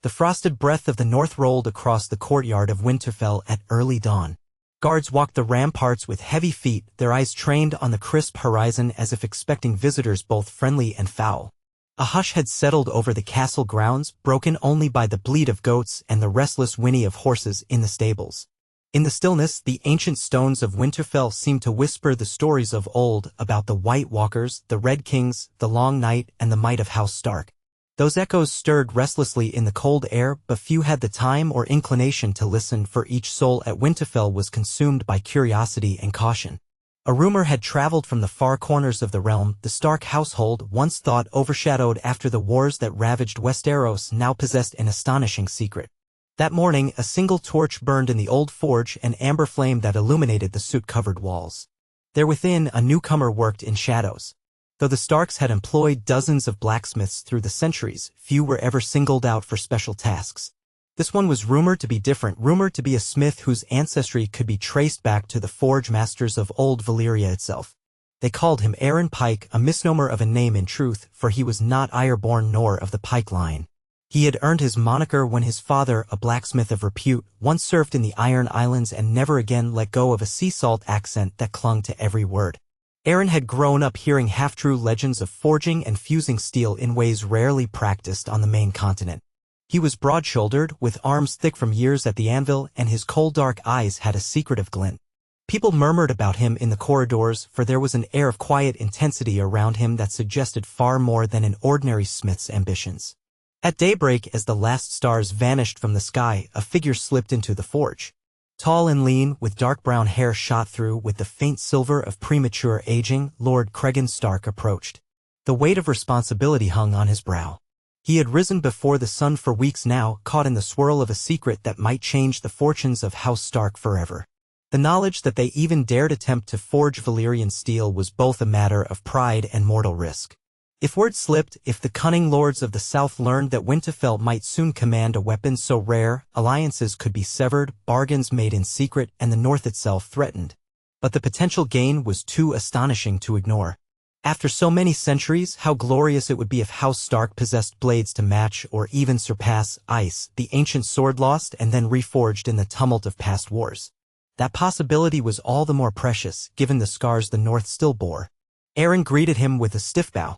The frosted breath of the north rolled across the courtyard of Winterfell at early dawn. Guards walked the ramparts with heavy feet, their eyes trained on the crisp horizon as if expecting visitors both friendly and foul. A hush had settled over the castle grounds, broken only by the bleat of goats and the restless whinny of horses in the stables. In the stillness, the ancient stones of Winterfell seemed to whisper the stories of old about the White Walkers, the Red Kings, the Long Night, and the might of House Stark. Those echoes stirred restlessly in the cold air, but few had the time or inclination to listen, for each soul at Winterfell was consumed by curiosity and caution. A rumor had traveled from the far corners of the realm. The Stark household, once thought overshadowed after the wars that ravaged Westeros, now possessed an astonishing secret. That morning, a single torch burned in the old forge, an amber flame that illuminated the soot-covered walls. There within, a newcomer worked in shadows. Though the Starks had employed dozens of blacksmiths through the centuries, few were ever singled out for special tasks. This one was rumored to be different, rumored to be a smith whose ancestry could be traced back to the forge masters of old Valyria itself. They called him Aaron Pike, a misnomer of a name in truth, for he was not Ironborn nor of the Pike line. He had earned his moniker when his father, a blacksmith of repute, once served in the Iron Islands and never again let go of a sea salt accent that clung to every word. Aaron had grown up hearing half-true legends of forging and fusing steel in ways rarely practiced on the main continent. He was broad-shouldered, with arms thick from years at the anvil, and his cold dark eyes had a secretive glint. People murmured about him in the corridors, for there was an air of quiet intensity around him that suggested far more than an ordinary smith's ambitions. At daybreak, as the last stars vanished from the sky, a figure slipped into the forge. Tall and lean, with dark brown hair shot through with the faint silver of premature aging, Lord Cregan Stark approached. The weight of responsibility hung on his brow. He had risen before the sun for weeks now, caught in the swirl of a secret that might change the fortunes of House Stark forever. The knowledge that they even dared attempt to forge Valyrian steel was both a matter of pride and mortal risk. If word slipped, if the cunning lords of the south learned that Winterfell might soon command a weapon so rare, alliances could be severed, bargains made in secret, and the north itself threatened. But the potential gain was too astonishing to ignore. After so many centuries, how glorious it would be if House Stark possessed blades to match or even surpass ice, the ancient sword lost and then reforged in the tumult of past wars. That possibility was all the more precious, given the scars the North still bore. Aaron greeted him with a stiff bow.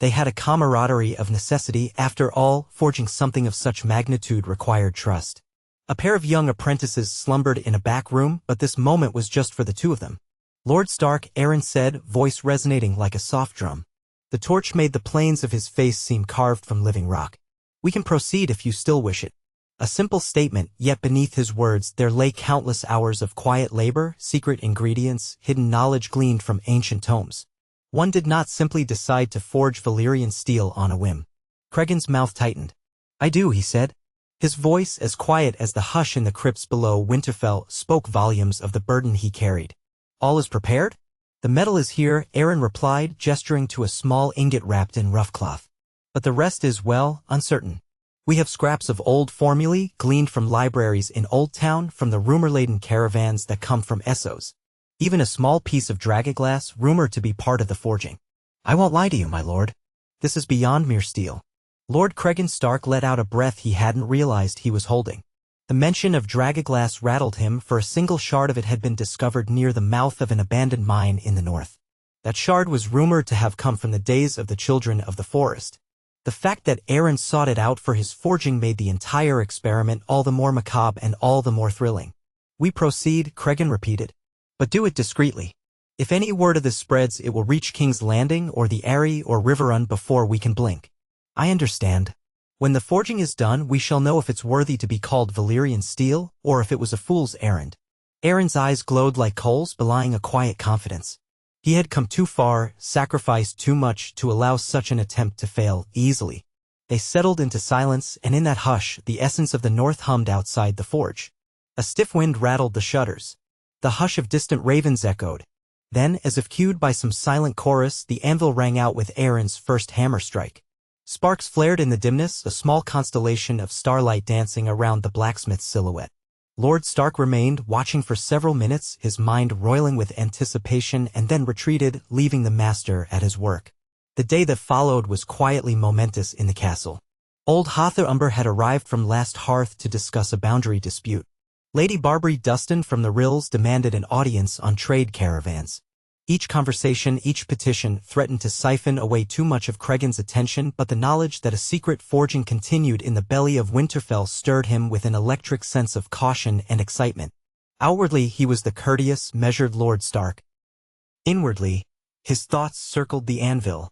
They had a camaraderie of necessity. After all, forging something of such magnitude required trust. A pair of young apprentices slumbered in a back room, but this moment was just for the two of them. Lord Stark, Aaron said, voice resonating like a soft drum. The torch made the planes of his face seem carved from living rock. We can proceed if you still wish it. A simple statement, yet beneath his words there lay countless hours of quiet labor, secret ingredients, hidden knowledge gleaned from ancient tomes. One did not simply decide to forge Valyrian steel on a whim. Cregan's mouth tightened. I do, he said. His voice, as quiet as the hush in the crypts below Winterfell, spoke volumes of the burden he carried. All is prepared? The metal is here, Aaron replied, gesturing to a small ingot wrapped in rough cloth. But the rest is, well, uncertain. We have scraps of old formulae, gleaned from libraries in Old Town, from the rumor-laden caravans that come from Essos. Even a small piece of dragonglass, rumored to be part of the forging. I won't lie to you, my lord. This is beyond mere steel. Lord Cregan Stark let out a breath he hadn't realized he was holding. The mention of dragonglass rattled him, for a single shard of it had been discovered near the mouth of an abandoned mine in the north. That shard was rumored to have come from the days of the Children of the Forest. The fact that Aaron sought it out for his forging made the entire experiment all the more macabre and all the more thrilling. We proceed, Cregan repeated. But do it discreetly. If any word of this spreads, it will reach King's Landing or the Eyrie or Riverrun before we can blink. I understand. When the forging is done, we shall know if it's worthy to be called Valyrian steel, or if it was a fool's errand. Aaron's eyes glowed like coals, belying a quiet confidence. He had come too far, sacrificed too much to allow such an attempt to fail easily. They settled into silence, and in that hush, the essence of the north hummed outside the forge. A stiff wind rattled the shutters. The hush of distant ravens echoed. Then, as if cued by some silent chorus, the anvil rang out with Aaron's first hammer strike. Sparks flared in the dimness, a small constellation of starlight dancing around the blacksmith's silhouette. Lord Stark remained, watching for several minutes, his mind roiling with anticipation, and then retreated, leaving the master at his work. The day that followed was quietly momentous in the castle. Old Hatha Umber had arrived from Last Hearth to discuss a boundary dispute. Lady Barbary Dustin from the Rills demanded an audience on trade caravans. Each conversation, each petition threatened to siphon away too much of Cregan's attention, but the knowledge that a secret forging continued in the belly of Winterfell stirred him with an electric sense of caution and excitement. Outwardly, he was the courteous, measured Lord Stark. Inwardly, his thoughts circled the anvil,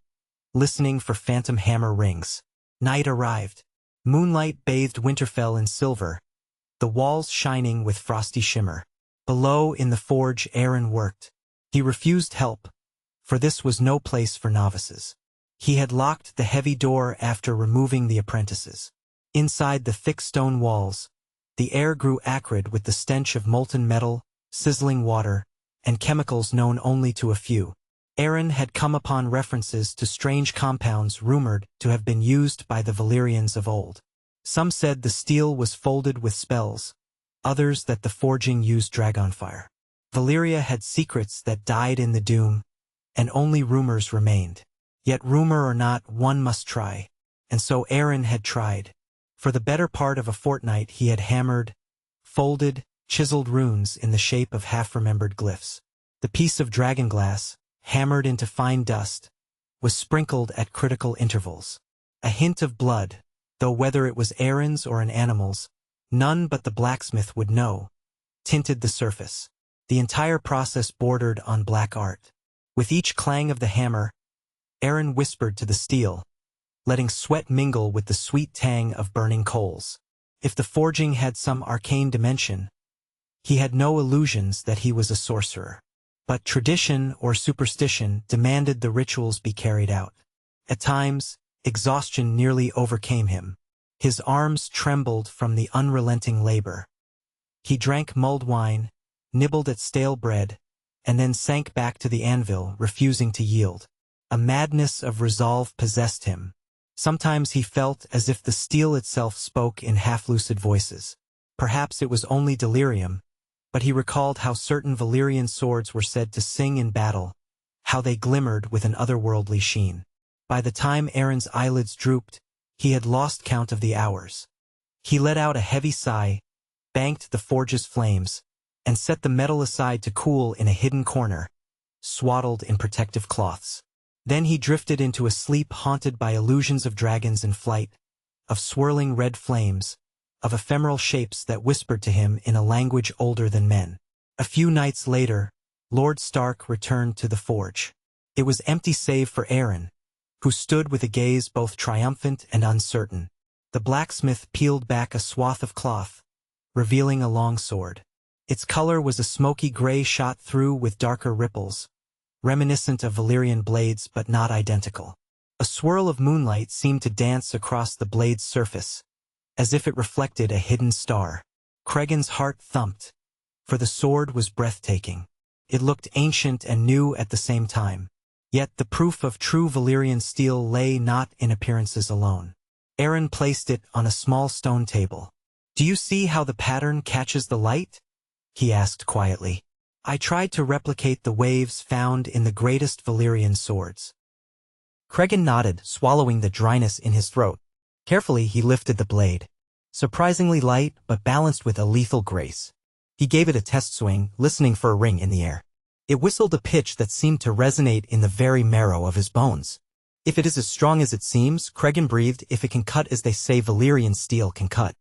listening for phantom hammer rings. Night arrived. Moonlight bathed Winterfell in silver, the walls shining with frosty shimmer. Below, in the forge, Aaron worked. He refused help, for this was no place for novices. He had locked the heavy door after removing the apprentices. Inside the thick stone walls, the air grew acrid with the stench of molten metal, sizzling water, and chemicals known only to a few. Aaron had come upon references to strange compounds rumored to have been used by the Valyrians of old. Some said the steel was folded with spells, others that the forging used dragonfire. Valyria had secrets that died in the doom, and only rumors remained. Yet rumor or not, one must try. And so Aaron had tried. For the better part of a fortnight he had hammered, folded, chiseled runes in the shape of half-remembered glyphs. The piece of dragonglass, hammered into fine dust, was sprinkled at critical intervals. A hint of blood, though whether it was Aaron's or an animal's, none but the blacksmith would know, tinted the surface. The entire process bordered on black art. With each clang of the hammer, Aaron whispered to the steel, letting sweat mingle with the sweet tang of burning coals. If the forging had some arcane dimension, he had no illusions that he was a sorcerer. But tradition or superstition demanded the rituals be carried out. At times, exhaustion nearly overcame him. His arms trembled from the unrelenting labor. He drank mulled wine, nibbled at stale bread, and then sank back to the anvil, refusing to yield. A madness of resolve possessed him. Sometimes he felt as if the steel itself spoke in half-lucid voices. Perhaps it was only delirium, but he recalled how certain Valyrian swords were said to sing in battle, how they glimmered with an otherworldly sheen. By the time Aaron's eyelids drooped, he had lost count of the hours. He let out a heavy sigh, banked the forge's flames, and set the metal aside to cool in a hidden corner, swaddled in protective cloths. Then he drifted into a sleep haunted by illusions of dragons in flight, of swirling red flames, of ephemeral shapes that whispered to him in a language older than men. A few nights later, Lord Stark returned to the forge. It was empty save for Aaron, who stood with a gaze both triumphant and uncertain. The blacksmith peeled back a swath of cloth, revealing a long sword. Its color was a smoky gray shot through with darker ripples, reminiscent of Valyrian blades but not identical. A swirl of moonlight seemed to dance across the blade's surface, as if it reflected a hidden star. Cregan's heart thumped, for the sword was breathtaking. It looked ancient and new at the same time. Yet the proof of true Valyrian steel lay not in appearances alone. Aaron placed it on a small stone table. "Do you see how the pattern catches the light?" he asked quietly. "I tried to replicate the waves found in the greatest Valyrian swords." Cregan nodded, swallowing the dryness in his throat. Carefully he lifted the blade. Surprisingly light, but balanced with a lethal grace. He gave it a test swing, listening for a ring in the air. It whistled a pitch that seemed to resonate in the very marrow of his bones. "If it is as strong as it seems," Cregan breathed, "if it can cut as they say Valyrian steel can cut."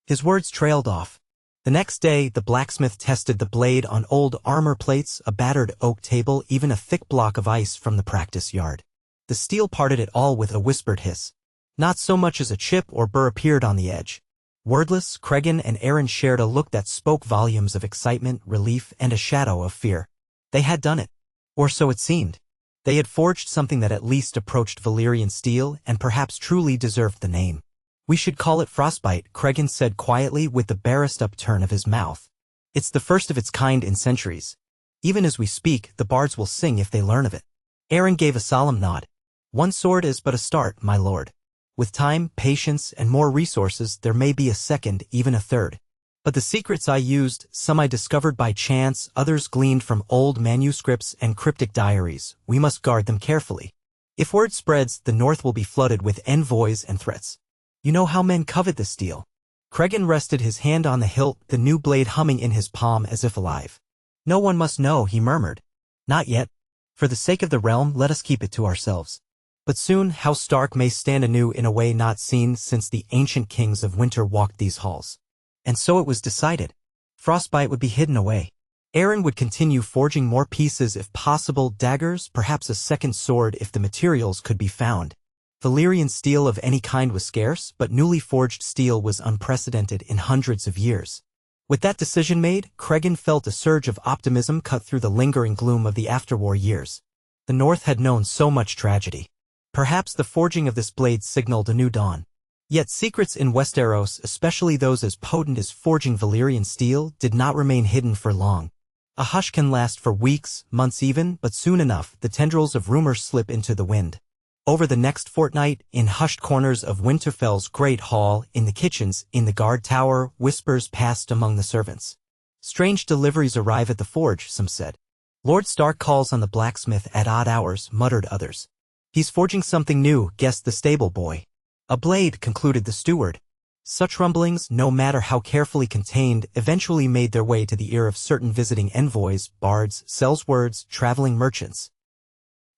His words trailed off. The next day, the blacksmith tested the blade on old armor plates, a battered oak table, even a thick block of ice from the practice yard. The steel parted it all with a whispered hiss. Not so much as a chip or burr appeared on the edge. Wordless, Cregan and Aaron shared a look that spoke volumes of excitement, relief, and a shadow of fear. They had done it. Or so it seemed. They had forged something that at least approached Valyrian steel and perhaps truly deserved the name. "We should call it frostbite," Cregan said quietly with the barest upturn of his mouth. "It's the first of its kind in centuries. Even as we speak, the bards will sing if they learn of it." Aaron gave a solemn nod. "One sword is but a start, my lord. With time, patience, and more resources, there may be a second, even a third. But the secrets I used, some I discovered by chance, others gleaned from old manuscripts and cryptic diaries. We must guard them carefully. If word spreads, the north will be flooded with envoys and threats. You know how men covet the steel. Cregan rested his hand on the hilt, the new blade humming in his palm as if alive. No one must know, he murmured. Not yet. For the sake of the realm, let us keep it to ourselves. But soon House Stark may stand anew in a way not seen since the ancient kings of winter walked these halls. And so it was decided. Frostbite would be hidden away. Aeron would continue forging more pieces if possible, daggers, perhaps a second sword if the materials could be found. Valyrian steel of any kind was scarce, but newly forged steel was unprecedented in hundreds of years. With that decision made, Cregan felt a surge of optimism cut through the lingering gloom of the afterwar years. The North had known so much tragedy. Perhaps the forging of this blade signaled a new dawn. Yet secrets in Westeros, especially those as potent as forging Valyrian steel, did not remain hidden for long. A hush can last for weeks, months even, but soon enough, the tendrils of rumor slip into the wind. Over the next fortnight, in hushed corners of Winterfell's great hall, in the kitchens, in the guard tower, whispers passed among the servants. Strange deliveries arrive at the forge, some said. Lord Stark calls on the blacksmith at odd hours, muttered others. He's forging something new, guessed the stable boy. A blade, concluded the steward. Such rumblings, no matter how carefully contained, eventually made their way to the ear of certain visiting envoys, bards, sellswords, traveling merchants.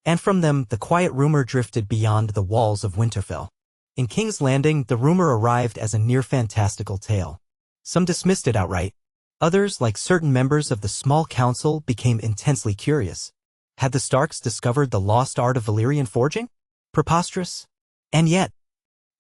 And from them, the quiet rumor drifted beyond the walls of Winterfell. In King's Landing, the rumor arrived as a near-fantastical tale. Some dismissed it outright. Others, like certain members of the small council, became intensely curious. Had the Starks discovered the lost art of Valyrian forging? Preposterous? And yet,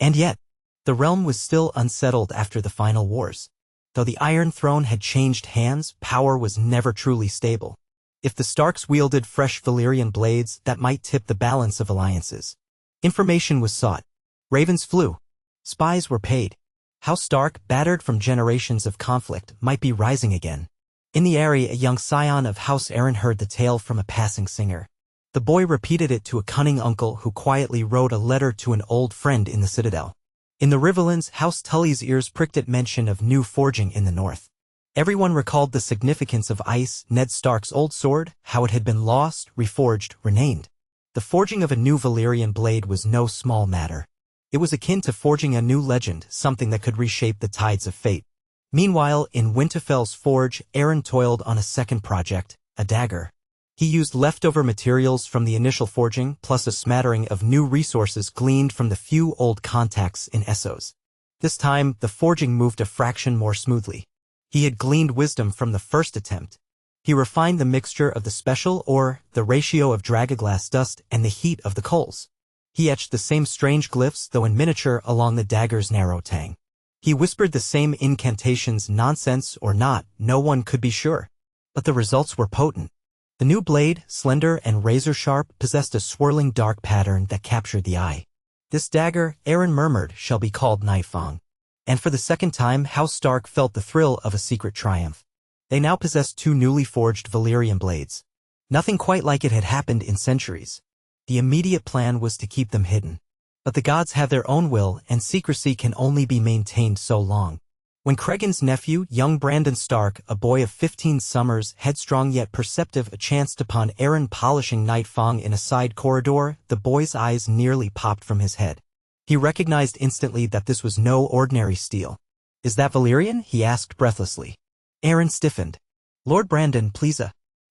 the realm was still unsettled after the final wars. Though the Iron Throne had changed hands, power was never truly stable. If the Starks wielded fresh Valyrian blades, that might tip the balance of alliances. Information was sought. Ravens flew. Spies were paid. House Stark, battered from generations of conflict, might be rising again. In the area, a young scion of House Aeron heard the tale from a passing singer. The boy repeated it to a cunning uncle who quietly wrote a letter to an old friend in the citadel. In the Riverlands, House Tully's ears pricked at mention of new forging in the north. Everyone recalled the significance of Ice, Ned Stark's old sword, how it had been lost, reforged, renamed. The forging of a new Valyrian blade was no small matter. It was akin to forging a new legend, something that could reshape the tides of fate. Meanwhile, in Winterfell's forge, Aeron toiled on a second project, a dagger. He used leftover materials from the initial forging, plus a smattering of new resources gleaned from the few old contacts in Essos. This time, the forging moved a fraction more smoothly. He had gleaned wisdom from the first attempt. He refined the mixture of the special ore, the ratio of dragoglass dust, and the heat of the coals. He etched the same strange glyphs, though in miniature, along the dagger's narrow tang. He whispered the same incantations, nonsense or not, no one could be sure. But the results were potent. The new blade, slender and razor-sharp, possessed a swirling dark pattern that captured the eye. This dagger, Aeron murmured, shall be called Nightfang. And for the second time, House Stark felt the thrill of a secret triumph. They now possessed two newly forged Valyrian blades. Nothing quite like it had happened in centuries. The immediate plan was to keep them hidden. But the gods have their own will, and secrecy can only be maintained so long. When Cregan's nephew, young Brandon Stark, a boy of 15 summers, headstrong yet perceptive, chanced upon Aeron polishing Nightfang in a side corridor, the boy's eyes nearly popped from his head. He recognized instantly that this was no ordinary steel. Is that Valyrian? He asked breathlessly. Aeron stiffened. Lord Brandon, please.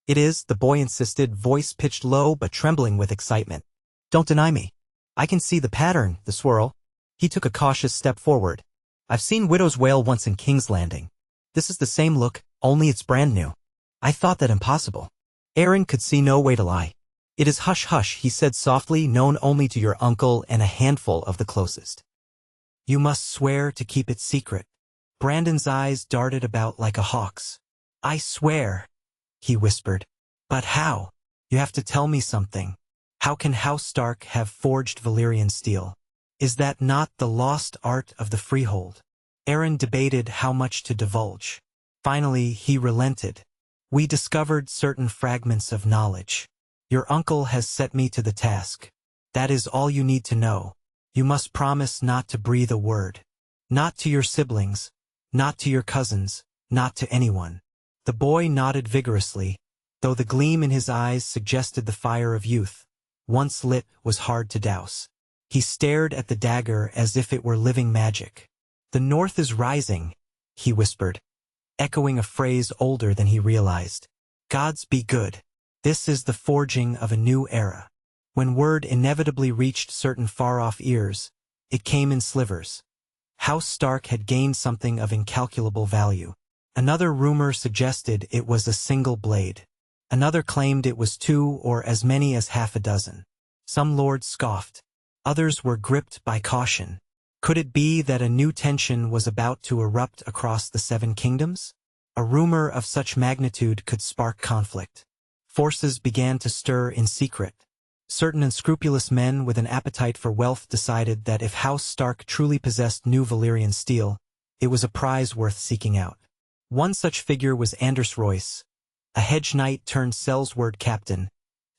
It is, the boy insisted, voice pitched low but trembling with excitement. Don't deny me. I can see the pattern, the swirl. He took a cautious step forward. I've seen Widow's Wail once in King's Landing. This is the same look, only it's brand new. I thought that impossible. Aeron could see no way to lie. It is hush-hush, he said softly, known only to your uncle and a handful of the closest. You must swear to keep it secret. Brandon's eyes darted about like a hawk's. I swear, he whispered. But how? You have to tell me something. How can House Stark have forged Valyrian steel? Is that not the lost art of the freehold? Aeron debated how much to divulge. Finally, he relented. We discovered certain fragments of knowledge. Your uncle has set me to the task. That is all you need to know. You must promise not to breathe a word. Not to your siblings. Not to your cousins. Not to anyone. The boy nodded vigorously, though the gleam in his eyes suggested the fire of youth. Once lit, was hard to douse. He stared at the dagger as if it were living magic. "The North is rising," he whispered, echoing a phrase older than he realized. "Gods be good. This is the forging of a new era." When word inevitably reached certain far-off ears, it came in slivers. House Stark had gained something of incalculable value. Another rumor suggested it was a single blade. Another claimed it was 2 or as many as half a dozen. Some lords scoffed. Others were gripped by caution. Could it be that a new tension was about to erupt across the Seven Kingdoms? A rumor of such magnitude could spark conflict. Forces began to stir in secret. Certain unscrupulous men with an appetite for wealth decided that if House Stark truly possessed new Valyrian steel, it was a prize worth seeking out. One such figure was Anders Royce, a hedge knight turned Sellsword captain,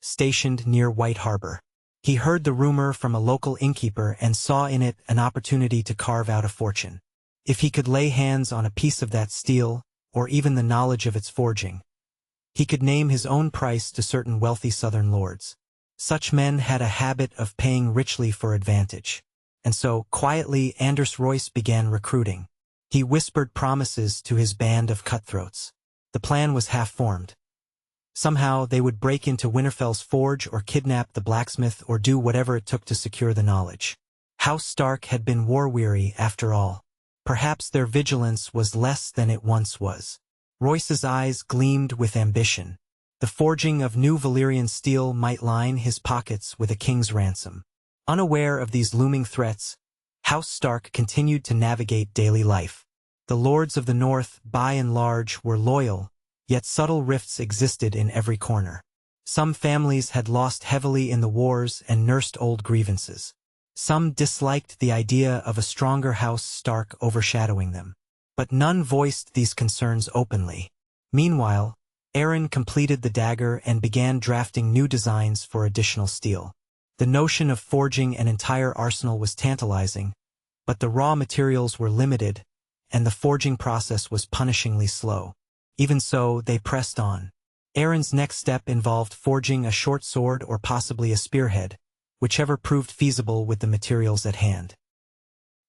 stationed near White Harbor. He heard the rumor from a local innkeeper and saw in it an opportunity to carve out a fortune. If he could lay hands on a piece of that steel, or even the knowledge of its forging, he could name his own price to certain wealthy southern lords. Such men had a habit of paying richly for advantage. And so, quietly, Anders Royce began recruiting. He whispered promises to his band of cutthroats. The plan was half-formed. Somehow, they would break into Winterfell's forge or kidnap the blacksmith or do whatever it took to secure the knowledge. House Stark had been war-weary after all. Perhaps their vigilance was less than it once was. Royce's eyes gleamed with ambition. The forging of new Valyrian steel might line his pockets with a king's ransom. Unaware of these looming threats, House Stark continued to navigate daily life. The lords of the North, by and large, were loyal, yet subtle rifts existed in every corner. Some families had lost heavily in the wars and nursed old grievances. Some disliked the idea of a stronger House Stark overshadowing them. But none voiced these concerns openly. Meanwhile, Aaron completed the dagger and began drafting new designs for additional steel. The notion of forging an entire arsenal was tantalizing, but the raw materials were limited, and the forging process was punishingly slow. Even so, they pressed on. Aaron's next step involved forging a short sword or possibly a spearhead, whichever proved feasible with the materials at hand.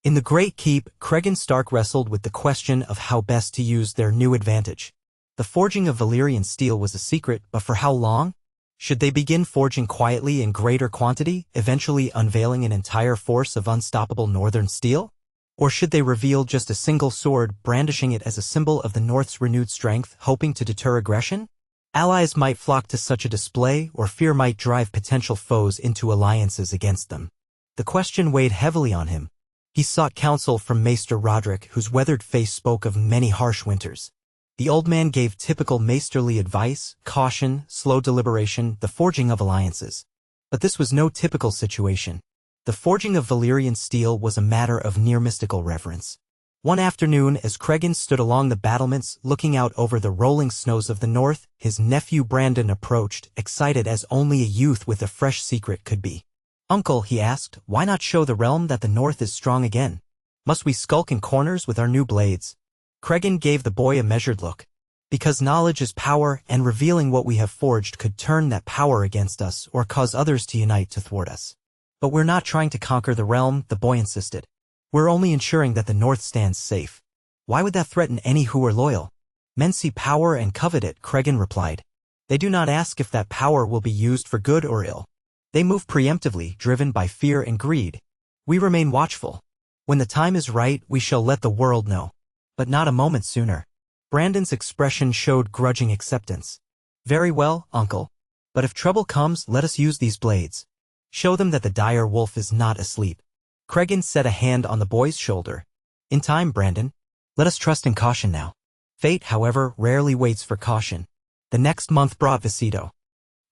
In the Great Keep, Cregan Stark wrestled with the question of how best to use their new advantage. The forging of Valyrian steel was a secret, but for how long? Should they begin forging quietly in greater quantity, eventually unveiling an entire force of unstoppable northern steel? Or should they reveal just a single sword, brandishing it as a symbol of the North's renewed strength, hoping to deter aggression? Allies might flock to such a display, or fear might drive potential foes into alliances against them. The question weighed heavily on him. He sought counsel from Maester Roderick, whose weathered face spoke of many harsh winters. The old man gave typical maesterly advice: caution, slow deliberation, the forging of alliances. But this was no typical situation. The forging of Valyrian steel was a matter of near-mystical reverence. One afternoon, as Cregan stood along the battlements looking out over the rolling snows of the north, his nephew Brandon approached, excited as only a youth with a fresh secret could be. "Uncle," he asked, "why not show the realm that the north is strong again? Must we skulk in corners with our new blades?" Cregan gave the boy a measured look. "Because knowledge is power, and revealing what we have forged could turn that power against us or cause others to unite to thwart us." "But we're not trying to conquer the realm," the boy insisted. "We're only ensuring that the north stands safe." "Why would that threaten any who are loyal?" "Men see power and covet it," Cregan replied. "They do not ask if that power will be used for good or ill. They move preemptively, driven by fear and greed. We remain watchful. When the time is right, we shall let the world know. But not a moment sooner." Brandon's expression showed grudging acceptance. "Very well, uncle. But if trouble comes, let us use these blades. Show them that the dire wolf is not asleep." Cregan set a hand on the boy's shoulder. "In time, Brandon. Let us trust in caution now." Fate, however, rarely waits for caution. The next month brought Visito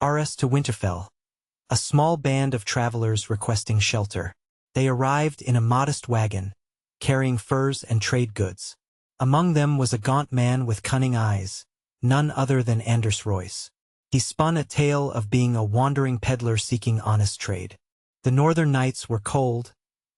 RS to Winterfell, a small band of travelers requesting shelter. They arrived in a modest wagon, carrying furs and trade goods. Among them was a gaunt man with cunning eyes, none other than Anders Royce. He spun a tale of being a wandering peddler seeking honest trade. The northern nights were cold,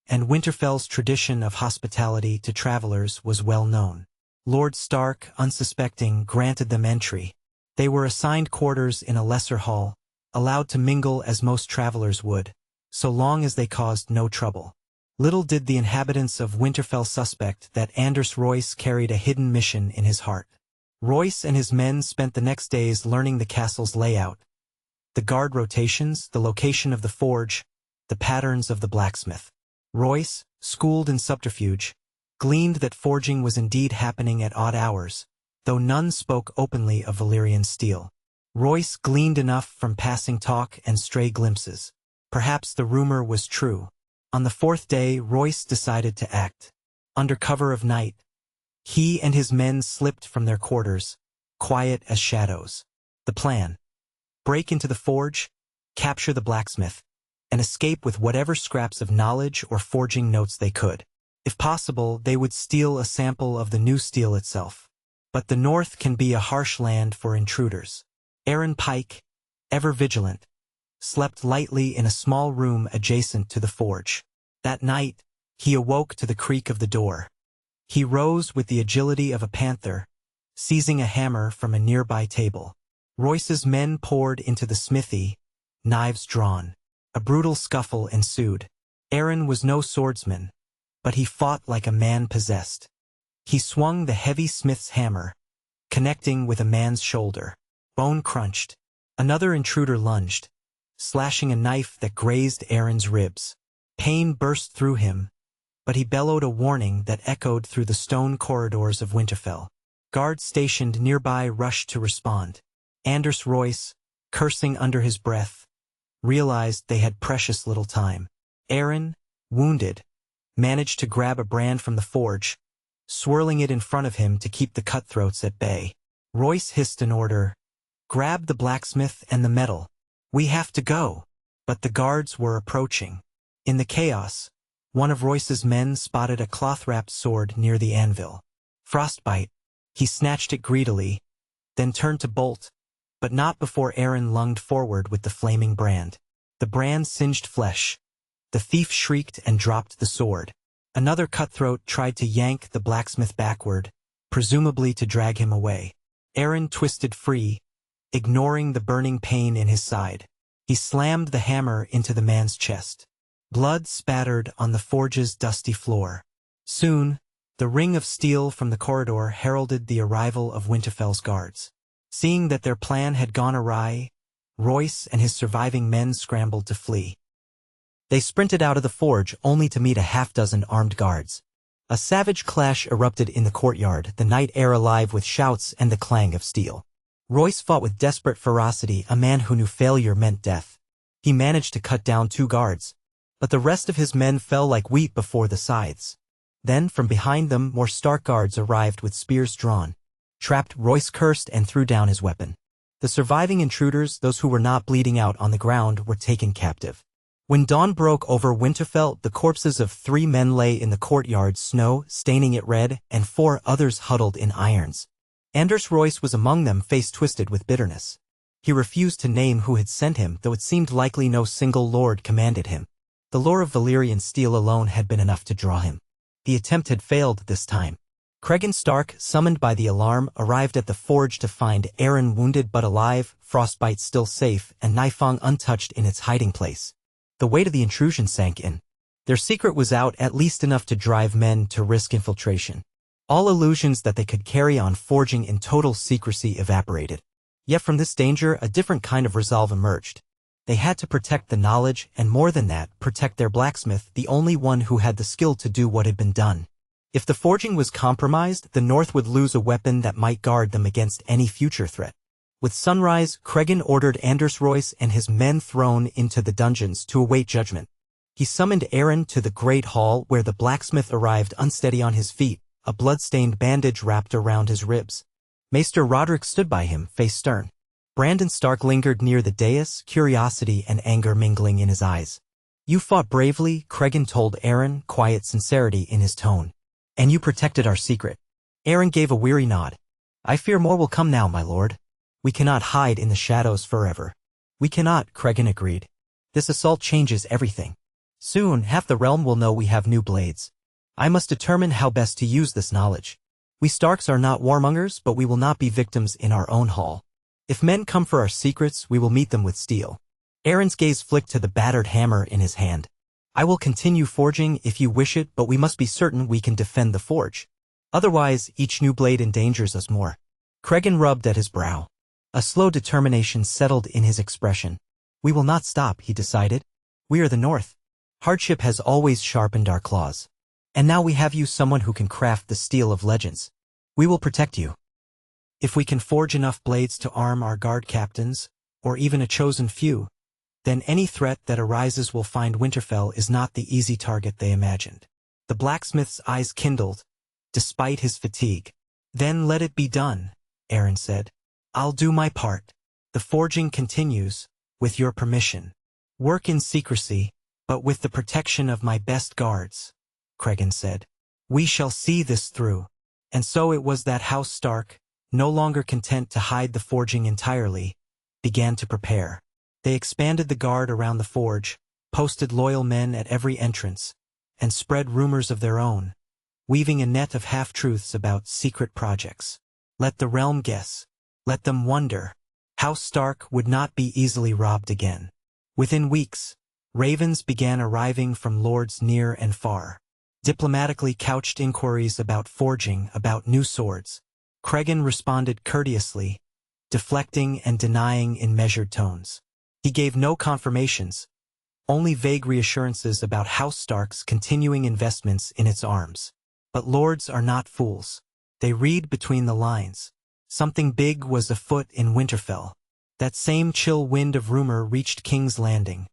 and Winterfell's tradition of hospitality to travelers was well known. Lord Stark, unsuspecting, granted them entry. They were assigned quarters in a lesser hall, allowed to mingle as most travelers would, so long as they caused no trouble. Little did the inhabitants of Winterfell suspect that Anders Royce carried a hidden mission in his heart. Royce and his men spent the next days learning the castle's layout, the guard rotations, the location of the forge, the patterns of the blacksmith. Royce, schooled in subterfuge, gleaned that forging was indeed happening at odd hours, though none spoke openly of Valyrian steel. Royce gleaned enough from passing talk and stray glimpses. Perhaps the rumor was true. On the fourth day, Royce decided to act. Under cover of night, he and his men slipped from their quarters, quiet as shadows. The plan: break into the forge, capture the blacksmith, and escape with whatever scraps of knowledge or forging notes they could. If possible, they would steal a sample of the new steel itself. But the North can be a harsh land for intruders. Aaron Pike, ever vigilant, slept lightly in a small room adjacent to the forge. That night, he awoke to the creak of the door. He rose with the agility of a panther, seizing a hammer from a nearby table. Royce's men poured into the smithy, knives drawn. A brutal scuffle ensued. Aaron was no swordsman, but he fought like a man possessed. He swung the heavy smith's hammer, connecting with a man's shoulder. Bone crunched. Another intruder lunged, slashing a knife that grazed Aaron's ribs. Pain burst through him, but he bellowed a warning that echoed through the stone corridors of Winterfell. Guards stationed nearby rushed to respond. Anders Royce, cursing under his breath, realized they had precious little time. Aaron, wounded, managed to grab a brand from the forge, swirling it in front of him to keep the cutthroats at bay. Royce hissed an order: "Grab the blacksmith and the metal. We have to go." But the guards were approaching. In the chaos, one of Royce's men spotted a cloth-wrapped sword near the anvil. Frostbite. He snatched it greedily, then turned to bolt, but not before Aaron lunged forward with the flaming brand. The brand singed flesh. The thief shrieked and dropped the sword. Another cutthroat tried to yank the blacksmith backward, presumably to drag him away. Aaron twisted free, ignoring the burning pain in his side. He slammed the hammer into the man's chest. Blood spattered on the forge's dusty floor. Soon, the ring of steel from the corridor heralded the arrival of Winterfell's guards. Seeing that their plan had gone awry, Royce and his surviving men scrambled to flee. They sprinted out of the forge only to meet a half-dozen armed guards. A savage clash erupted in the courtyard, the night air alive with shouts and the clang of steel. Royce fought with desperate ferocity, a man who knew failure meant death. He managed to cut down 2 guards, but the rest of his men fell like wheat before the scythes. Then, from behind them, more Stark guards arrived with spears drawn. Trapped, Royce cursed and threw down his weapon. The surviving intruders, those who were not bleeding out on the ground, were taken captive. When dawn broke over Winterfell, the corpses of 3 men lay in the courtyard, snow staining it red, and 4 others huddled in irons. Anders Royce was among them, face twisted with bitterness. He refused to name who had sent him, though it seemed likely no single lord commanded him. The lore of Valyrian steel alone had been enough to draw him. The attempt had failed this time. Cregan Stark, summoned by the alarm, arrived at the forge to find Aaron wounded but alive, Frostbite still safe, and Nifong untouched in its hiding place. The weight of the intrusion sank in. Their secret was out, at least enough to drive men to risk infiltration. All illusions that they could carry on forging in total secrecy evaporated. Yet from this danger, a different kind of resolve emerged. They had to protect the knowledge, and more than that, protect their blacksmith, the only one who had the skill to do what had been done. If the forging was compromised, the North would lose a weapon that might guard them against any future threat. With sunrise, Cregan ordered Anders Royce and his men thrown into the dungeons to await judgment. He summoned Aaron to the great hall where the blacksmith arrived unsteady on his feet, a blood-stained bandage wrapped around his ribs. Maester Roderick stood by him, face stern. Brandon Stark lingered near the dais, curiosity and anger mingling in his eyes. "You fought bravely," Cregan told Aaron, quiet sincerity in his tone. "And you protected our secret." Aaron gave a weary nod. "I fear more will come now, my lord. We cannot hide in the shadows forever." "We cannot," Cregan agreed. "This assault changes everything. Soon, half the realm will know we have new blades. I must determine how best to use this knowledge. We Starks are not warmongers, but we will not be victims in our own hall. If men come for our secrets, we will meet them with steel. Aaron's gaze flicked to the battered hammer in his hand. I will continue forging if you wish it, but we must be certain we can defend the forge. Otherwise, each new blade endangers us more. Cregan rubbed at his brow. A slow determination settled in his expression. We will not stop, he decided. We are the North. Hardship has always sharpened our claws. And now we have you, someone who can craft the steel of legends. We will protect you. If we can forge enough blades to arm our guard captains, or even a chosen few, then any threat that arises will find Winterfell is not the easy target they imagined. The blacksmith's eyes kindled, despite his fatigue. Then let it be done, Aaron said. I'll do my part. The forging continues, with your permission. Work in secrecy, but with the protection of my best guards, Cregan said. We shall see this through. And so it was that House Stark, no longer content to hide the forging entirely, began to prepare. They expanded the guard around the forge, posted loyal men at every entrance, and spread rumors of their own, weaving a net of half-truths about secret projects. Let the realm guess. Let them wonder. House Stark would not be easily robbed again. Within weeks, ravens began arriving from lords near and far. Diplomatically couched inquiries about forging, about new swords. Cregan responded courteously, deflecting and denying in measured tones. He gave no confirmations, only vague reassurances about House Stark's continuing investments in its arms. But lords are not fools. They read between the lines. Something big was afoot in Winterfell. That same chill wind of rumor reached King's Landing,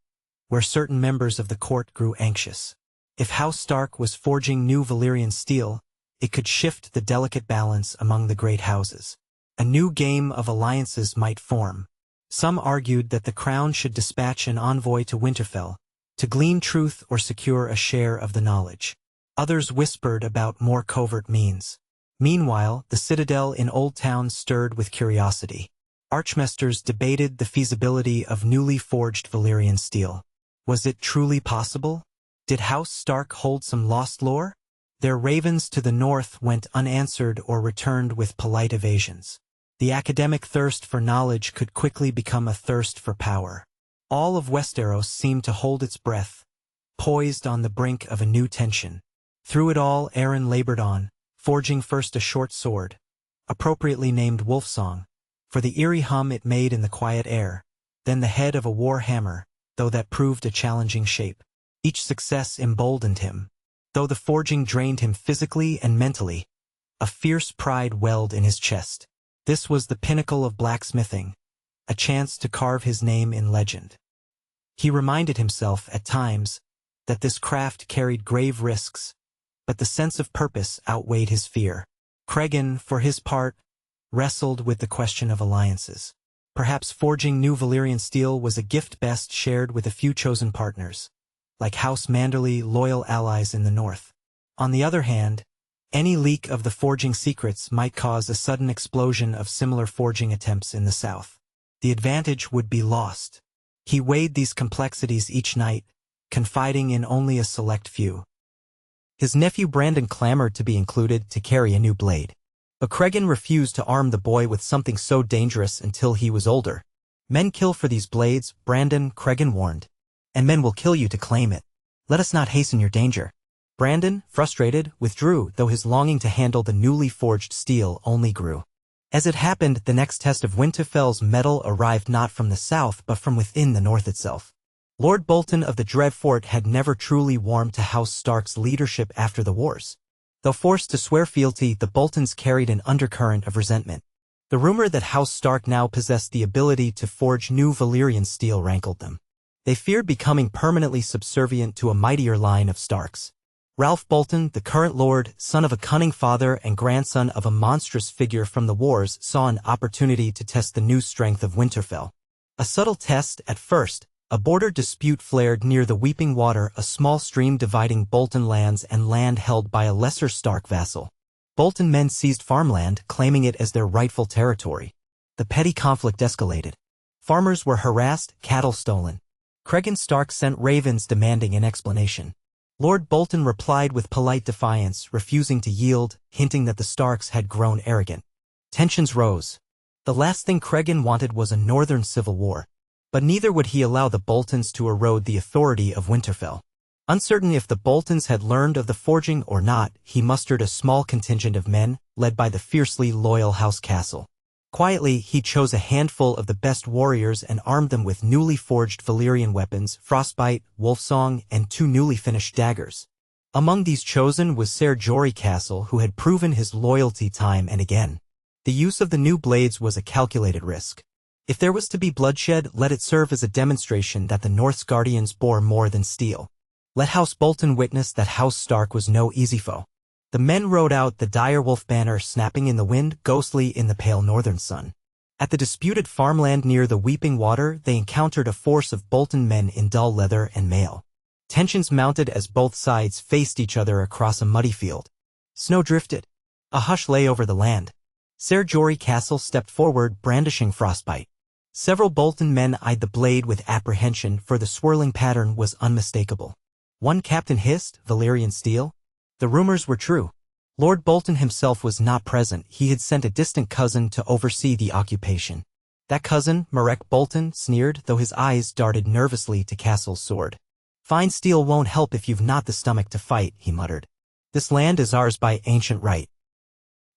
where certain members of the court grew anxious. If House Stark was forging new Valyrian steel, it could shift the delicate balance among the great houses. A new game of alliances might form. Some argued that the crown should dispatch an envoy to Winterfell, to glean truth or secure a share of the knowledge. Others whispered about more covert means. Meanwhile, the citadel in Old Town stirred with curiosity. Archmesters debated the feasibility of newly forged Valyrian steel. Was it truly possible? Did House Stark hold some lost lore? Their ravens to the north went unanswered or returned with polite evasions. The academic thirst for knowledge could quickly become a thirst for power. All of Westeros seemed to hold its breath, poised on the brink of a new tension. Through it all, Aaron labored on, forging first a short sword, appropriately named Wolfsong, for the eerie hum it made in the quiet air, then the head of a war hammer, though that proved a challenging shape. Each success emboldened him. Though the forging drained him physically and mentally, a fierce pride welled in his chest. This was the pinnacle of blacksmithing, a chance to carve his name in legend. He reminded himself at times that this craft carried grave risks, but the sense of purpose outweighed his fear. Cregan, for his part, wrestled with the question of alliances. Perhaps forging new Valyrian steel was a gift best shared with a few chosen partners, like House Manderly, loyal allies in the north. On the other hand, any leak of the forging secrets might cause a sudden explosion of similar forging attempts in the south. The advantage would be lost. He weighed these complexities each night, confiding in only a select few. His nephew Brandon clamored to be included to carry a new blade. But Cregan refused to arm the boy with something so dangerous until he was older. Men kill for these blades, Brandon, Cregan warned. And men will kill you to claim it. Let us not hasten your danger. Brandon, frustrated, withdrew, though his longing to handle the newly forged steel only grew. As it happened, the next test of Winterfell's mettle arrived not from the south but from within the north itself. Lord Bolton of the Dread Fort had never truly warmed to House Stark's leadership after the wars. Though forced to swear fealty, the Boltons carried an undercurrent of resentment. The rumor that House Stark now possessed the ability to forge new Valyrian steel rankled them. They feared becoming permanently subservient to a mightier line of Starks. Ralph Bolton, the current lord, son of a cunning father and grandson of a monstrous figure from the wars, saw an opportunity to test the new strength of Winterfell. A subtle test at first. A border dispute flared near the Weeping Water, a small stream dividing Bolton lands and land held by a lesser Stark vassal. Bolton men seized farmland, claiming it as their rightful territory. The petty conflict escalated. Farmers were harassed, cattle stolen. Cregan Stark sent ravens demanding an explanation. Lord Bolton replied with polite defiance, refusing to yield, hinting that the Starks had grown arrogant. Tensions rose. The last thing Cregan wanted was a northern civil war. But neither would he allow the Boltons to erode the authority of Winterfell. Uncertain if the Boltons had learned of the forging or not, he mustered a small contingent of men, led by the fiercely loyal House Castle. Quietly, he chose a handful of the best warriors and armed them with newly forged Valyrian weapons, frostbite, wolfsong, and 2 newly finished daggers. Among these chosen was Ser Jorah Castle, who had proven his loyalty time and again. The use of the new blades was a calculated risk. If there was to be bloodshed, let it serve as a demonstration that the North's guardians bore more than steel. Let House Bolton witness that House Stark was no easy foe. The men rode out, the dire wolf banner snapping in the wind, ghostly in the pale northern sun. At the disputed farmland near the Weeping Water, they encountered a force of Bolton men in dull leather and mail. Tensions mounted as both sides faced each other across a muddy field. Snow drifted. A hush lay over the land. Ser Jorah Castle stepped forward, brandishing frostbite. Several Bolton men eyed the blade with apprehension, for the swirling pattern was unmistakable. One captain hissed, "Valyrian steel?" The rumors were true. Lord Bolton himself was not present. He had sent a distant cousin to oversee the occupation. That cousin, Marek Bolton, sneered, though his eyes darted nervously to Castle's sword. "Fine steel won't help if you've not the stomach to fight," he muttered. "This land is ours by ancient right."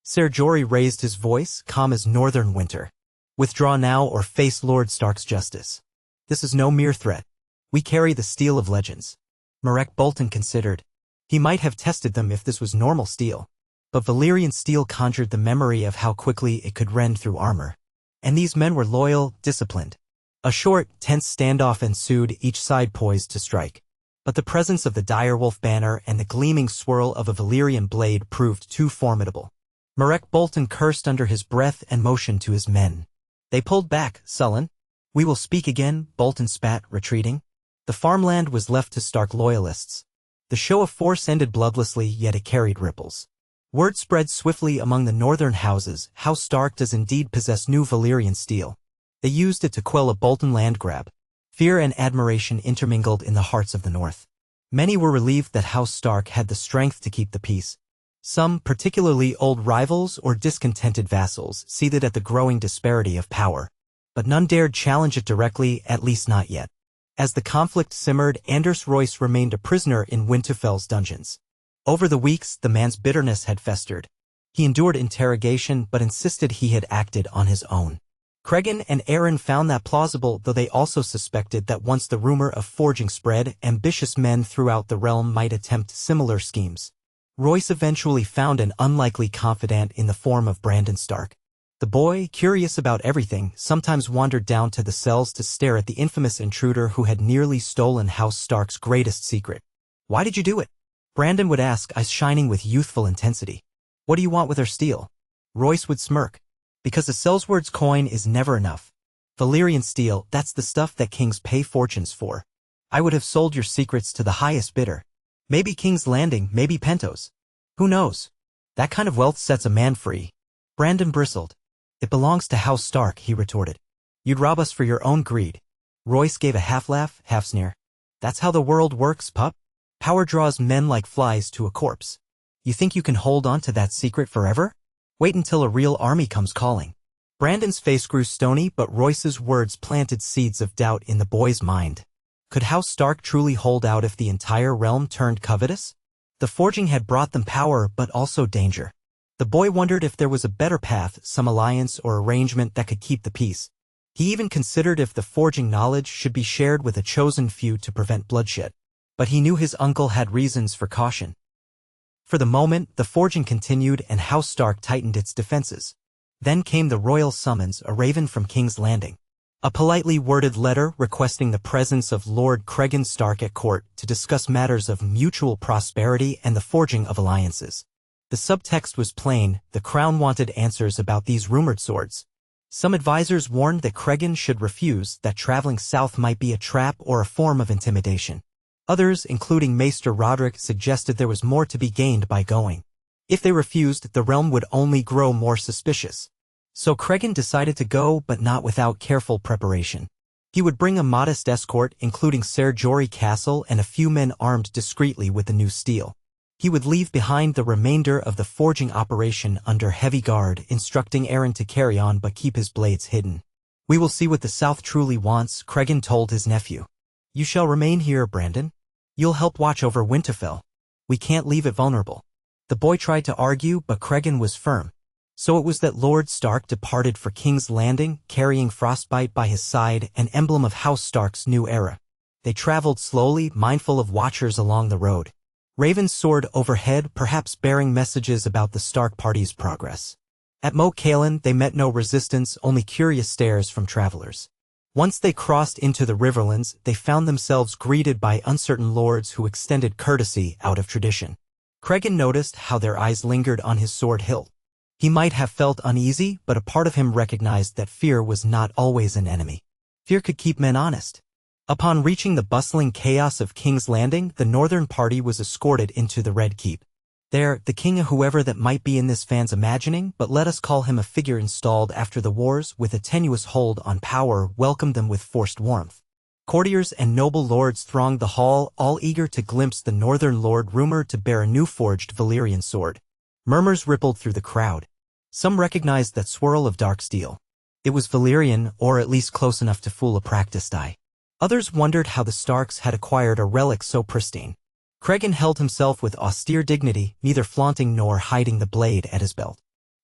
Ser Jorah raised his voice, calm as northern winter. "Withdraw now or face Lord Stark's justice. This is no mere threat. We carry the steel of legends." Marek Bolton considered. He might have tested them if this was normal steel. But Valyrian steel conjured the memory of how quickly it could rend through armor. And these men were loyal, disciplined. A short, tense standoff ensued, each side poised to strike. But the presence of the direwolf banner and the gleaming swirl of a Valyrian blade proved too formidable. Marek Bolton cursed under his breath and motioned to his men. They pulled back, sullen. "We will speak again," Bolton spat, retreating. The farmland was left to Stark loyalists. The show of force ended bloodlessly, yet it carried ripples. Word spread swiftly among the northern houses. House Stark does indeed possess new Valyrian steel. They used it to quell a Bolton land grab. Fear and admiration intermingled in the hearts of the North. Many were relieved that House Stark had the strength to keep the peace. Some, particularly old rivals or discontented vassals, seethed at the growing disparity of power. But none dared challenge it directly, at least not yet. As the conflict simmered, Anders Royce remained a prisoner in Winterfell's dungeons. Over the weeks, the man's bitterness had festered. He endured interrogation but insisted he had acted on his own. Cregan and Aaron found that plausible, though they also suspected that once the rumor of forging spread, ambitious men throughout the realm might attempt similar schemes. Royce eventually found an unlikely confidant in the form of Brandon Stark. The boy, curious about everything, sometimes wandered down to the cells to stare at the infamous intruder who had nearly stolen House Stark's greatest secret. "Why did you do it?" Brandon would ask, eyes shining with youthful intensity. "What do you want with our steel?" Royce would smirk. "Because a Sellsword's coin is never enough. Valyrian steel, that's the stuff that kings pay fortunes for. I would have sold your secrets to the highest bidder. Maybe King's Landing, maybe Pentos. Who knows? That kind of wealth sets a man free." Brandon bristled. "It belongs to House Stark," he retorted. "You'd rob us for your own greed." Royce gave a half-laugh, half-sneer. "That's how the world works, pup. Power draws men like flies to a corpse. You think you can hold on to that secret forever? Wait until a real army comes calling." Brandon's face grew stony, but Royce's words planted seeds of doubt in the boy's mind. Could House Stark truly hold out if the entire realm turned covetous? The forging had brought them power, but also danger. The boy wondered if there was a better path, some alliance or arrangement that could keep the peace. He even considered if the forging knowledge should be shared with a chosen few to prevent bloodshed. But he knew his uncle had reasons for caution. For the moment, the forging continued and House Stark tightened its defenses. Then came the royal summons, a raven from King's Landing. A politely worded letter requesting the presence of Lord Cregan Stark at court to discuss matters of mutual prosperity and the forging of alliances. The subtext was plain: the crown wanted answers about these rumored swords. Some advisors warned that Cregan should refuse, that traveling south might be a trap or a form of intimidation. Others, including Maester Roderick, suggested there was more to be gained by going. If they refused, the realm would only grow more suspicious. So Cregan decided to go, but not without careful preparation. He would bring a modest escort, including Ser Jorah Castle and a few men armed discreetly with the new steel. He would leave behind the remainder of the forging operation under heavy guard, instructing Aaron to carry on but keep his blades hidden. We will see what the South truly wants, Cregan told his nephew. You shall remain here, Brandon. You'll help watch over Winterfell. We can't leave it vulnerable. The boy tried to argue, but Cregan was firm. So it was that Lord Stark departed for King's Landing, carrying Frostbite by his side, an emblem of House Stark's new era. They traveled slowly, mindful of watchers along the road. Ravens soared overhead, perhaps bearing messages about the Stark party's progress. At Mo Kalen, they met no resistance, only curious stares from travelers. Once they crossed into the Riverlands, they found themselves greeted by uncertain lords who extended courtesy out of tradition. Cregan noticed how their eyes lingered on his sword hilt. He might have felt uneasy, but a part of him recognized that fear was not always an enemy. Fear could keep men honest. Upon reaching the bustling chaos of King's Landing, the Northern Party was escorted into the Red Keep. There, the king, whoever that might be in this fan's imagining, but let us call him a figure installed after the wars with a tenuous hold on power, welcomed them with forced warmth. Courtiers and noble lords thronged the hall, all eager to glimpse the Northern Lord rumored to bear a new forged Valyrian sword. Murmurs rippled through the crowd. Some recognized that swirl of dark steel. It was Valyrian, or at least close enough to fool a practiced eye. Others wondered how the Starks had acquired a relic so pristine. Cregan held himself with austere dignity, neither flaunting nor hiding the blade at his belt.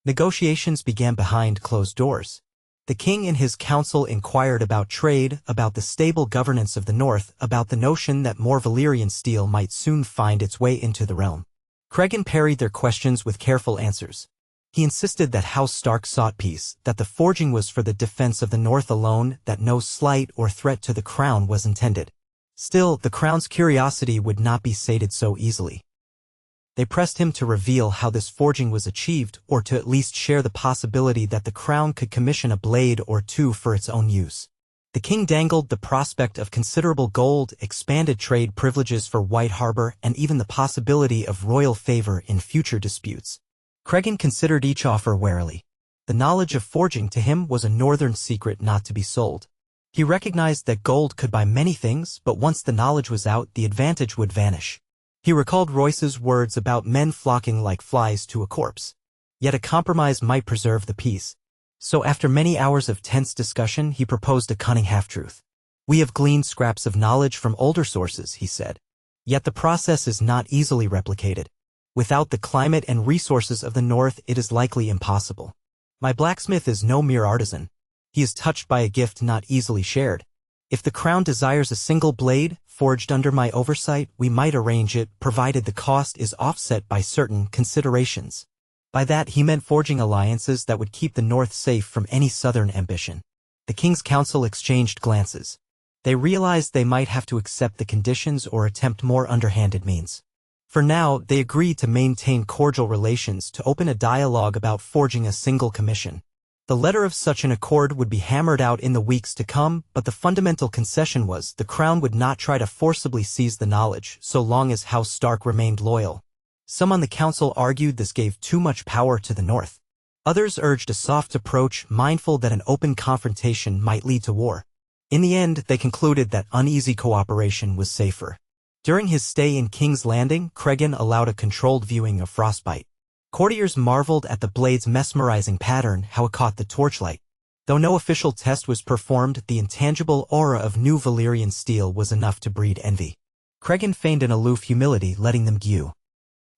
Negotiations began behind closed doors. The king and his council inquired about trade, about the stable governance of the North, about the notion that more Valyrian steel might soon find its way into the realm. Cregan parried their questions with careful answers. He insisted that House Stark sought peace, that the forging was for the defense of the North alone, that no slight or threat to the crown was intended. Still, the crown's curiosity would not be sated so easily. They pressed him to reveal how this forging was achieved, or to at least share the possibility that the crown could commission a blade or two for its own use. The king dangled the prospect of considerable gold, expanded trade privileges for White Harbor, and even the possibility of royal favor in future disputes. Cregan considered each offer warily. The knowledge of forging to him was a northern secret not to be sold. He recognized that gold could buy many things, but once the knowledge was out, the advantage would vanish. He recalled Royce's words about men flocking like flies to a corpse. Yet a compromise might preserve the peace. So after many hours of tense discussion, he proposed a cunning half-truth. We have gleaned scraps of knowledge from older sources, he said. Yet the process is not easily replicated. Without the climate and resources of the North, it is likely impossible. My blacksmith is no mere artisan. He is touched by a gift not easily shared. If the crown desires a single blade, forged under my oversight, we might arrange it, provided the cost is offset by certain considerations. By that he meant forging alliances that would keep the North safe from any southern ambition. The king's council exchanged glances. They realized they might have to accept the conditions or attempt more underhanded means. For now, they agreed to maintain cordial relations, to open a dialogue about forging a single commission. The letter of such an accord would be hammered out in the weeks to come, but the fundamental concession was the crown would not try to forcibly seize the knowledge, so long as House Stark remained loyal. Some on the council argued this gave too much power to the North. Others urged a soft approach, mindful that an open confrontation might lead to war. In the end, they concluded that uneasy cooperation was safer. During his stay in King's Landing, Cregan allowed a controlled viewing of Frostbite. Courtiers marveled at the blade's mesmerizing pattern, how it caught the torchlight. Though no official test was performed, the intangible aura of new Valyrian steel was enough to breed envy. Cregan feigned an aloof humility, letting them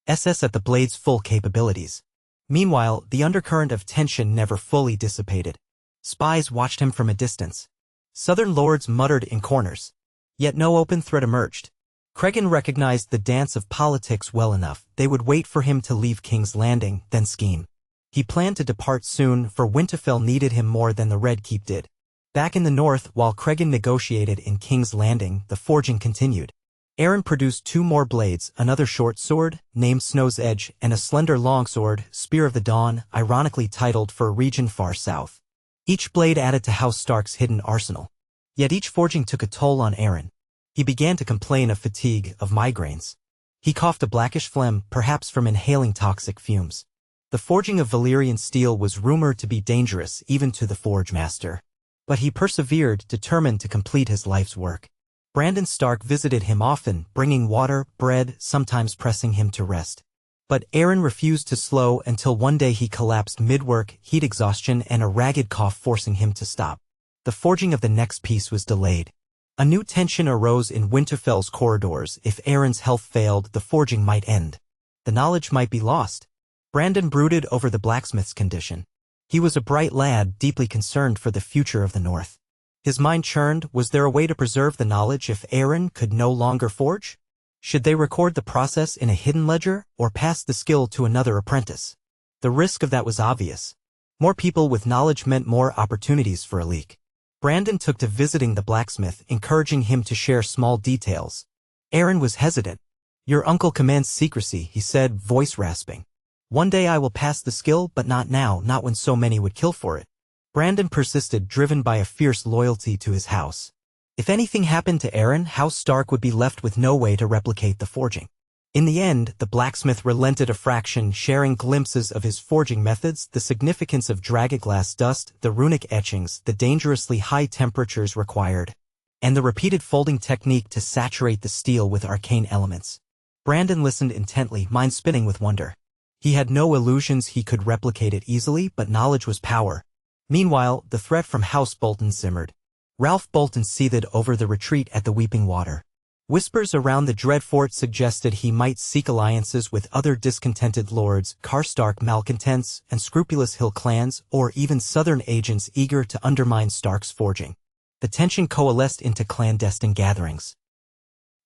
assess at the blade's full capabilities. Meanwhile, the undercurrent of tension never fully dissipated. Spies watched him from a distance. Southern lords muttered in corners. Yet no open threat emerged. Cregan recognized the dance of politics well enough. They would wait for him to leave King's Landing, then scheme. He planned to depart soon, for Winterfell needed him more than the Red Keep did. Back in the north, while Cregan negotiated in King's Landing, the forging continued. Aaron produced 2 more blades, another short sword, named Snow's Edge, and a slender longsword, Spear of the Dawn, ironically titled for a region far south. Each blade added to House Stark's hidden arsenal. Yet each forging took a toll on Aaron. He began to complain of fatigue, of migraines. He coughed a blackish phlegm, perhaps from inhaling toxic fumes. The forging of Valyrian steel was rumored to be dangerous even to the forge master. But he persevered, determined to complete his life's work. Brandon Stark visited him often, bringing water, bread, sometimes pressing him to rest. But Aaron refused to slow until one day he collapsed mid-work, heat exhaustion and a ragged cough forcing him to stop. The forging of the next piece was delayed. A new tension arose in Winterfell's corridors. If Aaron's health failed, the forging might end. The knowledge might be lost. Brandon brooded over the blacksmith's condition. He was a bright lad, deeply concerned for the future of the North. His mind churned. Was there a way to preserve the knowledge if Aaron could no longer forge? Should they record the process in a hidden ledger, or pass the skill to another apprentice? The risk of that was obvious. More people with knowledge meant more opportunities for a leak. Brandon took to visiting the blacksmith, encouraging him to share small details. Aaron was hesitant. "Your uncle commands secrecy," he said, voice rasping. "One day I will pass the skill, but not now, not when so many would kill for it." Brandon persisted, driven by a fierce loyalty to his house. If anything happened to Aaron, House Stark would be left with no way to replicate the forging. In the end, the blacksmith relented a fraction, sharing glimpses of his forging methods, the significance of dragonglass dust, the runic etchings, the dangerously high temperatures required, and the repeated folding technique to saturate the steel with arcane elements. Brandon listened intently, mind spinning with wonder. He had no illusions he could replicate it easily, but knowledge was power. Meanwhile, the threat from House Bolton simmered. Ralph Bolton seethed over the retreat at the Weeping Water. Whispers around the dread fort suggested he might seek alliances with other discontented lords, Karstark malcontents, and scrupulous hill clans, or even southern agents eager to undermine Stark's forging. The tension coalesced into clandestine gatherings.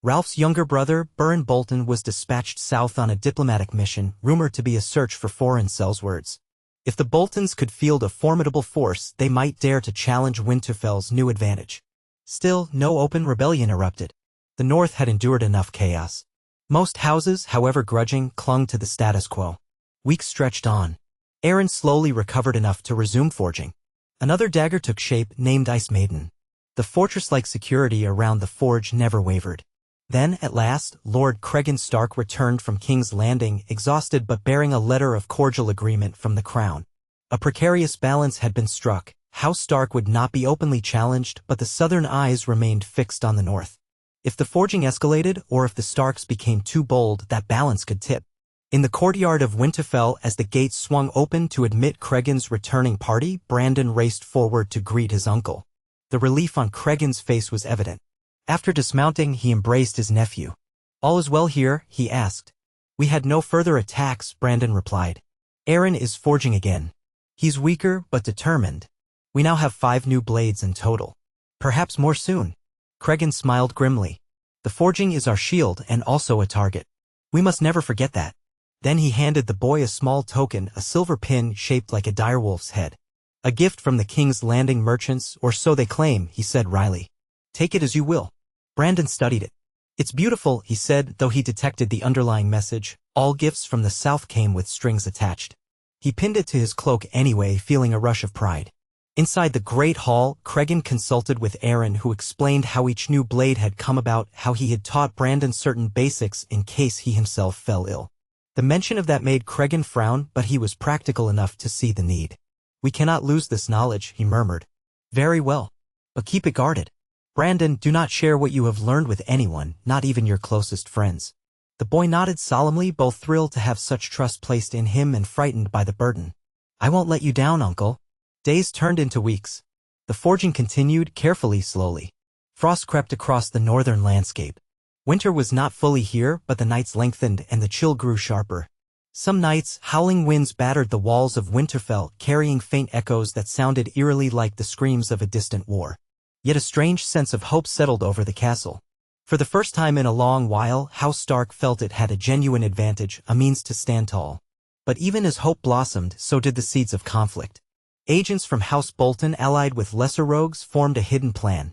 Ralph's younger brother, Burren Bolton, was dispatched south on a diplomatic mission, rumored to be a search for foreign sellswords. If the Boltons could field a formidable force, they might dare to challenge Winterfell's new advantage. Still, no open rebellion erupted. The North had endured enough chaos. Most houses, however grudging, clung to the status quo. Weeks stretched on. Aaron slowly recovered enough to resume forging. Another dagger took shape, named Ice Maiden. The fortress-like security around the forge never wavered. Then, at last, Lord Cregan Stark returned from King's Landing, exhausted but bearing a letter of cordial agreement from the crown. A precarious balance had been struck. House Stark would not be openly challenged, but the southern eyes remained fixed on the north. If the forging escalated, or if the Starks became too bold, that balance could tip. In the courtyard of Winterfell, as the gates swung open to admit Cregan's returning party, Brandon raced forward to greet his uncle. The relief on Cregan's face was evident. After dismounting, he embraced his nephew. "All is well here?" he asked. "We had no further attacks," Brandon replied. "Aaron is forging again. He's weaker, but determined. We now have 5 new blades in total. Perhaps more soon." Cregan smiled grimly. "The forging is our shield and also a target. We must never forget that." Then he handed the boy a small token, a silver pin shaped like a direwolf's head. "A gift from the King's Landing merchants, or so they claim," he said wryly. "Take it as you will." Brandon studied it. "It's beautiful," he said, though he detected the underlying message. All gifts from the south came with strings attached. He pinned it to his cloak anyway, feeling a rush of pride. Inside the great hall, Cregan consulted with Aaron, who explained how each new blade had come about, how he had taught Brandon certain basics in case he himself fell ill. The mention of that made Cregan frown, but he was practical enough to see the need. "We cannot lose this knowledge," he murmured. "Very well. But keep it guarded. Brandon, do not share what you have learned with anyone, not even your closest friends." The boy nodded solemnly, both thrilled to have such trust placed in him and frightened by the burden. "I won't let you down, uncle." Days turned into weeks. The forging continued, carefully, slowly. Frost crept across the northern landscape. Winter was not fully here, but the nights lengthened and the chill grew sharper. Some nights, howling winds battered the walls of Winterfell, carrying faint echoes that sounded eerily like the screams of a distant war. Yet a strange sense of hope settled over the castle. For the first time in a long while, House Stark felt it had a genuine advantage, a means to stand tall. But even as hope blossomed, so did the seeds of conflict. Agents from House Bolton, allied with lesser rogues, formed a hidden plan.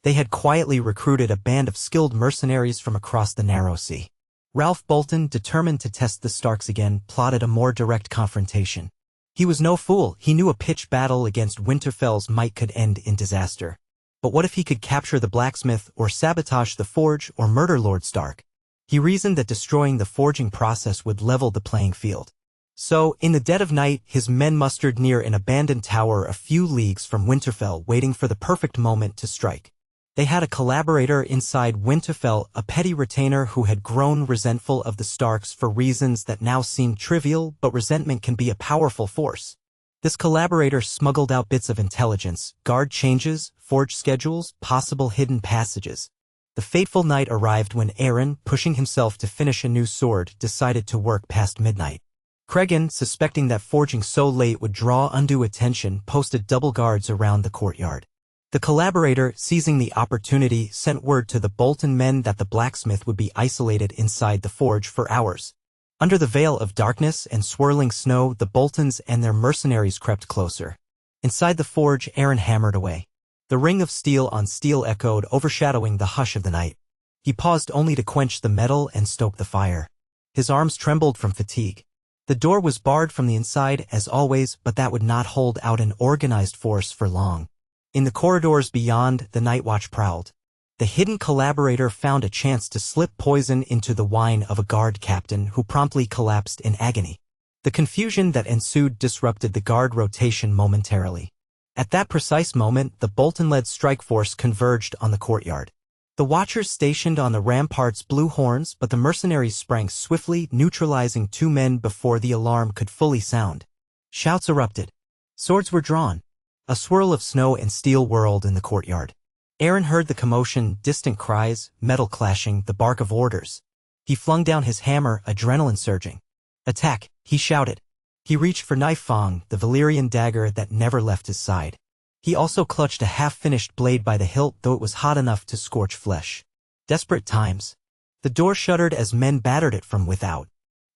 They had quietly recruited a band of skilled mercenaries from across the narrow sea. Ralph Bolton, determined to test the Starks again, plotted a more direct confrontation. He was no fool. He knew a pitched battle against Winterfell's might could end in disaster. But what if he could capture the blacksmith, or sabotage the forge, or murder Lord Stark? He reasoned that destroying the forging process would level the playing field. So, in the dead of night, his men mustered near an abandoned tower a few leagues from Winterfell, waiting for the perfect moment to strike. They had a collaborator inside Winterfell, a petty retainer who had grown resentful of the Starks for reasons that now seemed trivial, but resentment can be a powerful force. This collaborator smuggled out bits of intelligence, guard changes, forge schedules, possible hidden passages. The fateful night arrived when Aaron, pushing himself to finish a new sword, decided to work past midnight. Cregan, suspecting that forging so late would draw undue attention, posted double guards around the courtyard. The collaborator, seizing the opportunity, sent word to the Bolton men that the blacksmith would be isolated inside the forge for hours. Under the veil of darkness and swirling snow, the Boltons and their mercenaries crept closer. Inside the forge, Aaron hammered away. The ring of steel on steel echoed, overshadowing the hush of the night. He paused only to quench the metal and stoke the fire. His arms trembled from fatigue. The door was barred from the inside, as always, but that would not hold out an organized force for long. In the corridors beyond, the night watch prowled. The hidden collaborator found a chance to slip poison into the wine of a guard captain who promptly collapsed in agony. The confusion that ensued disrupted the guard rotation momentarily. At that precise moment, the Bolton-led strike force converged on the courtyard. The watchers stationed on the ramparts blew horns, but the mercenaries sprang swiftly, neutralizing 2 men before the alarm could fully sound. Shouts erupted. Swords were drawn. A swirl of snow and steel whirled in the courtyard. Aaron heard the commotion, distant cries, metal clashing, the bark of orders. He flung down his hammer, adrenaline surging. "Attack!" he shouted. He reached for knife fang, the Valyrian dagger that never left his side. He also clutched a half-finished blade by the hilt, though it was hot enough to scorch flesh. Desperate times. The door shuddered as men battered it from without.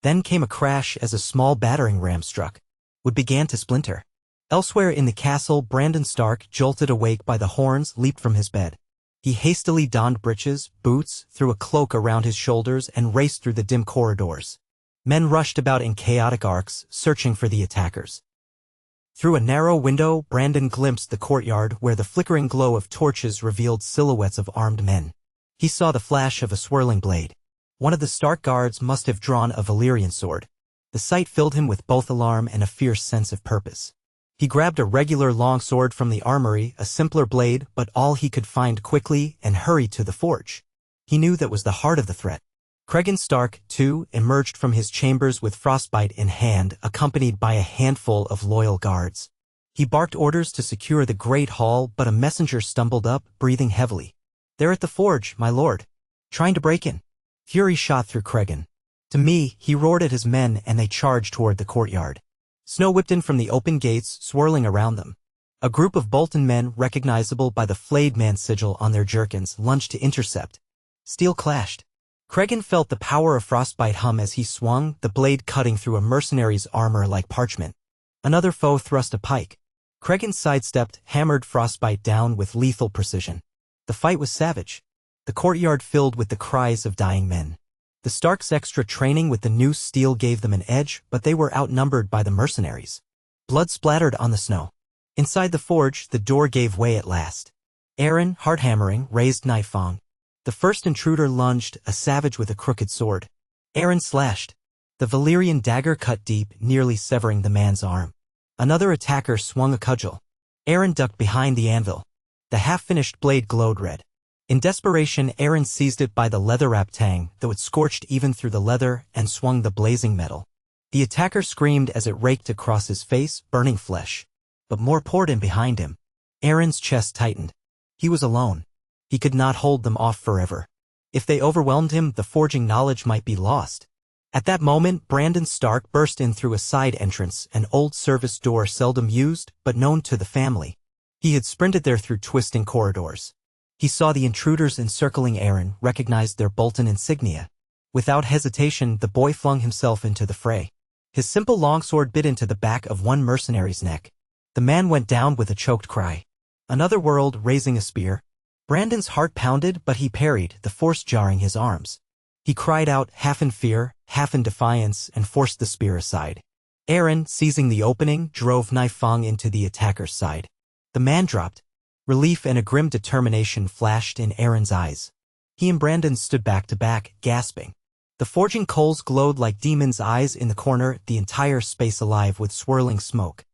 Then came a crash as a small battering ram struck. Wood began to splinter. Elsewhere in the castle, Brandon Stark, jolted awake by the horns, leaped from his bed. He hastily donned breeches, boots, threw a cloak around his shoulders, and raced through the dim corridors. Men rushed about in chaotic arcs, searching for the attackers. Through a narrow window, Brandon glimpsed the courtyard where the flickering glow of torches revealed silhouettes of armed men. He saw the flash of a swirling blade. One of the Stark guards must have drawn a Valyrian sword. The sight filled him with both alarm and a fierce sense of purpose. He grabbed a regular longsword from the armory, a simpler blade, but all he could find quickly, and hurried to the forge. He knew that was the heart of the threat. Cregan Stark, too, emerged from his chambers with frostbite in hand, accompanied by a handful of loyal guards. He barked orders to secure the great hall, but a messenger stumbled up, breathing heavily. "They're at the forge, my lord. Trying to break in." Fury shot through Cregan. "To me," he roared at his men, and they charged toward the courtyard. Snow whipped in from the open gates, swirling around them. A group of Bolton men, recognizable by the flayed man sigil on their jerkins, lunged to intercept. Steel clashed. Cregan felt the power of frostbite hum as he swung, the blade cutting through a mercenary's armor like parchment. Another foe thrust a pike. Cregan sidestepped, hammered frostbite down with lethal precision. The fight was savage. The courtyard filled with the cries of dying men. The Starks' extra training with the new steel gave them an edge, but they were outnumbered by the mercenaries. Blood splattered on the snow. Inside the forge, the door gave way at last. Aaron, hard hammering, raised knife fang. The first intruder lunged, a savage with a crooked sword. Aaron slashed. The Valyrian dagger cut deep, nearly severing the man's arm. Another attacker swung a cudgel. Aaron ducked behind the anvil. The half-finished blade glowed red. In desperation, Aaron seized it by the leather-wrapped tang, though it scorched even through the leather, and swung the blazing metal. The attacker screamed as it raked across his face, burning flesh. But more poured in behind him. Aaron's chest tightened. He was alone. He could not hold them off forever. If they overwhelmed him, the forging knowledge might be lost. At that moment, Brandon Stark burst in through a side entrance, an old service door seldom used, but known to the family. He had sprinted there through twisting corridors. He saw the intruders encircling Aaron, recognized their Bolton insignia. Without hesitation, the boy flung himself into the fray. His simple longsword bit into the back of one mercenary's neck. The man went down with a choked cry. Another whirled, raising a spear. Brandon's heart pounded, but he parried, the force jarring his arms. He cried out, half in fear, half in defiance, and forced the spear aside. Aaron, seizing the opening, drove knife fang into the attacker's side. The man dropped. Relief and a grim determination flashed in Aaron's eyes. He and Brandon stood back to back, gasping. The forging coals glowed like demons' eyes in the corner, the entire space alive with swirling smoke.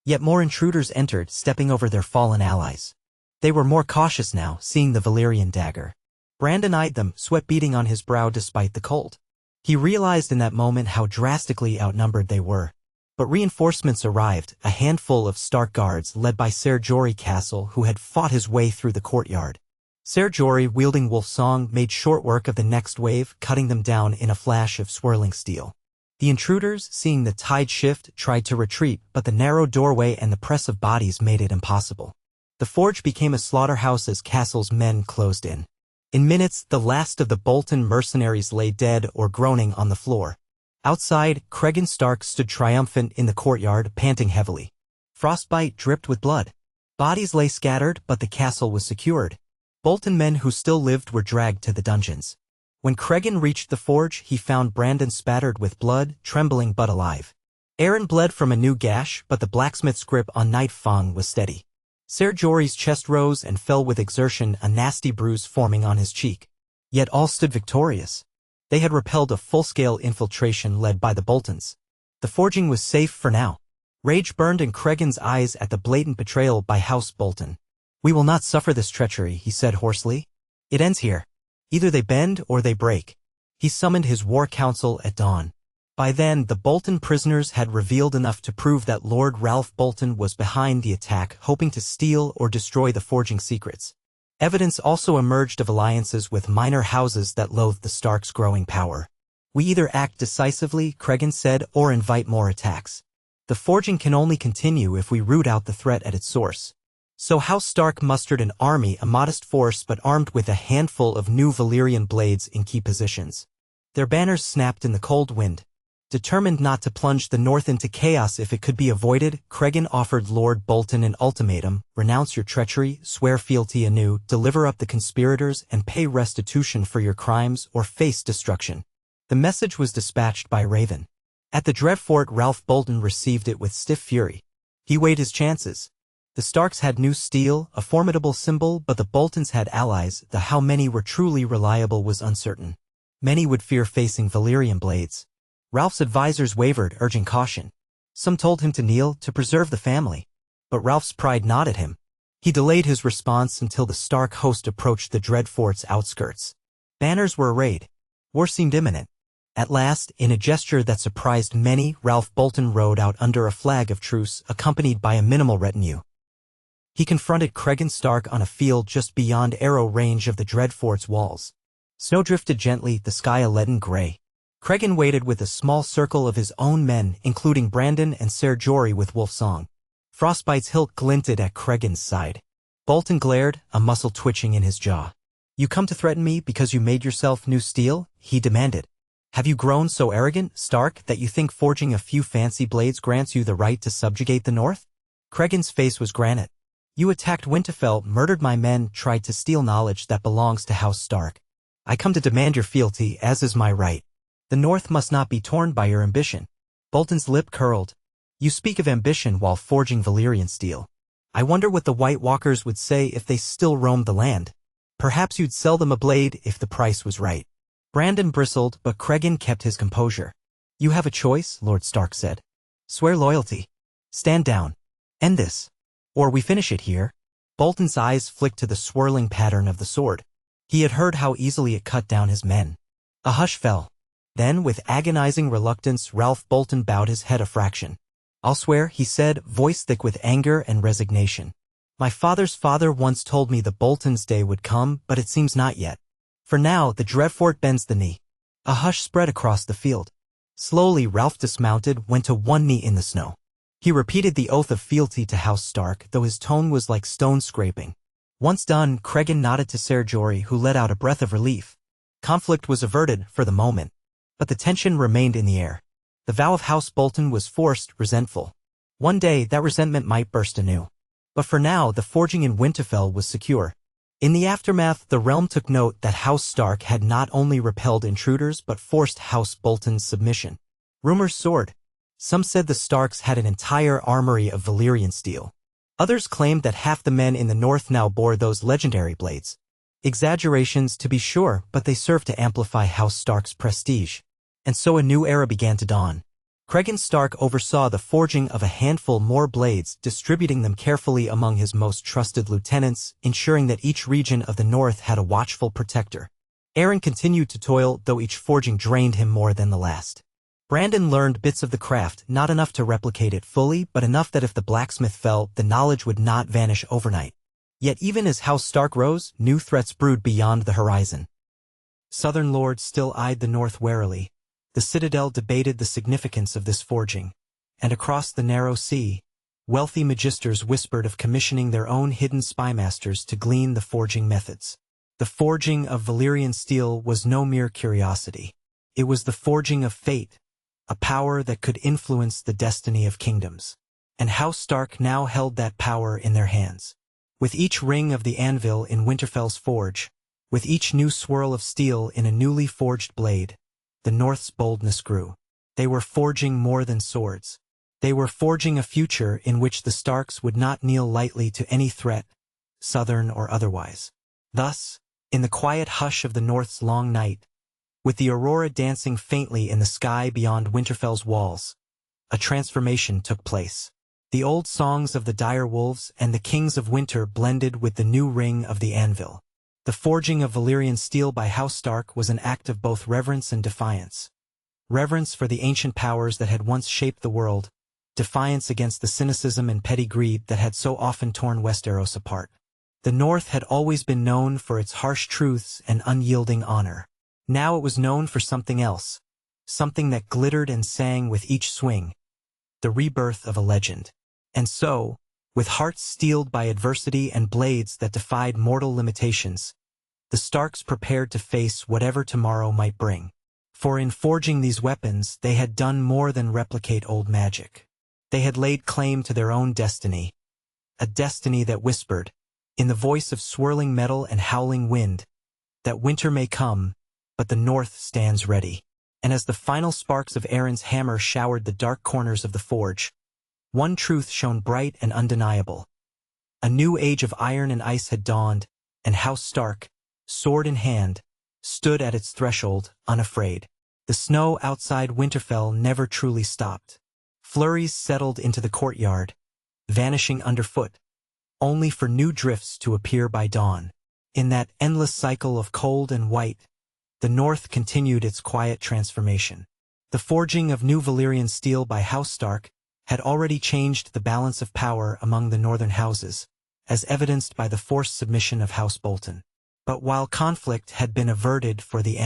Yet more intruders entered, stepping over their fallen allies. They were more cautious now, seeing the Valyrian dagger. Brandon eyed them, sweat beading on his brow despite the cold. He realized in that moment how drastically outnumbered they were. But reinforcements arrived, a handful of Stark guards led by Ser Jorah Castle who had fought his way through the courtyard. Ser Jorah, wielding Wolfsong, made short work of the next wave, cutting them down in a flash of swirling steel. The intruders, seeing the tide shift, tried to retreat, but the narrow doorway and the press of bodies made it impossible. The forge became a slaughterhouse as Castle's men closed in. In minutes, the last of the Bolton mercenaries lay dead or groaning on the floor. Outside, Cregan Stark stood triumphant in the courtyard, panting heavily. Frostbite dripped with blood. Bodies lay scattered, but the castle was secured. Bolton men who still lived were dragged to the dungeons. When Cregan reached the forge, he found Brandon spattered with blood, trembling but alive. Aaron bled from a new gash, but the blacksmith's grip on Night Fang was steady. Ser Jorah's chest rose and fell with exertion, a nasty bruise forming on his cheek. Yet all stood victorious. They had repelled a full-scale infiltration led by the Boltons. The forging was safe for now. Rage burned in Cregan's eyes at the blatant betrayal by House Bolton. "We will not suffer this treachery," he said hoarsely. "It ends here. Either they bend or they break." He summoned his war council at dawn. By then, the Bolton prisoners had revealed enough to prove that Lord Ralph Bolton was behind the attack, hoping to steal or destroy the forging secrets. Evidence also emerged of alliances with minor houses that loathed the Starks' growing power. "We either act decisively," Cregan said, "or invite more attacks. The forging can only continue if we root out the threat at its source." So House Stark mustered an army, a modest force but armed with a handful of new Valyrian blades in key positions. Their banners snapped in the cold wind. Determined not to plunge the North into chaos if it could be avoided, Cregan offered Lord Bolton an ultimatum: renounce your treachery, swear fealty anew, deliver up the conspirators, and pay restitution for your crimes, or face destruction. The message was dispatched by Raven. At the Dreadfort, Ralph Bolton received it with stiff fury. He weighed his chances. The Starks had new steel, a formidable symbol, but the Boltons had allies. How many were truly reliable was uncertain. Many would fear facing Valyrian blades. Ralph's advisors wavered, urging caution. Some told him to kneel, to preserve the family. But Ralph's pride gnawed at him. He delayed his response until the Stark host approached the Dreadfort's outskirts. Banners were arrayed. War seemed imminent. At last, in a gesture that surprised many, Ralph Bolton rode out under a flag of truce, accompanied by a minimal retinue. He confronted Cregan Stark on a field just beyond arrow range of the Dreadfort's walls. Snow drifted gently, the sky a leaden gray. Cregan waited with a small circle of his own men, including Brandon and Ser Jorah with Wolfsong. Frostbite's hilt glinted at Cregan's side. Bolton glared, a muscle twitching in his jaw. "You come to threaten me because you made yourself new steel?" he demanded. "Have you grown so arrogant, Stark, that you think forging a few fancy blades grants you the right to subjugate the North?" Cregan's face was granite. "You attacked Winterfell, murdered my men, tried to steal knowledge that belongs to House Stark. I come to demand your fealty, as is my right. The North must not be torn by your ambition." Bolton's lip curled. "You speak of ambition while forging Valyrian steel. I wonder what the White Walkers would say if they still roamed the land. Perhaps you'd sell them a blade if the price was right." Brandon bristled, but Cregan kept his composure. "You have a choice," Lord Stark said. "Swear loyalty. Stand down. End this. Or we finish it here." Bolton's eyes flicked to the swirling pattern of the sword. He had heard how easily it cut down his men. A hush fell. Then, with agonizing reluctance, Ralph Bolton bowed his head a fraction. "I'll swear," he said, voice thick with anger and resignation. "My father's father once told me the Bolton's day would come, but it seems not yet. For now, the Dreadfort bends the knee." A hush spread across the field. Slowly, Ralph dismounted, went to one knee in the snow. He repeated the oath of fealty to House Stark, though his tone was like stone scraping. Once done, Cregan nodded to Ser Jorah, who let out a breath of relief. Conflict was averted, for the moment. But the tension remained in the air. The vow of House Bolton was forced, resentful. One day, that resentment might burst anew. But for now, the forging in Winterfell was secure. In the aftermath, the realm took note that House Stark had not only repelled intruders but forced House Bolton's submission. Rumors soared. Some said the Starks had an entire armory of Valyrian steel. Others claimed that half the men in the North now bore those legendary blades. Exaggerations, to be sure, but they served to amplify House Stark's prestige. And so a new era began to dawn. Cregan Stark oversaw the forging of a handful more blades, distributing them carefully among his most trusted lieutenants, ensuring that each region of the North had a watchful protector. Aaron continued to toil, though each forging drained him more than the last. Brandon learned bits of the craft, not enough to replicate it fully, but enough that if the blacksmith fell, the knowledge would not vanish overnight. Yet even as House Stark rose, new threats brewed beyond the horizon. Southern lords still eyed the north warily. The citadel debated the significance of this forging. And across the narrow sea, wealthy magisters whispered of commissioning their own hidden spymasters to glean the forging methods. The forging of Valyrian steel was no mere curiosity. It was the forging of fate, a power that could influence the destiny of kingdoms. And House Stark now held that power in their hands. With each ring of the anvil in Winterfell's forge, with each new swirl of steel in a newly forged blade, the North's boldness grew. They were forging more than swords. They were forging a future in which the Starks would not kneel lightly to any threat, southern or otherwise. Thus, in the quiet hush of the North's long night, with the aurora dancing faintly in the sky beyond Winterfell's walls, a transformation took place. The old songs of the dire wolves and the kings of winter blended with the new ring of the anvil. The forging of Valyrian steel by House Stark was an act of both reverence and defiance. Reverence for the ancient powers that had once shaped the world, defiance against the cynicism and petty greed that had so often torn Westeros apart. The North had always been known for its harsh truths and unyielding honor. Now it was known for something else, something that glittered and sang with each swing, the rebirth of a legend. And so, with hearts steeled by adversity and blades that defied mortal limitations, the Starks prepared to face whatever tomorrow might bring. For in forging these weapons, they had done more than replicate old magic. They had laid claim to their own destiny, a destiny that whispered, in the voice of swirling metal and howling wind, that winter may come, but the North stands ready. And as the final sparks of Aeron's hammer showered the dark corners of the forge, one truth shone bright and undeniable. A new age of iron and ice had dawned, and House Stark, sword in hand, stood at its threshold, unafraid. The snow outside Winterfell never truly stopped. Flurries settled into the courtyard, vanishing underfoot, only for new drifts to appear by dawn. In that endless cycle of cold and white, the North continued its quiet transformation. The forging of new Valyrian steel by House Stark had already changed the balance of power among the northern houses, as evidenced by the forced submission of House Bolton. But while conflict had been averted for the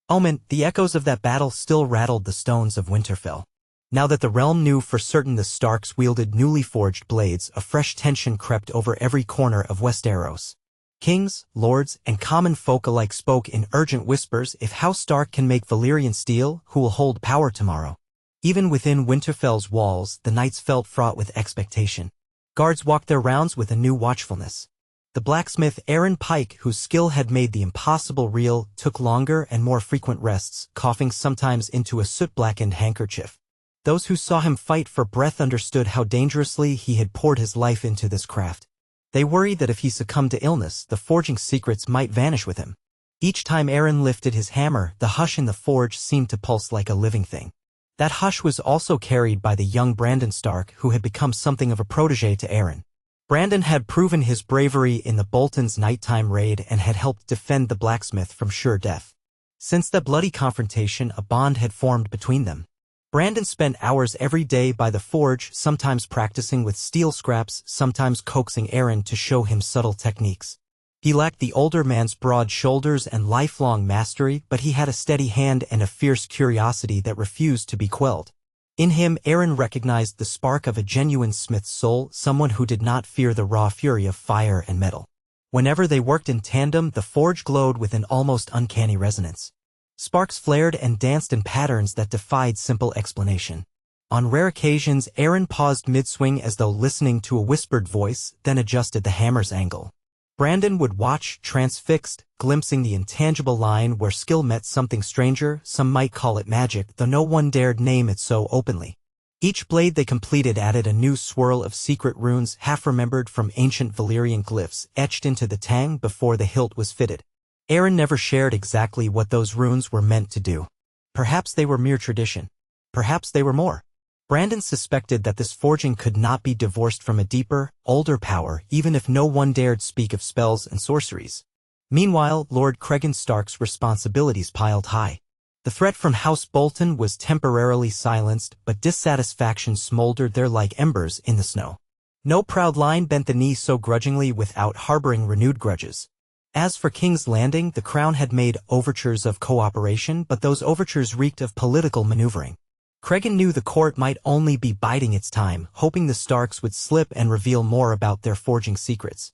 moment, the echoes of that battle still rattled the stones of Winterfell. Now that the realm knew for certain the Starks wielded newly forged blades, a fresh tension crept over every corner of Westeros. Kings, lords, and common folk alike spoke in urgent whispers. If House Stark can make Valyrian steel, who will hold power tomorrow? Even within Winterfell's walls, the nights felt fraught with expectation. Guards walked their rounds with a new watchfulness. The blacksmith Aaron Pike, whose skill had made the impossible real, took longer and more frequent rests, coughing sometimes into a soot-blackened handkerchief. Those who saw him fight for breath understood how dangerously he had poured his life into this craft. They worried that if he succumbed to illness, the forging secrets might vanish with him. Each time Aaron lifted his hammer, the hush in the forge seemed to pulse like a living thing. That hush was also carried by the young Brandon Stark, who had become something of a protege to Aaron. Brandon had proven his bravery in the Bolton's nighttime raid and had helped defend the blacksmith from sure death. Since that bloody confrontation, a bond had formed between them. Brandon spent hours every day by the forge, sometimes practicing with steel scraps, sometimes coaxing Aaron to show him subtle techniques. He lacked the older man's broad shoulders and lifelong mastery, but he had a steady hand and a fierce curiosity that refused to be quelled. In him, Aaron recognized the spark of a genuine smith's soul, someone who did not fear the raw fury of fire and metal. Whenever they worked in tandem, the forge glowed with an almost uncanny resonance. Sparks flared and danced in patterns that defied simple explanation. On rare occasions, Aaron paused mid-swing as though listening to a whispered voice, then adjusted the hammer's angle. Brandon would watch, transfixed, glimpsing the intangible line where skill met something stranger. Some might call it magic, though no one dared name it so openly. Each blade they completed added a new swirl of secret runes half-remembered from ancient Valyrian glyphs etched into the tang before the hilt was fitted. Aaron never shared exactly what those runes were meant to do. Perhaps they were mere tradition. Perhaps they were more. Brandon suspected that this forging could not be divorced from a deeper, older power, even if no one dared speak of spells and sorceries. Meanwhile, Lord Cregan Stark's responsibilities piled high. The threat from House Bolton was temporarily silenced, but dissatisfaction smoldered there like embers in the snow. No proud line bent the knee so grudgingly without harboring renewed grudges. As for King's Landing, the Crown had made overtures of cooperation, but those overtures reeked of political maneuvering. Cregan knew the court might only be biding its time, hoping the Starks would slip and reveal more about their forging secrets.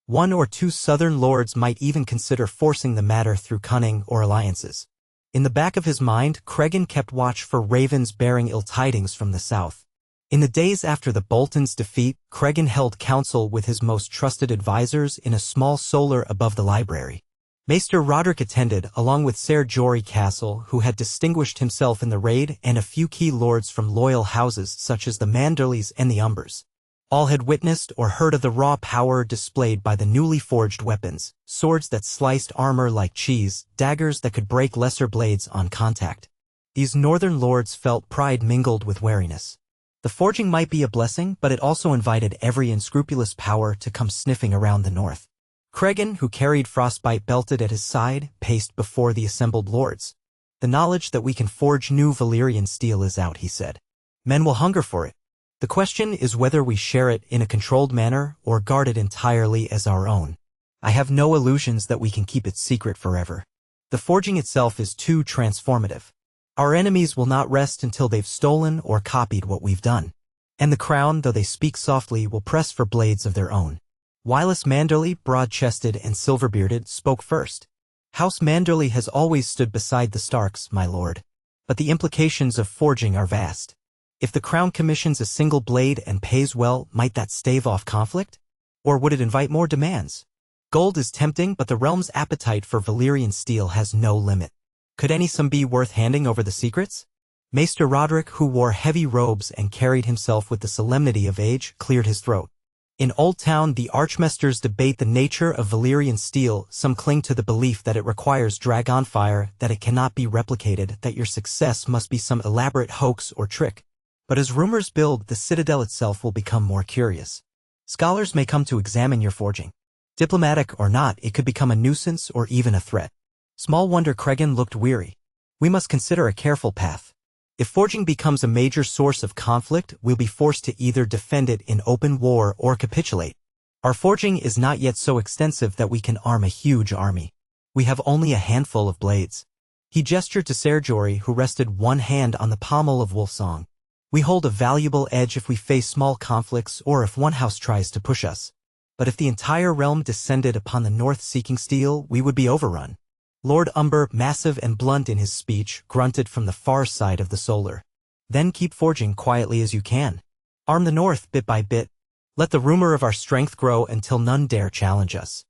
One or two southern lords might even consider forcing the matter through cunning or alliances. In the back of his mind, Cregan kept watch for ravens bearing ill tidings from the south. In the days after the Boltons' defeat, Cregan held counsel with his most trusted advisors in a small solar above the library. Maester Roderick attended, along with Ser Jory Castle, who had distinguished himself in the raid, and a few key lords from loyal houses such as the Manderleys and the Umbers. All had witnessed or heard of the raw power displayed by the newly forged weapons, swords that sliced armor like cheese, daggers that could break lesser blades on contact. These northern lords felt pride mingled with wariness. The forging might be a blessing, but it also invited every unscrupulous power to come sniffing around the north. Cregan, who carried frostbite belted at his side, paced before the assembled lords. The knowledge that we can forge new Valyrian steel is out, he said. Men will hunger for it. The question is whether we share it in a controlled manner or guard it entirely as our own. I have no illusions that we can keep it secret forever. The forging itself is too transformative. Our enemies will not rest until they've stolen or copied what we've done. And the Crown, though they speak softly, will press for blades of their own. Wylis Manderley, broad-chested and silver-bearded, spoke first. House Manderley has always stood beside the Starks, my lord. But the implications of forging are vast. If the Crown commissions a single blade and pays well, might that stave off conflict? Or would it invite more demands? Gold is tempting, but the realm's appetite for Valyrian steel has no limit. Could any sum be worth handing over the secrets? Maester Roderick, who wore heavy robes and carried himself with the solemnity of age, cleared his throat. In Old Town, the Archmasters debate the nature of Valyrian steel. Some cling to the belief that it requires dragon fire, that it cannot be replicated, that your success must be some elaborate hoax or trick. But as rumors build, the citadel itself will become more curious. Scholars may come to examine your forging. Diplomatic or not, it could become a nuisance or even a threat. Small wonder Cregan looked weary. We must consider a careful path. If forging becomes a major source of conflict, we'll be forced to either defend it in open war or capitulate. Our forging is not yet so extensive that we can arm a huge army. We have only a handful of blades. He gestured to Ser Jory, who rested one hand on the pommel of Wolfsong. We hold a valuable edge if we face small conflicts or if one house tries to push us. But if the entire realm descended upon the north seeking steel, we would be overrun. Lord Umber, massive and blunt in his speech, grunted from the far side of the solar. Then keep forging quietly as you can. Arm the north bit by bit. Let the rumor of our strength grow until none dare challenge us.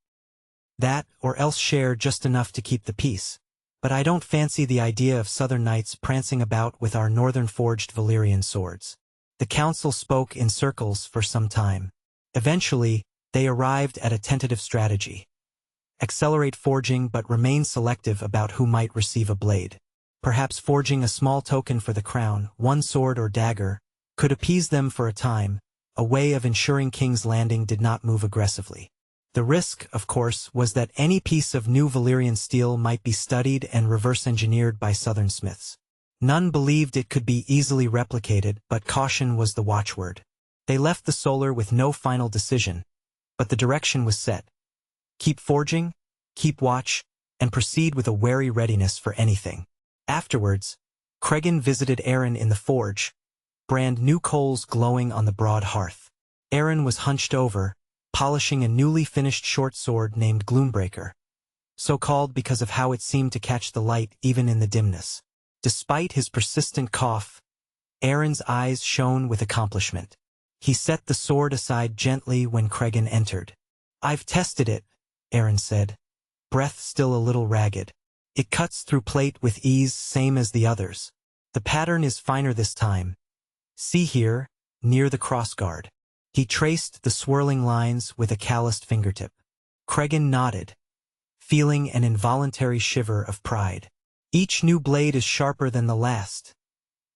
That, or else share just enough to keep the peace. But I don't fancy the idea of southern knights prancing about with our northern forged Valyrian swords. The council spoke in circles for some time. Eventually, they arrived at a tentative strategy. Accelerate forging but remain selective about who might receive a blade. Perhaps forging a small token for the crown, one sword or dagger, could appease them for a time, a way of ensuring King's Landing did not move aggressively. The risk, of course, was that any piece of new Valyrian steel might be studied and reverse-engineered by southern smiths. None believed it could be easily replicated, but caution was the watchword. They left the solar with no final decision, but the direction was set. Keep forging, keep watch, and proceed with a wary readiness for anything. Afterwards, Cregan visited Aaron in the forge, brand new coals glowing on the broad hearth. Aaron was hunched over, polishing a newly finished short sword named Gloombreaker, so called because of how it seemed to catch the light even in the dimness. Despite his persistent cough, Aaron's eyes shone with accomplishment. He set the sword aside gently when Cregan entered. I've tested it, Aaron said, breath still a little ragged. It cuts through plate with ease, same as the others. The pattern is finer this time. See here, near the crossguard. He traced the swirling lines with a calloused fingertip. Cregan nodded, feeling an involuntary shiver of pride. Each new blade is sharper than the last,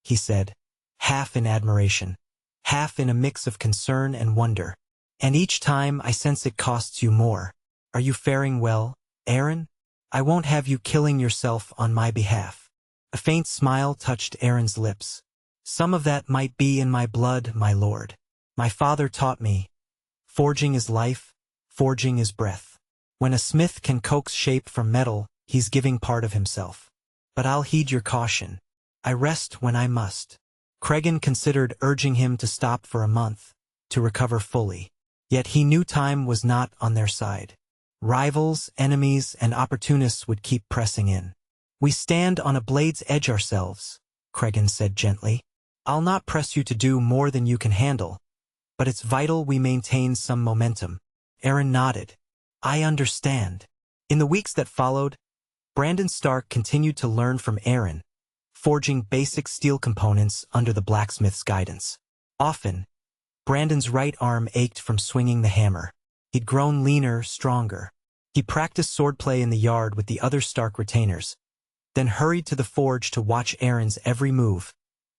he said, half in admiration, half in a mix of concern and wonder. And each time I sense it costs you more. Are you faring well, Aaron? I won't have you killing yourself on my behalf. A faint smile touched Aaron's lips. "Some of that might be in my blood, my lord. My father taught me. Forging is life, forging is breath. When a smith can coax shape from metal, he's giving part of himself. But I'll heed your caution. I rest when I must." Cregan considered urging him to stop for a month, to recover fully. Yet he knew time was not on their side. Rivals, enemies, and opportunists would keep pressing in. "We stand on a blade's edge ourselves," Cregan said gently. "I'll not press you to do more than you can handle, but it's vital we maintain some momentum." Aaron nodded. "I understand." In the weeks that followed, Brandon Stark continued to learn from Aaron, forging basic steel components under the blacksmith's guidance. Often, Brandon's right arm ached from swinging the hammer. He'd grown leaner, stronger. He practiced swordplay in the yard with the other Stark retainers, then hurried to the forge to watch Aaron's every move,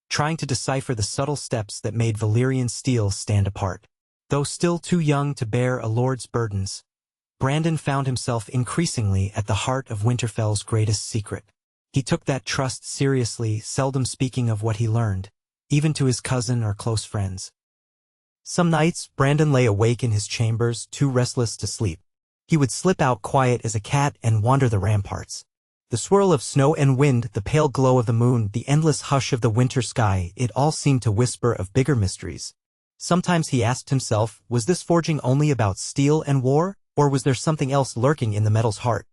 trying to decipher the subtle steps that made Valyrian steel stand apart. Though still too young to bear a lord's burdens, Brandon found himself increasingly at the heart of Winterfell's greatest secret. He took that trust seriously, seldom speaking of what he learned, even to his cousin or close friends. Some nights, Brandon lay awake in his chambers, too restless to sleep. He would slip out quiet as a cat and wander the ramparts. The swirl of snow and wind, the pale glow of the moon, the endless hush of the winter sky, it all seemed to whisper of bigger mysteries. Sometimes he asked himself, was this forging only about steel and war, or was there something else lurking in the metal's heart?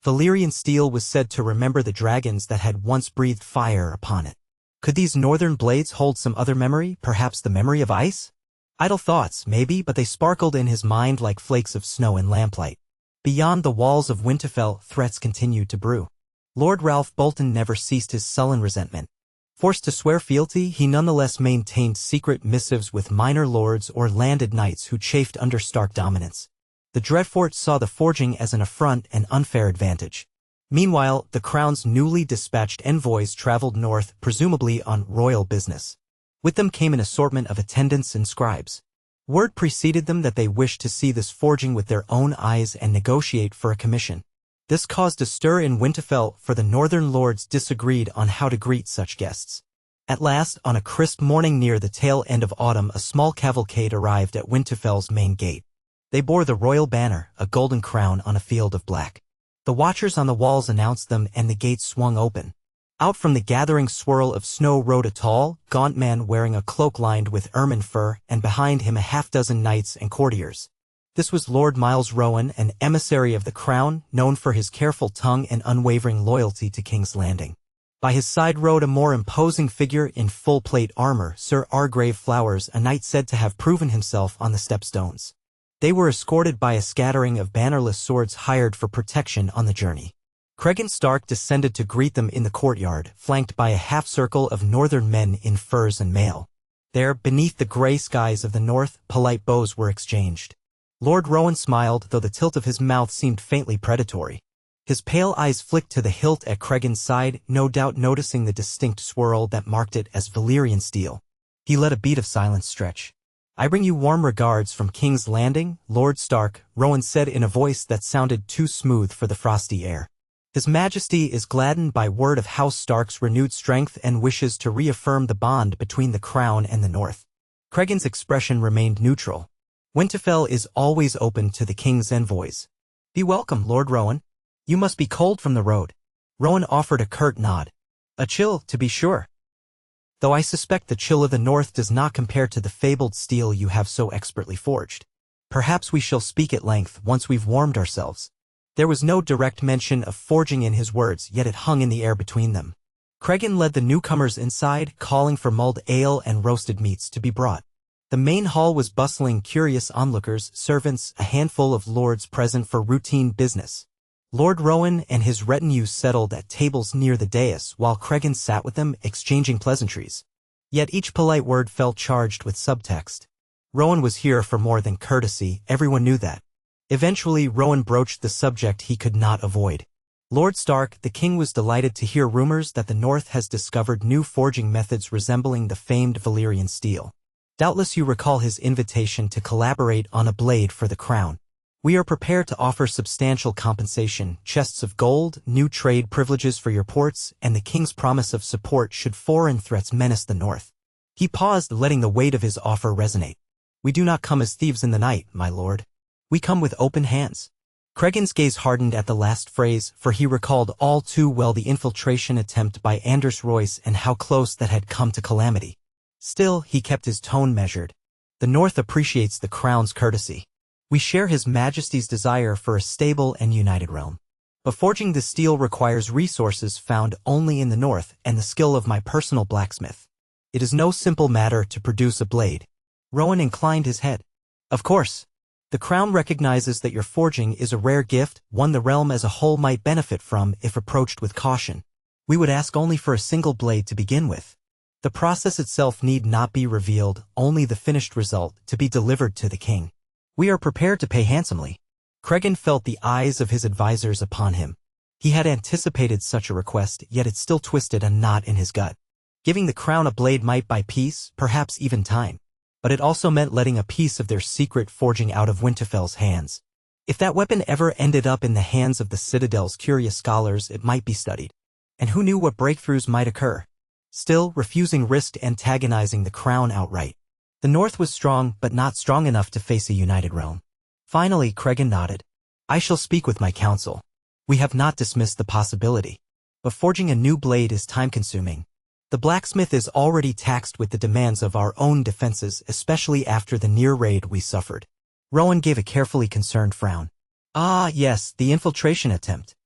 Valyrian steel was said to remember the dragons that had once breathed fire upon it. Could these northern blades hold some other memory, perhaps the memory of ice? Idle thoughts, maybe, but they sparkled in his mind like flakes of snow in lamplight. Beyond the walls of Winterfell, threats continued to brew. Lord Ralph Bolton never ceased his sullen resentment. Forced to swear fealty, he nonetheless maintained secret missives with minor lords or landed knights who chafed under Stark dominance. The Dreadfort saw the forging as an affront and unfair advantage. Meanwhile, the crown's newly dispatched envoys traveled north, presumably on royal business. With them came an assortment of attendants and scribes. Word preceded them that they wished to see this forging with their own eyes and negotiate for a commission. This caused a stir in Winterfell, for the northern lords disagreed on how to greet such guests. At last, on a crisp morning near the tail end of autumn, a small cavalcade arrived at Winterfell's main gate. They bore the royal banner, a golden crown on a field of black. The watchers on the walls announced them, and the gates swung open. Out from the gathering swirl of snow rode a tall, gaunt man wearing a cloak lined with ermine fur, and behind him a half-dozen knights and courtiers. This was Lord Miles Rowan, an emissary of the crown, known for his careful tongue and unwavering loyalty to King's Landing. By his side rode a more imposing figure in full-plate armor, Sir Argrave Flowers, a knight said to have proven himself on the stepstones. They were escorted by a scattering of bannerless swords hired for protection on the journey. Cregan Stark descended to greet them in the courtyard, flanked by a half-circle of northern men in furs and mail. There, beneath the gray skies of the north, polite bows were exchanged. Lord Rowan smiled, though the tilt of his mouth seemed faintly predatory. His pale eyes flicked to the hilt at Cregan's side, no doubt noticing the distinct swirl that marked it as Valyrian steel. He let a beat of silence stretch. "I bring you warm regards from King's Landing, Lord Stark," Rowan said in a voice that sounded too smooth for the frosty air. "His Majesty is gladdened by word of House Stark's renewed strength and wishes to reaffirm the bond between the Crown and the North." Cregan's expression remained neutral. "Winterfell is always open to the King's envoys. Be welcome, Lord Rowan. You must be cold from the road." Rowan offered a curt nod. "A chill, to be sure. Though I suspect the chill of the North does not compare to the fabled steel you have so expertly forged. Perhaps we shall speak at length once we've warmed ourselves." There was no direct mention of forging in his words, yet it hung in the air between them. Cregan led the newcomers inside, calling for mulled ale and roasted meats to be brought. The main hall was bustling, curious onlookers, servants, a handful of lords present for routine business. Lord Rowan and his retinue settled at tables near the dais, while Cregan sat with them, exchanging pleasantries. Yet each polite word felt charged with subtext. Rowan was here for more than courtesy, everyone knew that. Eventually, Rowan broached the subject he could not avoid. "Lord Stark, the king was delighted to hear rumors that the North has discovered new forging methods resembling the famed Valyrian steel. Doubtless you recall his invitation to collaborate on a blade for the crown. We are prepared to offer substantial compensation, chests of gold, new trade privileges for your ports, and the king's promise of support should foreign threats menace the north. He paused, letting the weight of his offer resonate. We do not come as thieves in the night, my lord. We come with open hands. Cregan's gaze hardened at the last phrase, for he recalled all too well the infiltration attempt by Anders Royce and how close that had come to calamity. Still, he kept his tone measured. The North appreciates the crown's courtesy. We share His Majesty's desire for a stable and united realm. But forging the steel requires resources found only in the North and the skill of my personal blacksmith. It is no simple matter to produce a blade. Rowan inclined his head. Of course. The crown recognizes that your forging is a rare gift, one the realm as a whole might benefit from if approached with caution. We would ask only for a single blade to begin with. The process itself need not be revealed, only the finished result to be delivered to the king. We are prepared to pay handsomely. Cregan felt the eyes of his advisors upon him. He had anticipated such a request, yet it still twisted a knot in his gut. Giving the crown a blade might buy peace, perhaps even time. But it also meant letting a piece of their secret forging out of Winterfell's hands. If that weapon ever ended up in the hands of the Citadel's curious scholars, it might be studied. And who knew what breakthroughs might occur? Still, refusing risked antagonizing the crown outright. The North was strong, but not strong enough to face a united realm. Finally, Cregan nodded. I shall speak with my council. We have not dismissed the possibility. But forging a new blade is time-consuming. The blacksmith is already taxed with the demands of our own defenses, especially after the near raid we suffered. Rowan gave a carefully concerned frown. Ah, yes, the infiltration attempt.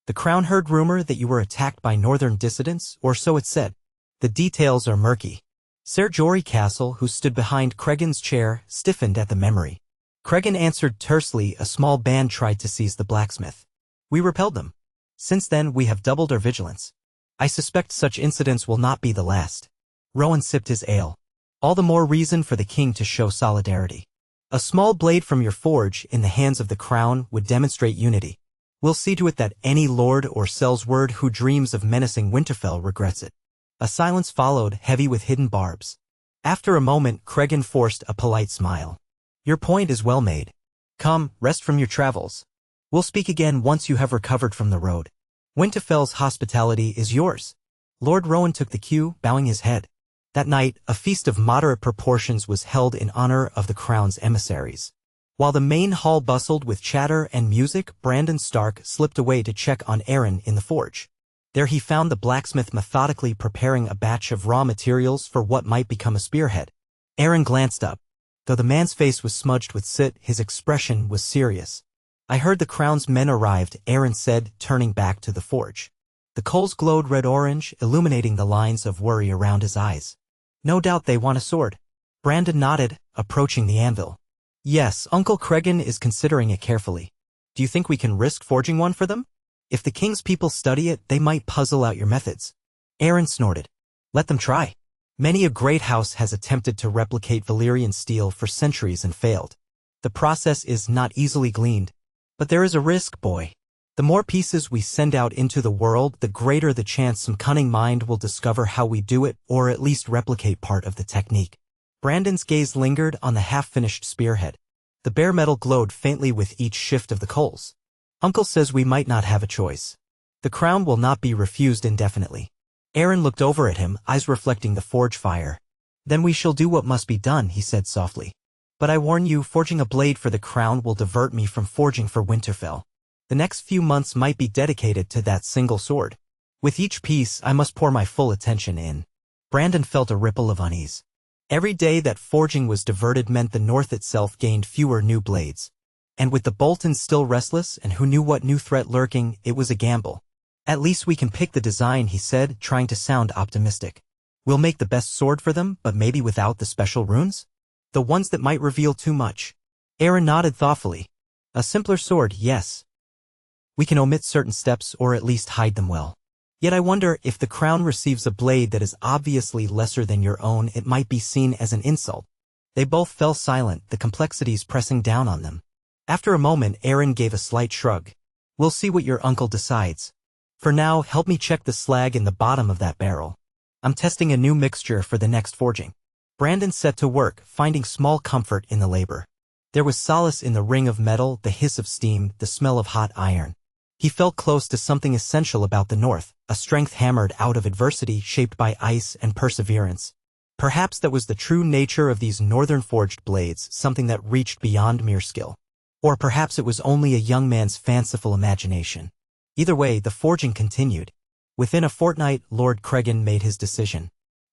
The crown heard rumor that you were attacked by northern dissidents, or so it said. The details are murky. Ser Jorah Castle, who stood behind Cregan's chair, stiffened at the memory. Cregan answered tersely. A small band tried to seize the blacksmith. We repelled them. Since then we have doubled our vigilance. I suspect such incidents will not be the last. Rowan sipped his ale. All the more reason for the king to show solidarity. A small blade from your forge in the hands of the crown would demonstrate unity. We'll see to it that any lord or Sellsword who dreams of menacing Winterfell regrets it. A silence followed, heavy with hidden barbs. After a moment, Cregan forced a polite smile. Your point is well made. Come, rest from your travels. We'll speak again once you have recovered from the road. Winterfell's hospitality is yours. Lord Rowan took the cue, bowing his head. That night, a feast of moderate proportions was held in honor of the crown's emissaries. While the main hall bustled with chatter and music, Brandon Stark slipped away to check on Aaron in the forge. There he found the blacksmith methodically preparing a batch of raw materials for what might become a spearhead. Aaron glanced up. Though the man's face was smudged with soot, his expression was serious. I heard the crown's men arrived, Aaron said, turning back to the forge. The coals glowed red-orange, illuminating the lines of worry around his eyes. No doubt they want a sword. Brandon nodded, approaching the anvil. Yes, Uncle Cregan is considering it carefully. Do you think we can risk forging one for them? If the king's people study it, they might puzzle out your methods. Aaron snorted. Let them try. Many a great house has attempted to replicate Valyrian steel for centuries and failed. The process is not easily gleaned. But there is a risk, boy. The more pieces we send out into the world, the greater the chance some cunning mind will discover how we do it, or at least replicate part of the technique. Brandon's gaze lingered on the half-finished spearhead. The bare metal glowed faintly with each shift of the coals. Uncle says we might not have a choice. The crown will not be refused indefinitely. Aaron looked over at him, eyes reflecting the forge fire. Then we shall do what must be done, he said softly. But I warn you, forging a blade for the crown will divert me from forging for Winterfell. The next few months might be dedicated to that single sword. With each piece, I must pour my full attention in. Brandon felt a ripple of unease. Every day that forging was diverted meant the North itself gained fewer new blades. And with the Boltons still restless and who knew what new threat lurking, it was a gamble. At least we can pick the design, he said, trying to sound optimistic. We'll make the best sword for them, but maybe without the special runes? The ones that might reveal too much. Aaron nodded thoughtfully. A simpler sword, yes. We can omit certain steps or at least hide them well. Yet I wonder if the crown receives a blade that is obviously lesser than your own, it might be seen as an insult. They both fell silent, the complexities pressing down on them. After a moment, Aaron gave a slight shrug. We'll see what your uncle decides. For now, help me check the slag in the bottom of that barrel. I'm testing a new mixture for the next forging. Brandon set to work, finding small comfort in the labor. There was solace in the ring of metal, the hiss of steam, the smell of hot iron. He felt close to something essential about the North, a strength hammered out of adversity shaped by ice and perseverance. Perhaps that was the true nature of these northern forged blades, something that reached beyond mere skill. Or perhaps it was only a young man's fanciful imagination. Either way, the forging continued. Within a fortnight, Lord Cregan made his decision.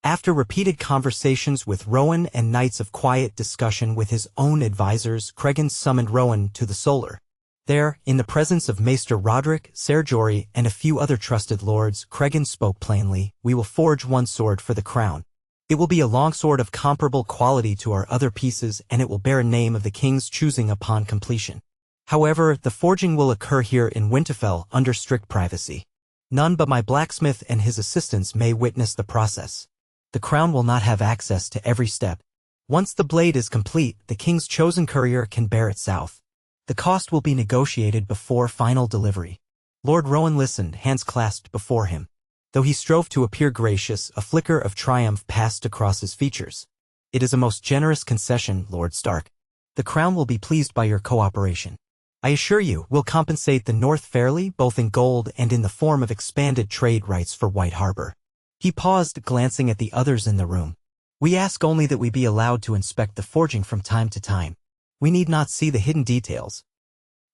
After repeated conversations with Rowan and nights of quiet discussion with his own advisors, Cregan summoned Rowan to the Solar. There, in the presence of Maester Roderick, Ser Jorah, and a few other trusted lords, Cregan spoke plainly, "We will forge one sword for the crown. It will be a longsword of comparable quality to our other pieces, and it will bear a name of the king's choosing upon completion. However, the forging will occur here in Winterfell under strict privacy. None but my blacksmith and his assistants may witness the process. The crown will not have access to every step. Once the blade is complete, the king's chosen courier can bear it south. The cost will be negotiated before final delivery." Lord Rowan listened, hands clasped before him. Though he strove to appear gracious, a flicker of triumph passed across his features. "It is a most generous concession, Lord Stark. The crown will be pleased by your cooperation. I assure you, we'll compensate the North fairly, both in gold and in the form of expanded trade rights for White Harbor." He paused, glancing at the others in the room. "We ask only that we be allowed to inspect the forging from time to time. We need not see the hidden details.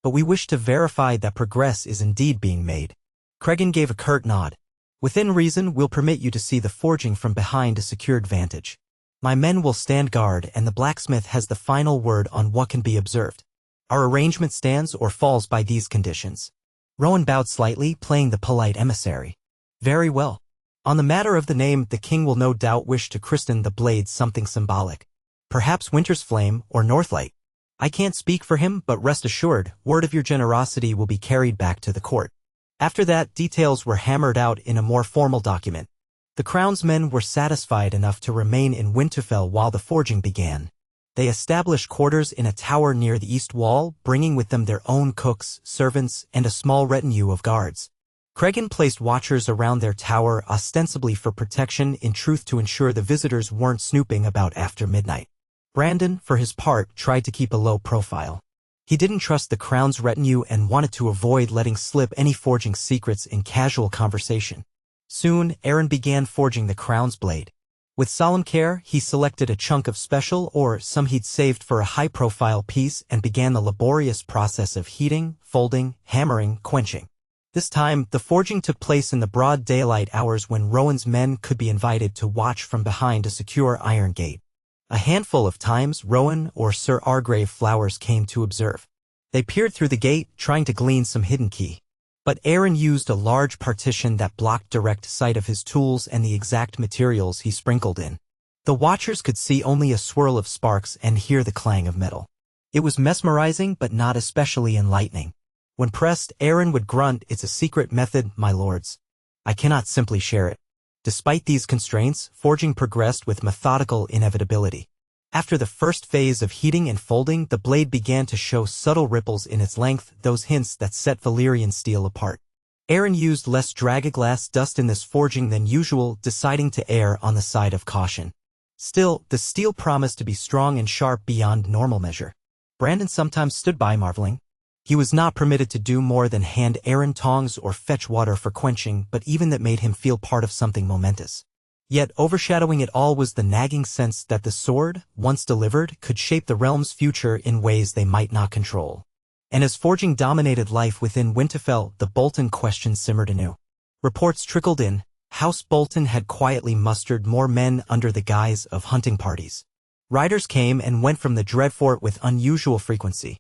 But we wish to verify that progress is indeed being made." Cregan gave a curt nod. "Within reason, we'll permit you to see the forging from behind a secured vantage. My men will stand guard, and the blacksmith has the final word on what can be observed. Our arrangement stands or falls by these conditions." Rowan bowed slightly, playing the polite emissary. "Very well. On the matter of the name, the king will no doubt wish to christen the blade something symbolic. Perhaps Winter's Flame or Northlight. I can't speak for him, but rest assured, word of your generosity will be carried back to the court." After that, details were hammered out in a more formal document. The crown's men were satisfied enough to remain in Winterfell while the forging began. They established quarters in a tower near the east wall, bringing with them their own cooks, servants, and a small retinue of guards. Cregan placed watchers around their tower ostensibly for protection, in truth to ensure the visitors weren't snooping about after midnight. Brandon, for his part, tried to keep a low profile. He didn't trust the crown's retinue and wanted to avoid letting slip any forging secrets in casual conversation. Soon, Aaron began forging the crown's blade. With solemn care, he selected a chunk of special or some he'd saved for a high-profile piece and began the laborious process of heating, folding, hammering, quenching. This time, the forging took place in the broad daylight hours when Rowan's men could be invited to watch from behind a secure iron gate. A handful of times, Rowan or Sir Argrave Flowers came to observe. They peered through the gate, trying to glean some hidden key. But Aaron used a large partition that blocked direct sight of his tools and the exact materials he sprinkled in. The watchers could see only a swirl of sparks and hear the clang of metal. It was mesmerizing, but not especially enlightening. When pressed, Aaron would grunt, "It's a secret method, my lords. I cannot simply share it." Despite these constraints, forging progressed with methodical inevitability. After the first phase of heating and folding, the blade began to show subtle ripples in its length, those hints that set Valyrian steel apart. Aaron used less dragaglass dust in this forging than usual, deciding to err on the side of caution. Still, the steel promised to be strong and sharp beyond normal measure. Brandon sometimes stood by marveling. He was not permitted to do more than hand Aaron tongs or fetch water for quenching, but even that made him feel part of something momentous. Yet overshadowing it all was the nagging sense that the sword, once delivered, could shape the realm's future in ways they might not control. And as forging dominated life within Winterfell, the Bolton question simmered anew. Reports trickled in. House Bolton had quietly mustered more men under the guise of hunting parties. Riders came and went from the Dreadfort with unusual frequency.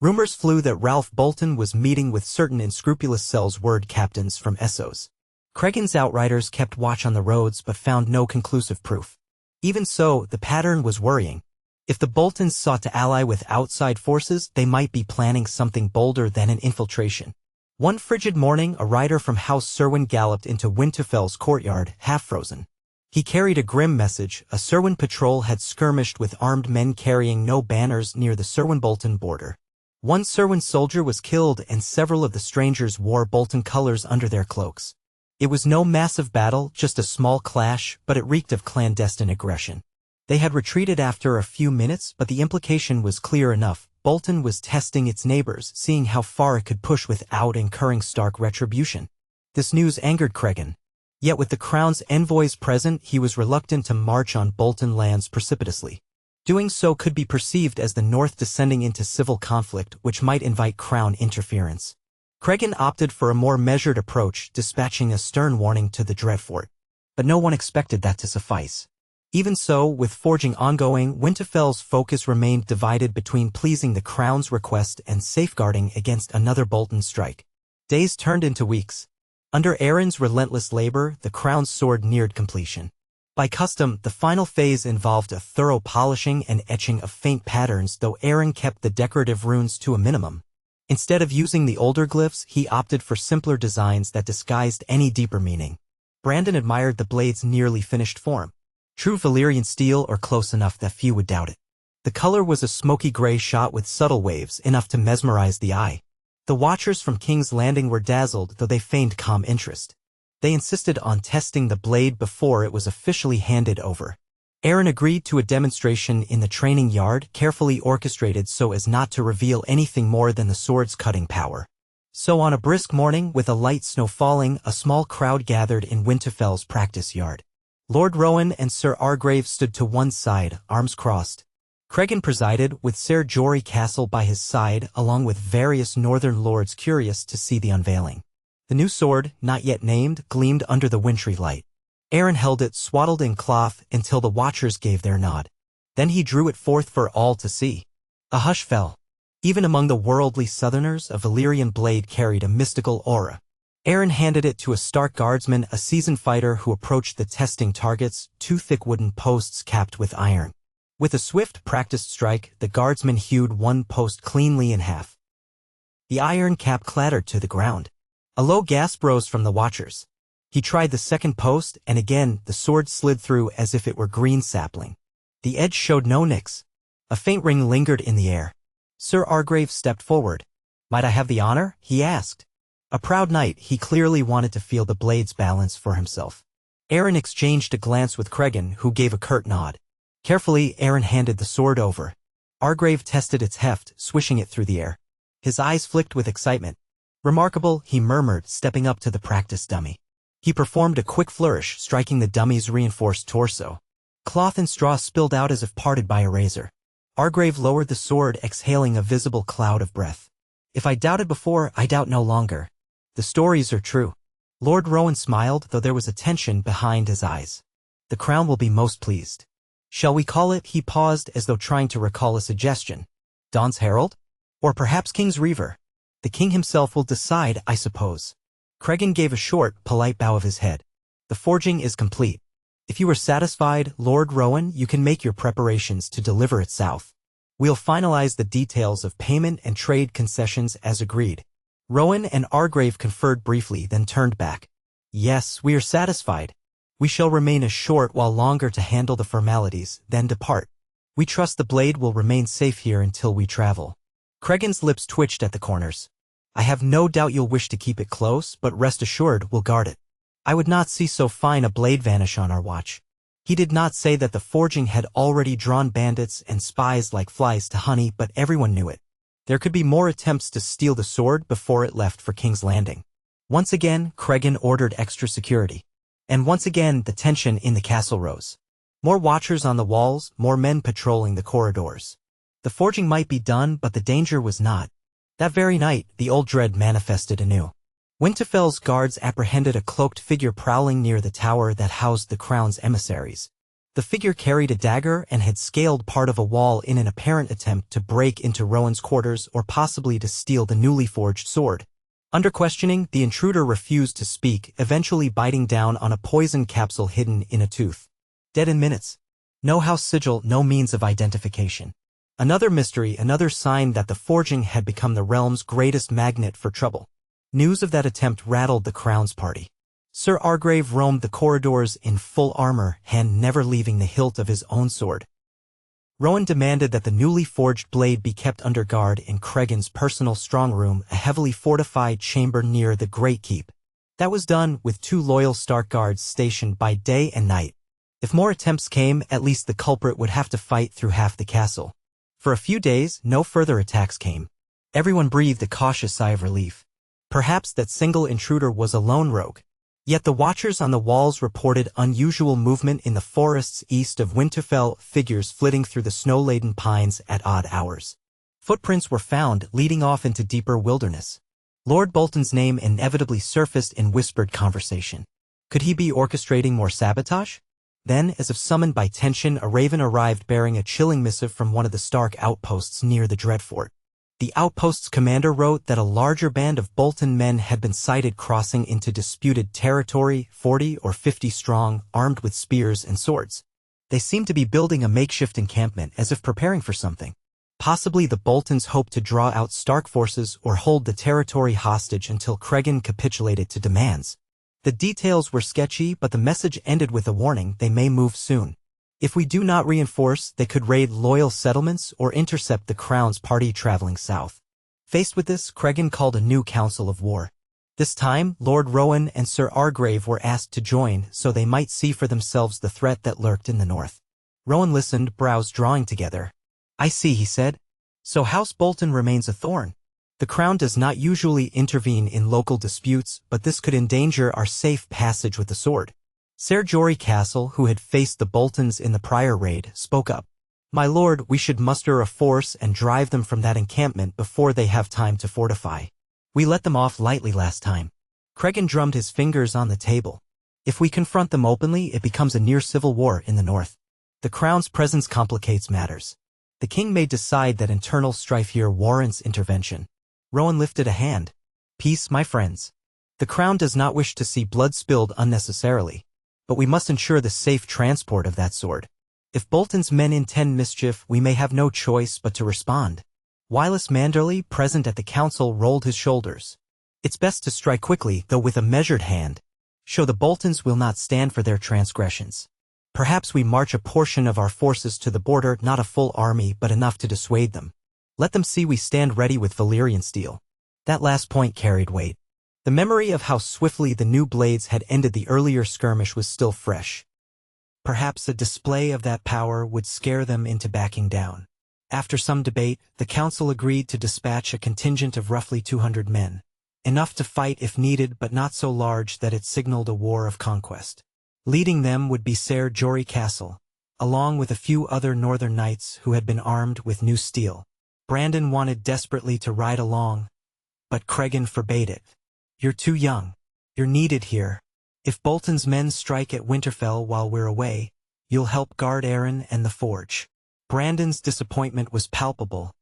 Rumors flew that Ralph Bolton was meeting with certain unscrupulous Sel's word captains from Essos. Cregan's outriders kept watch on the roads but found no conclusive proof. Even so, the pattern was worrying. If the Boltons sought to ally with outside forces, they might be planning something bolder than an infiltration. One frigid morning, a rider from House Serwyn galloped into Winterfell's courtyard, half-frozen. He carried a grim message. A Serwyn patrol had skirmished with armed men carrying no banners near the Serwyn-Bolton border. One Serwyn soldier was killed and several of the strangers wore Bolton colors under their cloaks. It was no massive battle, just a small clash, but it reeked of clandestine aggression. They had retreated after a few minutes, but the implication was clear enough. Bolton was testing its neighbors, seeing how far it could push without incurring stark retribution. This news angered Cregan. Yet with the crown's envoys present, he was reluctant to march on Bolton lands precipitously. Doing so could be perceived as the North descending into civil conflict, which might invite crown interference. Cregan opted for a more measured approach, dispatching a stern warning to the Dreadfort. But no one expected that to suffice. Even so, with forging ongoing, Winterfell's focus remained divided between pleasing the crown's request and safeguarding against another Bolton strike. Days turned into weeks. Under Aeron's relentless labor, the crown's sword neared completion. By custom, the final phase involved a thorough polishing and etching of faint patterns, though Aeron kept the decorative runes to a minimum. Instead of using the older glyphs, he opted for simpler designs that disguised any deeper meaning. Brandon admired the blade's nearly finished form. True Valyrian steel, or close enough that few would doubt it. The color was a smoky gray shot with subtle waves, enough to mesmerize the eye. The watchers from King's Landing were dazzled, though they feigned calm interest. They insisted on testing the blade before it was officially handed over. Aeron agreed to a demonstration in the training yard, carefully orchestrated so as not to reveal anything more than the sword's cutting power. So on a brisk morning, with a light snow falling, a small crowd gathered in Winterfell's practice yard. Lord Rowan and Sir Argrave stood to one side, arms crossed. Cregan presided, with Ser Jorah Castle by his side, along with various northern lords curious to see the unveiling. The new sword, not yet named, gleamed under the wintry light. Aeron held it swaddled in cloth until the watchers gave their nod. Then he drew it forth for all to see. A hush fell. Even among the worldly southerners, a Valyrian blade carried a mystical aura. Aeron handed it to a Stark guardsman, a seasoned fighter who approached the testing targets, two thick wooden posts capped with iron. With a swift, practiced strike, the guardsman hewed one post cleanly in half. The iron cap clattered to the ground. A low gasp rose from the watchers. He tried the second post, and again the sword slid through as if it were green sapling. The edge showed no nicks. A faint ring lingered in the air. Sir Argrave stepped forward. "Might I have the honor?" he asked. A proud knight, he clearly wanted to feel the blade's balance for himself. Aeron exchanged a glance with Cregan, who gave a curt nod. Carefully, Aeron handed the sword over. Argrave tested its heft, swishing it through the air. His eyes flicked with excitement. "Remarkable," he murmured, stepping up to the practice dummy. He performed a quick flourish, striking the dummy's reinforced torso. Cloth and straw spilled out as if parted by a razor. Argrave lowered the sword, exhaling a visible cloud of breath. "If I doubted before, I doubt no longer. The stories are true." Lord Rowan smiled, though there was a tension behind his eyes. "The crown will be most pleased. Shall we call it?" He paused, as though trying to recall a suggestion. "Dawn's Herald? Or perhaps King's Reaver? The king himself will decide, I suppose." Cregan gave a short, polite bow of his head. "The forging is complete. If you are satisfied, Lord Rowan, you can make your preparations to deliver it south. We'll finalize the details of payment and trade concessions as agreed." Rowan and Argrave conferred briefly, then turned back. "Yes, we are satisfied. We shall remain a short while longer to handle the formalities, then depart. We trust the blade will remain safe here until we travel." Cregan's lips twitched at the corners. "I have no doubt you'll wish to keep it close, but rest assured we'll guard it. I would not see so fine a blade vanish on our watch." He did not say that the forging had already drawn bandits and spies like flies to honey, but everyone knew it. There could be more attempts to steal the sword before it left for King's Landing. Once again, Cregan ordered extra security. And once again, the tension in the castle rose. More watchers on the walls, more men patrolling the corridors. The forging might be done, but the danger was not. That very night, the old dread manifested anew. Winterfell's guards apprehended a cloaked figure prowling near the tower that housed the crown's emissaries. The figure carried a dagger and had scaled part of a wall in an apparent attempt to break into Rowan's quarters or possibly to steal the newly forged sword. Under questioning, the intruder refused to speak, eventually biting down on a poison capsule hidden in a tooth. Dead in minutes. No house sigil, no means of identification. Another mystery, another sign that the forging had become the realm's greatest magnet for trouble. News of that attempt rattled the crown's party. Sir Argrave roamed the corridors in full armor, hand never leaving the hilt of his own sword. Rowan demanded that the newly forged blade be kept under guard in Cregan's personal strong room, a heavily fortified chamber near the Great Keep. That was done, with 2 loyal Stark guards stationed by day and night. If more attempts came, at least the culprit would have to fight through half the castle. For a few days, no further attacks came. Everyone breathed a cautious sigh of relief. Perhaps that single intruder was a lone rogue. Yet the watchers on the walls reported unusual movement in the forests east of Winterfell, figures flitting through the snow-laden pines at odd hours. Footprints were found leading off into deeper wilderness. Lord Bolton's name inevitably surfaced in whispered conversation. Could he be orchestrating more sabotage? Then, as if summoned by tension, a raven arrived bearing a chilling missive from one of the Stark outposts near the Dreadfort. The outpost's commander wrote that a larger band of Bolton men had been sighted crossing into disputed territory, 40 or 50 strong, armed with spears and swords. They seemed to be building a makeshift encampment as if preparing for something. Possibly the Boltons hoped to draw out Stark forces or hold the territory hostage until Cregan capitulated to demands. The details were sketchy, but the message ended with a warning: they may move soon. If we do not reinforce, they could raid loyal settlements or intercept the Crown's party traveling south. Faced with this, Cregan called a new council of war. This time, Lord Rowan and Sir Argrave were asked to join so they might see for themselves the threat that lurked in the north. Rowan listened, brows drawing together. "I see," he said. "So House Bolton remains a thorn. The Crown does not usually intervene in local disputes, but this could endanger our safe passage with the sword." Ser Jorah Castle, who had faced the Boltons in the prior raid, spoke up. "My lord, we should muster a force and drive them from that encampment before they have time to fortify. We let them off lightly last time." Cregan drummed his fingers on the table. "If we confront them openly, it becomes a near civil war in the north. The Crown's presence complicates matters. The king may decide that internal strife here warrants intervention." Rowan lifted a hand. "Peace, my friends. The Crown does not wish to see blood spilled unnecessarily. But we must ensure the safe transport of that sword. If Bolton's men intend mischief, we may have no choice but to respond." Wylis Manderley, present at the council, rolled his shoulders. "It's best to strike quickly, though with a measured hand. Show the Boltons will not stand for their transgressions. Perhaps we march a portion of our forces to the border, not a full army, but enough to dissuade them. Let them see we stand ready with Valyrian steel." That last point carried weight. The memory of how swiftly the new blades had ended the earlier skirmish was still fresh. Perhaps a display of that power would scare them into backing down. After some debate, the council agreed to dispatch a contingent of roughly 200 men. Enough to fight if needed, but not so large that it signaled a war of conquest. Leading them would be Ser Jorah Castle, along with a few other northern knights who had been armed with new steel. Brandon wanted desperately to ride along, but Cregan forbade it. "You're too young. You're needed here. If Bolton's men strike at Winterfell while we're away, you'll help guard Arryn and the forge." Brandon's disappointment was palpable,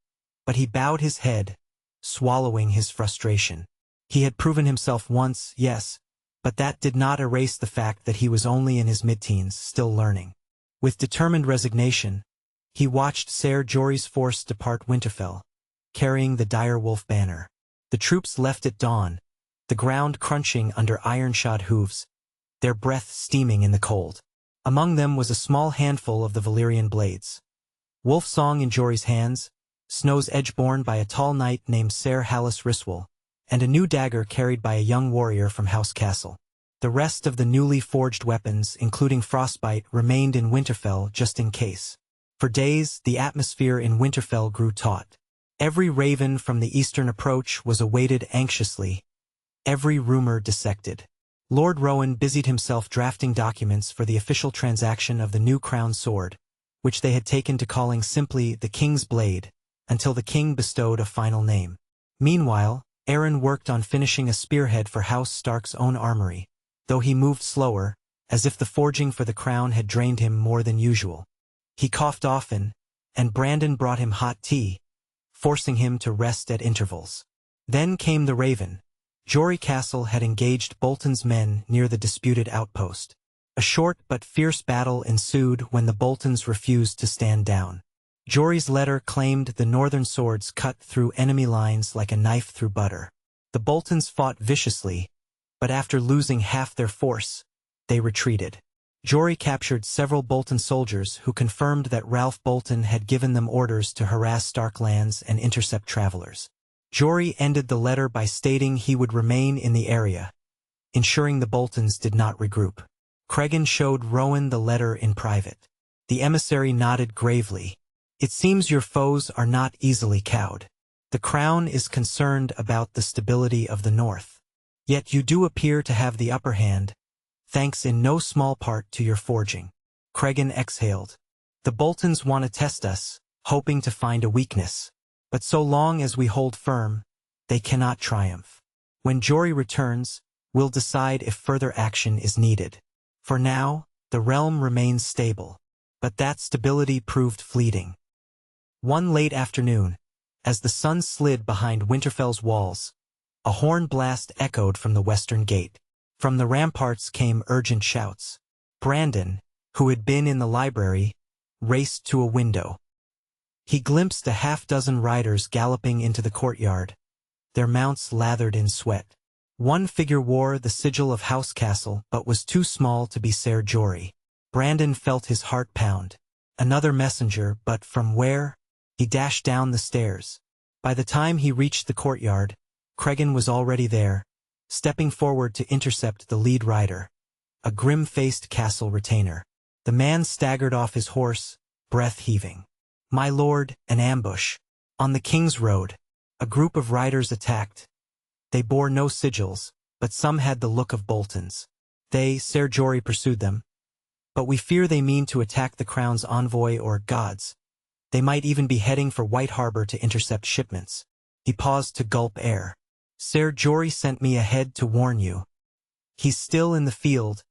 but he bowed his head, swallowing his frustration. He had proven himself once, yes, but that did not erase the fact that he was only in his mid-teens, still learning. With determined resignation, he watched Ser Jorah's force depart Winterfell, carrying the dire wolf banner. The troops left at dawn, the ground crunching under iron-shod hooves, their breath steaming in the cold. Among them was a small handful of the Valyrian blades. Wolf-song in Jorah's hands, Snow's edge borne by a tall knight named Ser Hallis Riswell, and a new dagger carried by a young warrior from House Castle. The rest of the newly forged weapons, including Frostbite, remained in Winterfell just in case. For days, the atmosphere in Winterfell grew taut. Every raven from the eastern approach was awaited anxiously, every rumor dissected. Lord Rowan busied himself drafting documents for the official transaction of the new crown sword, which they had taken to calling simply the King's Blade, until the king bestowed a final name. Meanwhile, Arryn worked on finishing a spearhead for House Stark's own armory, though he moved slower, as if the forging for the crown had drained him more than usual. He coughed often, and Brandon brought him hot tea, forcing him to rest at intervals. Then came the Raven. Jorah Castle had engaged Bolton's men near the disputed outpost. A short but fierce battle ensued when the Boltons refused to stand down. Jorah's letter claimed the northern swords cut through enemy lines like a knife through butter. The Boltons fought viciously, but after losing half their force, they retreated. Jorah captured several Bolton soldiers who confirmed that Ralph Bolton had given them orders to harass Stark lands and intercept travelers. Jorah ended the letter by stating he would remain in the area, ensuring the Boltons did not regroup. Cregan showed Rowan the letter in private. The emissary nodded gravely. It seems your foes are not easily cowed. The crown is concerned about the stability of the north. Yet you do appear to have the upper hand, thanks in no small part to your forging. Cregan exhaled. The Boltons want to test us, hoping to find a weakness. But so long as we hold firm, they cannot triumph. When Jory returns, we'll decide if further action is needed. For now, the realm remains stable. But that stability proved fleeting. One late afternoon, as the sun slid behind Winterfell's walls, a horn blast echoed from the western gate. From the ramparts came urgent shouts. Brandon, who had been in the library, raced to a window. He glimpsed a half-dozen riders galloping into the courtyard, their mounts lathered in sweat. One figure wore the sigil of House Castle but was too small to be Ser Jory. Brandon felt his heart pound. Another messenger, but from where? He dashed down the stairs. By the time he reached the courtyard, Cregan was already there, stepping forward to intercept the lead rider, a grim-faced castle retainer. The man staggered off his horse, breath heaving. My lord, an ambush. On the King's Road, a group of riders attacked. They bore no sigils, but some had the look of Boltons. They, Ser Jory, pursued them. But we fear they mean to attack the crown's envoy or gods. They might even be heading for White Harbor to intercept shipments. He paused to gulp air. Ser Jory sent me ahead to warn you. He's still in the field,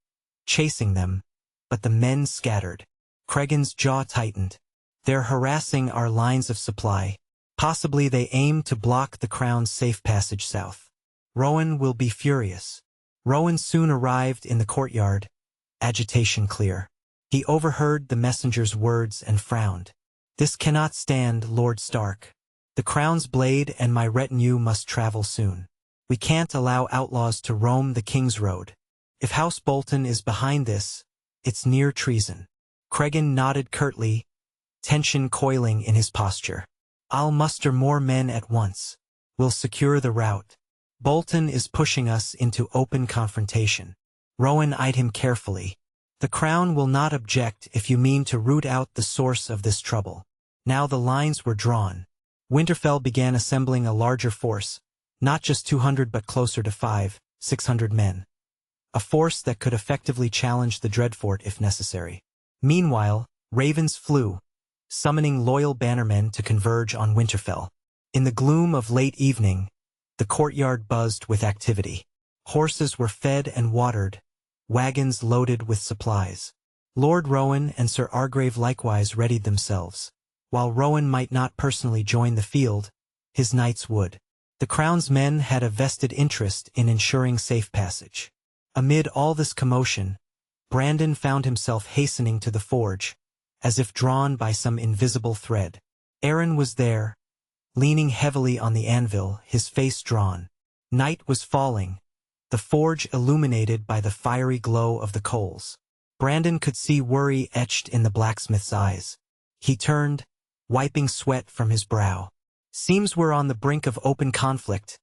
chasing them, but the men scattered. Cregan's jaw tightened. They're harassing our lines of supply. Possibly they aim to block the crown's safe passage south. Rowan will be furious. Rowan soon arrived in the courtyard, agitation clear. He overheard the messenger's words and frowned. This cannot stand, Lord Stark. The crown's blade and my retinue must travel soon. We can't allow outlaws to roam the King's Road. If House Bolton is behind this, it's near treason. Cregan nodded curtly, tension coiling in his posture. I'll muster more men at once. We'll secure the route. Bolton is pushing us into open confrontation. Rowan eyed him carefully. The crown will not object if you mean to root out the source of this trouble. Now the lines were drawn. Winterfell began assembling a larger force, not just 200 but closer to 500-600 men. A force that could effectively challenge the Dreadfort if necessary. Meanwhile, ravens flew, summoning loyal bannermen to converge on Winterfell. In the gloom of late evening, the courtyard buzzed with activity. Horses were fed and watered, wagons loaded with supplies. Lord Rowan and Sir Argrave likewise readied themselves. While Rowan might not personally join the field, his knights would. The crown's men had a vested interest in ensuring safe passage. Amid all this commotion, Brandon found himself hastening to the forge, as if drawn by some invisible thread. Aaron was there, leaning heavily on the anvil, his face drawn. Night was falling, the forge illuminated by the fiery glow of the coals. Brandon could see worry etched in the blacksmith's eyes. He turned, wiping sweat from his brow. Seems we're on the brink of open conflict,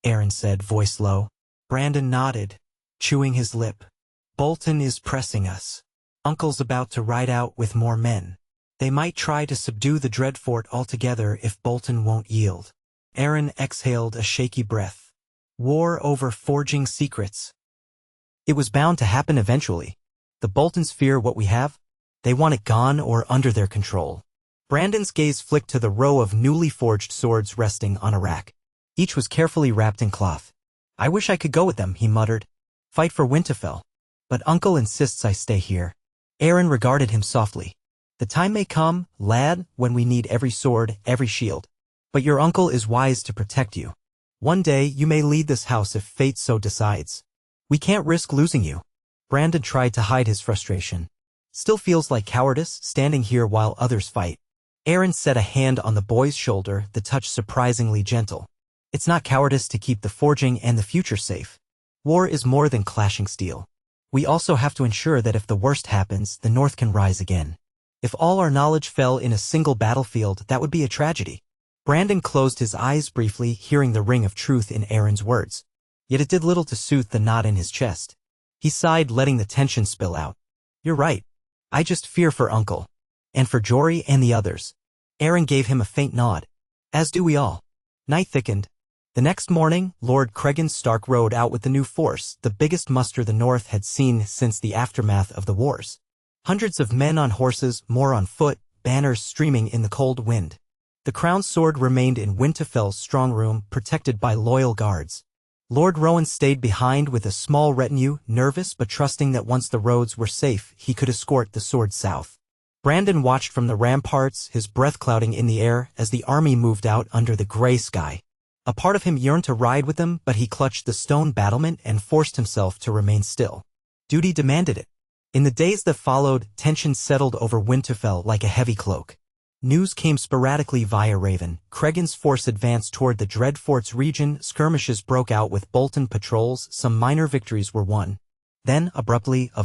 Aaron said, voice low. Brandon nodded, chewing his lip. Bolton is pressing us. Uncle's about to ride out with more men. They might try to subdue the Dreadfort altogether if Bolton won't yield. Aaron exhaled a shaky breath. War over forging secrets. It was bound to happen eventually. The Boltons fear what we have. They want it gone or under their control. Brandon's gaze flicked to the row of newly forged swords resting on a rack. Each was carefully wrapped in cloth. I wish I could go with them, he muttered. Fight for Winterfell. But Uncle insists I stay here. Aaron regarded him softly. The time may come, lad, when we need every sword, every shield. But your uncle is wise to protect you. One day you may lead this house if fate so decides. We can't risk losing you. Brandon tried to hide his frustration. Still feels like cowardice, standing here while others fight. Aaron set a hand on the boy's shoulder, the touch surprisingly gentle. It's not cowardice to keep the forging and the future safe. War is more than clashing steel. We also have to ensure that if the worst happens, the North can rise again. If all our knowledge fell in a single battlefield, that would be a tragedy. Brandon closed his eyes briefly, hearing the ring of truth in Aaron's words. Yet it did little to soothe the knot in his chest. He sighed, letting the tension spill out. You're right. I just fear for Uncle. And for Jory and the others. Aaron gave him a faint nod. As do we all. Night thickened. The next morning, Lord Cregan Stark rode out with the new force, the biggest muster the North had seen since the aftermath of the wars. Hundreds of men on horses, more on foot, banners streaming in the cold wind. The crown's sword remained in Winterfell's strong room, protected by loyal guards. Lord Rowan stayed behind with a small retinue, nervous but trusting that once the roads were safe, he could escort the sword south. Brandon watched from the ramparts, his breath clouding in the air as the army moved out under the gray sky. A part of him yearned to ride with them, but he clutched the stone battlement and forced himself to remain still. Duty demanded it. In the days that followed, tension settled over Winterfell like a heavy cloak. News came sporadically via Raven. Cregan's force advanced toward the Dreadfort's region, skirmishes broke out with Bolton patrols, some minor victories were won. Then, abruptly, a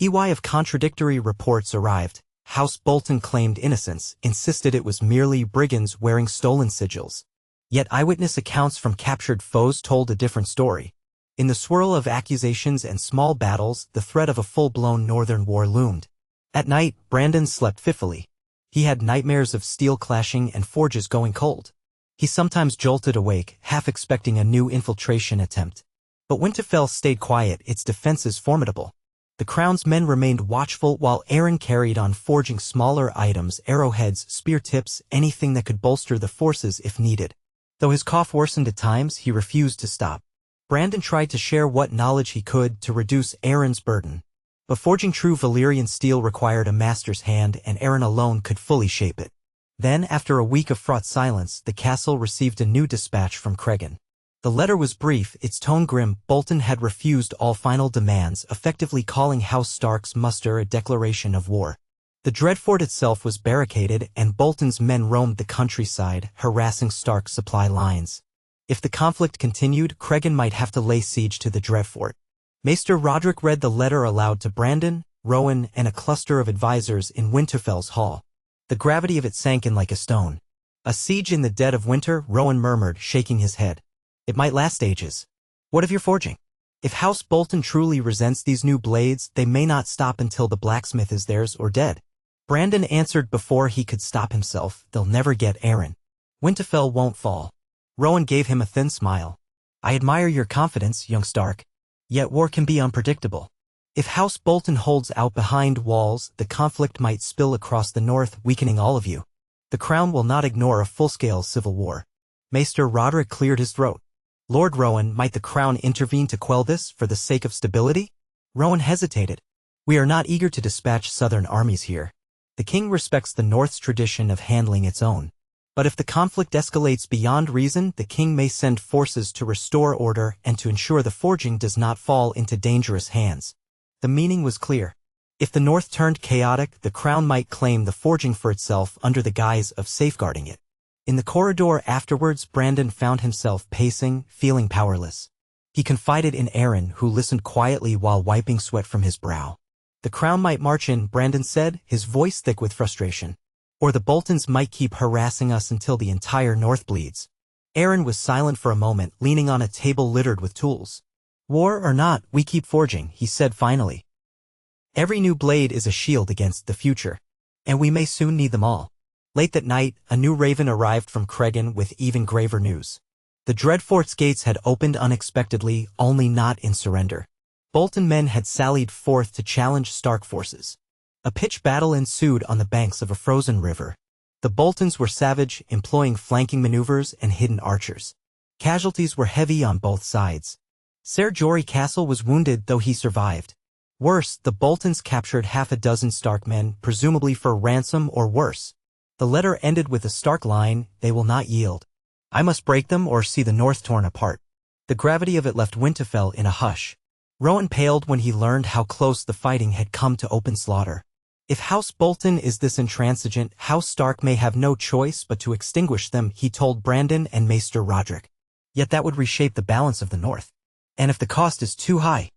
EY of contradictory reports arrived. House Bolton claimed innocence, insisted it was merely brigands wearing stolen sigils. Yet eyewitness accounts from captured foes told a different story. In the swirl of accusations and small battles, the threat of a full-blown northern war loomed. At night, Brandon slept fitfully. He had nightmares of steel clashing and forges going cold. He sometimes jolted awake, half expecting a new infiltration attempt. But Winterfell stayed quiet, its defenses formidable. The crown's men remained watchful while Aaron carried on forging smaller items, arrowheads, spear tips, anything that could bolster the forces if needed. Though his cough worsened at times, he refused to stop. Brandon tried to share what knowledge he could to reduce Aaron's burden. But forging true Valyrian steel required a master's hand, and Aaron alone could fully shape it. Then, after a week of fraught silence, the castle received a new dispatch from Cregan. The letter was brief, its tone grim. Bolton had refused all final demands, effectively calling House Stark's muster a declaration of war. The Dreadfort itself was barricaded, and Bolton's men roamed the countryside, harassing Stark's supply lines. If the conflict continued, Cregan might have to lay siege to the Dreadfort. Maester Roderick read the letter aloud to Brandon, Rowan, and a cluster of advisors in Winterfell's hall. The gravity of it sank in like a stone. A siege in the dead of winter, Rowan murmured, shaking his head. It might last ages. What of your forging? If House Bolton truly resents these new blades, they may not stop until the blacksmith is theirs or dead. Brandon answered before he could stop himself, they'll never get Aaron. Winterfell won't fall. Rowan gave him a thin smile. I admire your confidence, young Stark. Yet war can be unpredictable. If House Bolton holds out behind walls, the conflict might spill across the north, weakening all of you. The crown will not ignore a full-scale civil war. Maester Roderick cleared his throat. Lord Rowan, might the crown intervene to quell this for the sake of stability? Rowan hesitated. We are not eager to dispatch southern armies here. The king respects the north's tradition of handling its own. But if the conflict escalates beyond reason, the king may send forces to restore order and to ensure the forging does not fall into dangerous hands. The meaning was clear. If the north turned chaotic, the crown might claim the forging for itself under the guise of safeguarding it. In the corridor afterwards, Brandon found himself pacing, feeling powerless. He confided in Aaron, who listened quietly while wiping sweat from his brow. The crown might march in, Brandon said, his voice thick with frustration. Or the Boltons might keep harassing us until the entire north bleeds. Aaron was silent for a moment, leaning on a table littered with tools. War or not, we keep forging, he said finally. Every new blade is a shield against the future. And we may soon need them all. Late that night, a new raven arrived from Cregan with even graver news. The Dreadfort's gates had opened unexpectedly, only not in surrender. Bolton men had sallied forth to challenge Stark forces. A pitched battle ensued on the banks of a frozen river. The Boltons were savage, employing flanking maneuvers and hidden archers. Casualties were heavy on both sides. Ser Jorah Castle was wounded, though he survived. Worse, the Boltons captured half a dozen Stark men, presumably for ransom or worse. The letter ended with a stark line, they will not yield. I must break them or see the north torn apart. The gravity of it left Winterfell in a hush. Rowan paled when he learned how close the fighting had come to open slaughter. If House Bolton is this intransigent, House Stark may have no choice but to extinguish them, he told Brandon and Maester Roderick. Yet that would reshape the balance of the north. And if the cost is too high.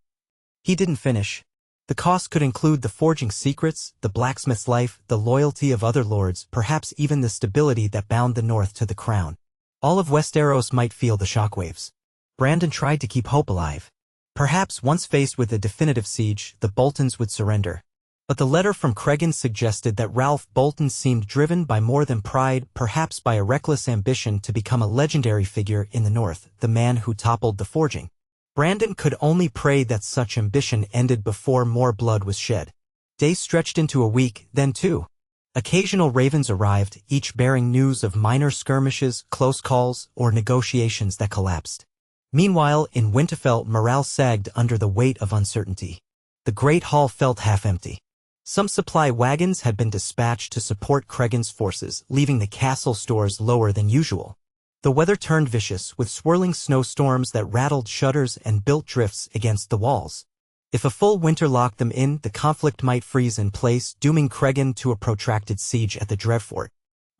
He didn't finish. The cost could include the forging secrets, the blacksmith's life, the loyalty of other lords, perhaps even the stability that bound the north to the crown. All of Westeros might feel the shockwaves. Brandon tried to keep hope alive. Perhaps once faced with a definitive siege, the Boltons would surrender. But the letter from Cregan suggested that Ralph Bolton seemed driven by more than pride, perhaps by a reckless ambition to become a legendary figure in the North, the man who toppled the forging. Brandon could only pray that such ambition ended before more blood was shed. Days stretched into a week, then two. Occasional ravens arrived, each bearing news of minor skirmishes, close calls, or negotiations that collapsed. Meanwhile, in Winterfell, morale sagged under the weight of uncertainty. The great hall felt half empty. Some supply wagons had been dispatched to support Cregan's forces, leaving the castle stores lower than usual. The weather turned vicious, with swirling snowstorms that rattled shutters and built drifts against the walls. If a full winter locked them in, the conflict might freeze in place, dooming Cregan to a protracted siege at the Dreadfort.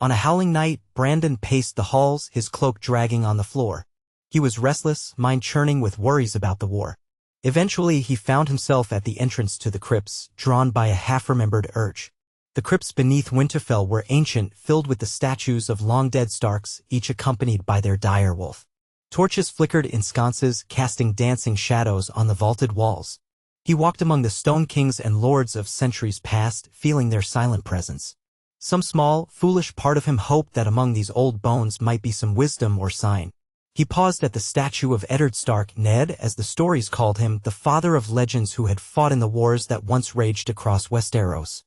On a howling night, Brandon paced the halls, his cloak dragging on the floor. He was restless, mind churning with worries about the war. Eventually, he found himself at the entrance to the crypts, drawn by a half-remembered urge. The crypts beneath Winterfell were ancient, filled with the statues of long-dead Starks, each accompanied by their dire wolf. Torches flickered in sconces, casting dancing shadows on the vaulted walls. He walked among the stone kings and lords of centuries past, feeling their silent presence. Some small, foolish part of him hoped that among these old bones might be some wisdom or sign. He paused at the statue of Eddard Stark, Ned, as the stories called him, the father of legends who had fought in the wars that once raged across Westeros.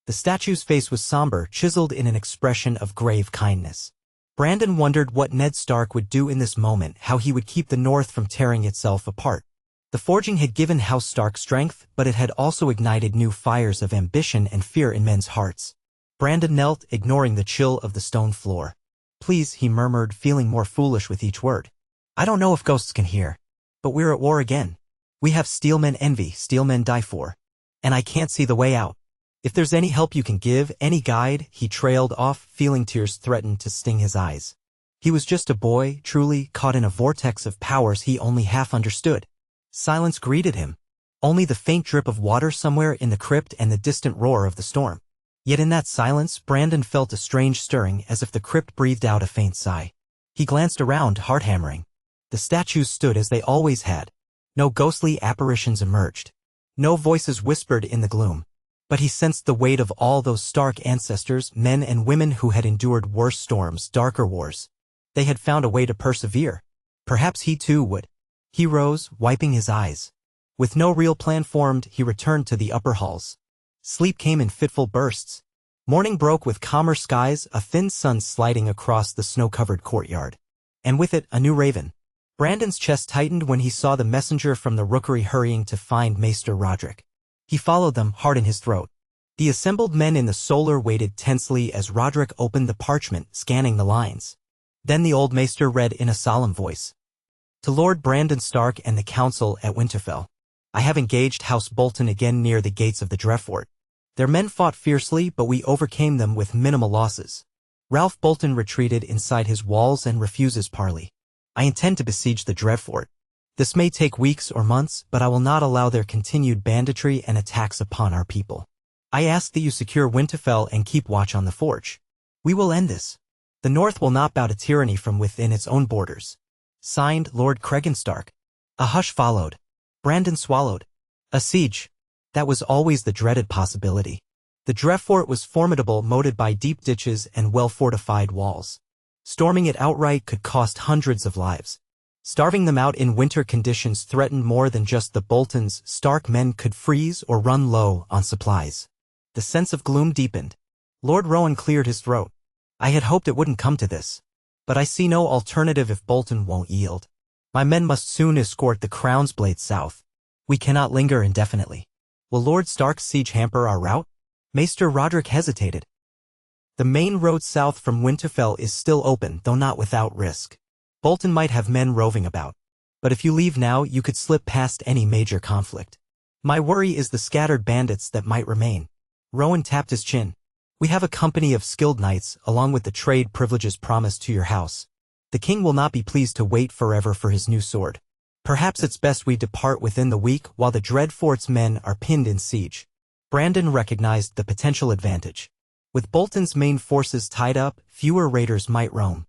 The statue's face was somber, chiseled in an expression of grave kindness. Brandon wondered what Ned Stark would do in this moment, how he would keep the North from tearing itself apart. The forging had given House Stark strength, but it had also ignited new fires of ambition and fear in men's hearts. Brandon knelt, ignoring the chill of the stone floor. "Please," he murmured, feeling more foolish with each word. "I don't know if ghosts can hear. But we're at war again. We have steelmen envy, steelmen die for. And I can't see the way out. If there's any help you can give, any guide," he trailed off, feeling tears threaten to sting his eyes. He was just a boy, truly, caught in a vortex of powers he only half understood. Silence greeted him. Only the faint drip of water somewhere in the crypt and the distant roar of the storm. Yet in that silence, Brandon felt a strange stirring, as if the crypt breathed out a faint sigh. He glanced around, heart hammering. The statues stood as they always had. No ghostly apparitions emerged. No voices whispered in the gloom. But he sensed the weight of all those Stark ancestors, men and women who had endured worse storms, darker wars. They had found a way to persevere. Perhaps he too would. He rose, wiping his eyes. With no real plan formed, he returned to the upper halls. Sleep came in fitful bursts. Morning broke with calmer skies, a thin sun sliding across the snow-covered courtyard. And with it, a new raven. Brandon's chest tightened when he saw the messenger from the rookery hurrying to find Maester Roderick. He followed them, heart in his throat. The assembled men in the solar waited tensely as Roderick opened the parchment, scanning the lines. Then the old Maester read in a solemn voice. "To Lord Brandon Stark and the Council at Winterfell. I have engaged House Bolton again near the gates of the Dreadfort. Their men fought fiercely, but we overcame them with minimal losses. Ralph Bolton retreated inside his walls and refuses parley. I intend to besiege the Dreadfort. This may take weeks or months, but I will not allow their continued banditry and attacks upon our people. I ask that you secure Winterfell and keep watch on the forge. We will end this. The North will not bow to tyranny from within its own borders. Signed, Lord Cregan Stark." A hush followed. Brandon swallowed. A siege. That was always the dreaded possibility. The Dreadfort was formidable, moated by deep ditches and well-fortified walls. Storming it outright could cost hundreds of lives. Starving them out in winter conditions threatened more than just the Boltons. Stark men could freeze or run low on supplies. The sense of gloom deepened. Lord Rowan cleared his throat. "I had hoped it wouldn't come to this. But I see no alternative if Bolton won't yield. My men must soon escort the Crown's blade south. We cannot linger indefinitely. Will Lord Stark's siege hamper our route?" Maester Roderick hesitated. "The main road south from Winterfell is still open, though not without risk. Bolton might have men roving about. But if you leave now, you could slip past any major conflict. My worry is the scattered bandits that might remain." Rowan tapped his chin. "We have a company of skilled knights, along with the trade privileges promised to your house. The king will not be pleased to wait forever for his new sword. Perhaps it's best we depart within the week while the Dreadfort's men are pinned in siege." Brandon recognized the potential advantage. With Bolton's main forces tied up, fewer raiders might roam.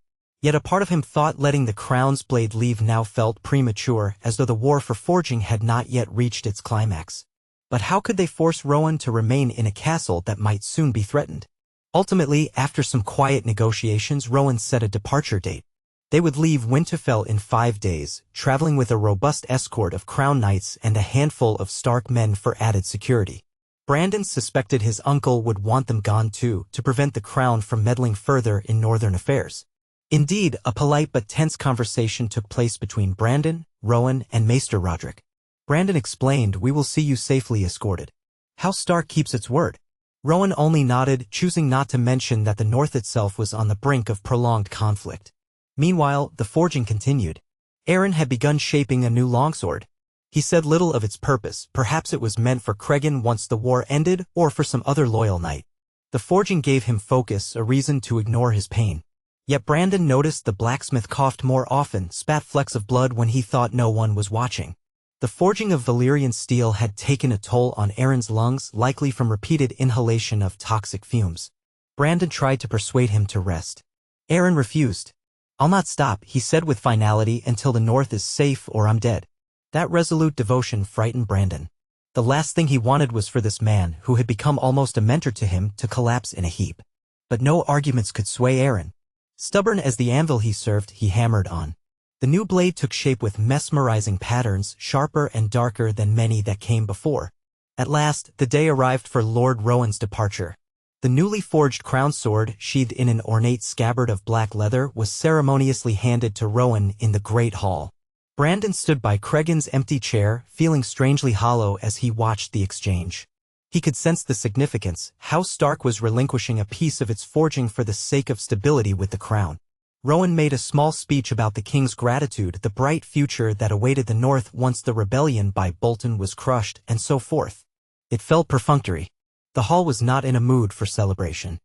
Yet a part of him thought letting the crown's blade leave now felt premature, as though the war for forging had not yet reached its climax. But how could they force Rowan to remain in a castle that might soon be threatened? Ultimately, after some quiet negotiations, Rowan set a departure date. They would leave Winterfell in 5 days, traveling with a robust escort of crown knights and a handful of Stark men for added security. Brandon suspected his uncle would want them gone too, to prevent the crown from meddling further in northern affairs. Indeed, a polite but tense conversation took place between Brandon, Rowan, and Maester Roderick. Brandon explained, "We will see you safely escorted." House Stark keeps its word. Rowan only nodded, choosing not to mention that the North itself was on the brink of prolonged conflict. Meanwhile, the forging continued. Aaron had begun shaping a new longsword. He said little of its purpose, perhaps it was meant for Cregan once the war ended, or for some other loyal knight. The forging gave him focus, a reason to ignore his pain. Yet Brandon noticed the blacksmith coughed more often, spat flecks of blood when he thought no one was watching. The forging of Valyrian steel had taken a toll on Aaron's lungs, likely from repeated inhalation of toxic fumes. Brandon tried to persuade him to rest. Aaron refused. "I'll not stop," he said with finality, "until the North is safe or I'm dead." That resolute devotion frightened Brandon. The last thing he wanted was for this man, who had become almost a mentor to him, to collapse in a heap. But no arguments could sway Aaron. Stubborn as the anvil he served, he hammered on. The new blade took shape with mesmerizing patterns, sharper and darker than many that came before. At last, the day arrived for Lord Rowan's departure. The newly forged crown sword, sheathed in an ornate scabbard of black leather, was ceremoniously handed to Rowan in the great hall. Brandon stood by Cregan's empty chair, feeling strangely hollow as he watched the exchange. He could sense the significance. House Stark was relinquishing a piece of its forging for the sake of stability with the crown. Rowan made a small speech about the king's gratitude, the bright future that awaited the North once the rebellion by Bolton was crushed, and so forth. It felt perfunctory. The hall was not in a mood for celebration.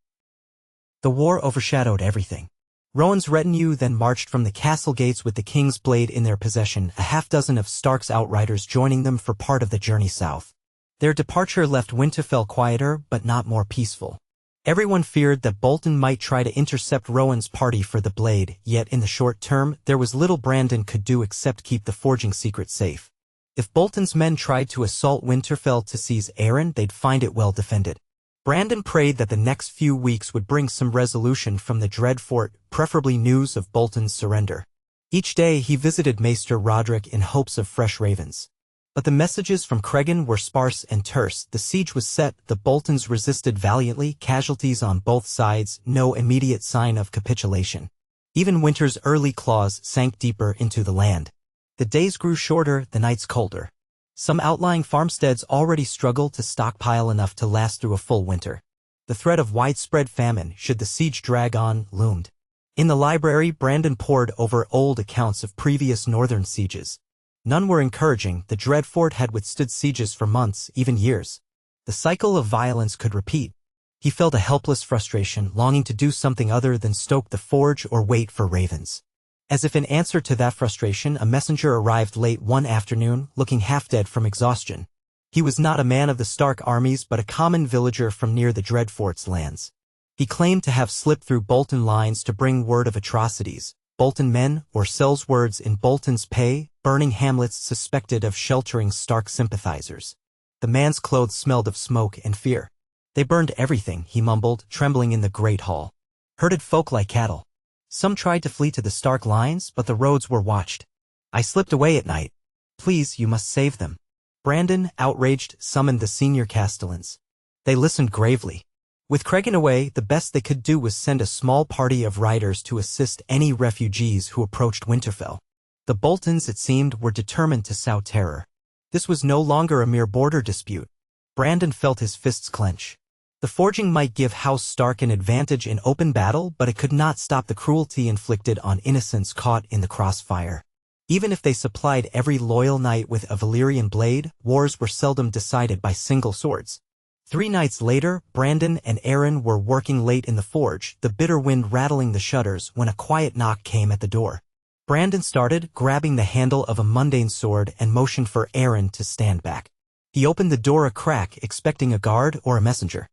The war overshadowed everything. Rowan's retinue then marched from the castle gates with the king's blade in their possession, a half-dozen of Stark's outriders joining them for part of the journey south. Their departure left Winterfell quieter, but not more peaceful. Everyone feared that Bolton might try to intercept Rowan's party for the blade, yet in the short term, there was little Brandon could do except keep the forging secret safe. If Bolton's men tried to assault Winterfell to seize Aaron, they'd find it well defended. Brandon prayed that the next few weeks would bring some resolution from the dread fort, preferably news of Bolton's surrender. Each day he visited Maester Roderick in hopes of fresh ravens. But the messages from Cregan were sparse and terse. The siege was set, the Boltons resisted valiantly, casualties on both sides, no immediate sign of capitulation. Even winter's early claws sank deeper into the land. The days grew shorter, the nights colder. Some outlying farmsteads already struggled to stockpile enough to last through a full winter. The threat of widespread famine, should the siege drag on, loomed. In the library, Brandon pored over old accounts of previous northern sieges. None were encouraging. The dread fort had withstood sieges for months, even years. The cycle of violence could repeat. He felt a helpless frustration, longing to do something other than stoke the forge or wait for ravens. As if in answer to that frustration, a messenger arrived late one afternoon, looking half-dead from exhaustion. He was not a man of the Stark armies, but a common villager from near the dread fort's lands. He claimed to have slipped through Bolton lines to bring word of atrocities. Bolton men, or sells words in Bolton's pay, burning hamlets suspected of sheltering Stark sympathizers. The man's clothes smelled of smoke and fear. "They burned everything," he mumbled, trembling in the great hall. "Herded folk like cattle. Some tried to flee to the Stark lines, but the roads were watched. I slipped away at night. Please, you must save them." Brandon, outraged, summoned the senior castellans. They listened gravely. With Cregan away, the best they could do was send a small party of riders to assist any refugees who approached Winterfell. The Boltons, it seemed, were determined to sow terror. This was no longer a mere border dispute. Brandon felt his fists clench. The forging might give House Stark an advantage in open battle, but it could not stop the cruelty inflicted on innocents caught in the crossfire. Even if they supplied every loyal knight with a Valyrian blade, wars were seldom decided by single swords. 3 nights later, Brandon and Aaron were working late in the forge, the bitter wind rattling the shutters, when a quiet knock came at the door. Brandon started, grabbing the handle of a mundane sword, and motioned for Aaron to stand back. He opened the door a crack, expecting a guard or a messenger.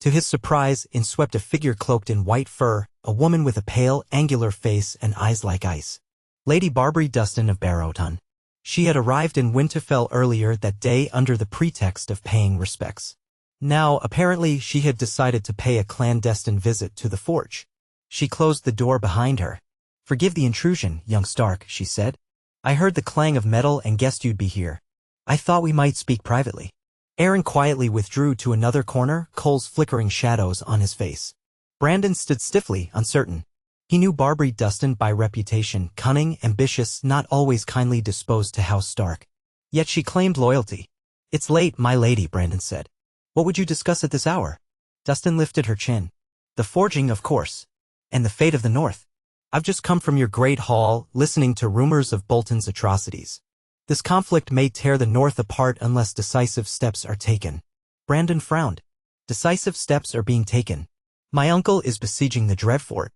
To his surprise, in swept a figure cloaked in white fur, a woman with a pale, angular face and eyes like ice. Lady Barbary Dustin of Barrowton. She had arrived in Winterfell earlier that day under the pretext of paying respects. Now, apparently, she had decided to pay a clandestine visit to the forge. She closed the door behind her. "Forgive the intrusion, young Stark," she said. "I heard the clang of metal and guessed you'd be here. I thought we might speak privately." Aaron quietly withdrew to another corner, coals flickering shadows on his face. Brandon stood stiffly, uncertain. He knew Barbary Dustin by reputation, cunning, ambitious, not always kindly disposed to House Stark. Yet she claimed loyalty. "It's late, my lady," Brandon said. "What would you discuss at this hour?" Dustin lifted her chin. "The forging, of course. And the fate of the North. I've just come from your great hall, listening to rumors of Bolton's atrocities. This conflict may tear the North apart unless decisive steps are taken." Brandon frowned. "Decisive steps are being taken. My uncle is besieging the Dreadfort."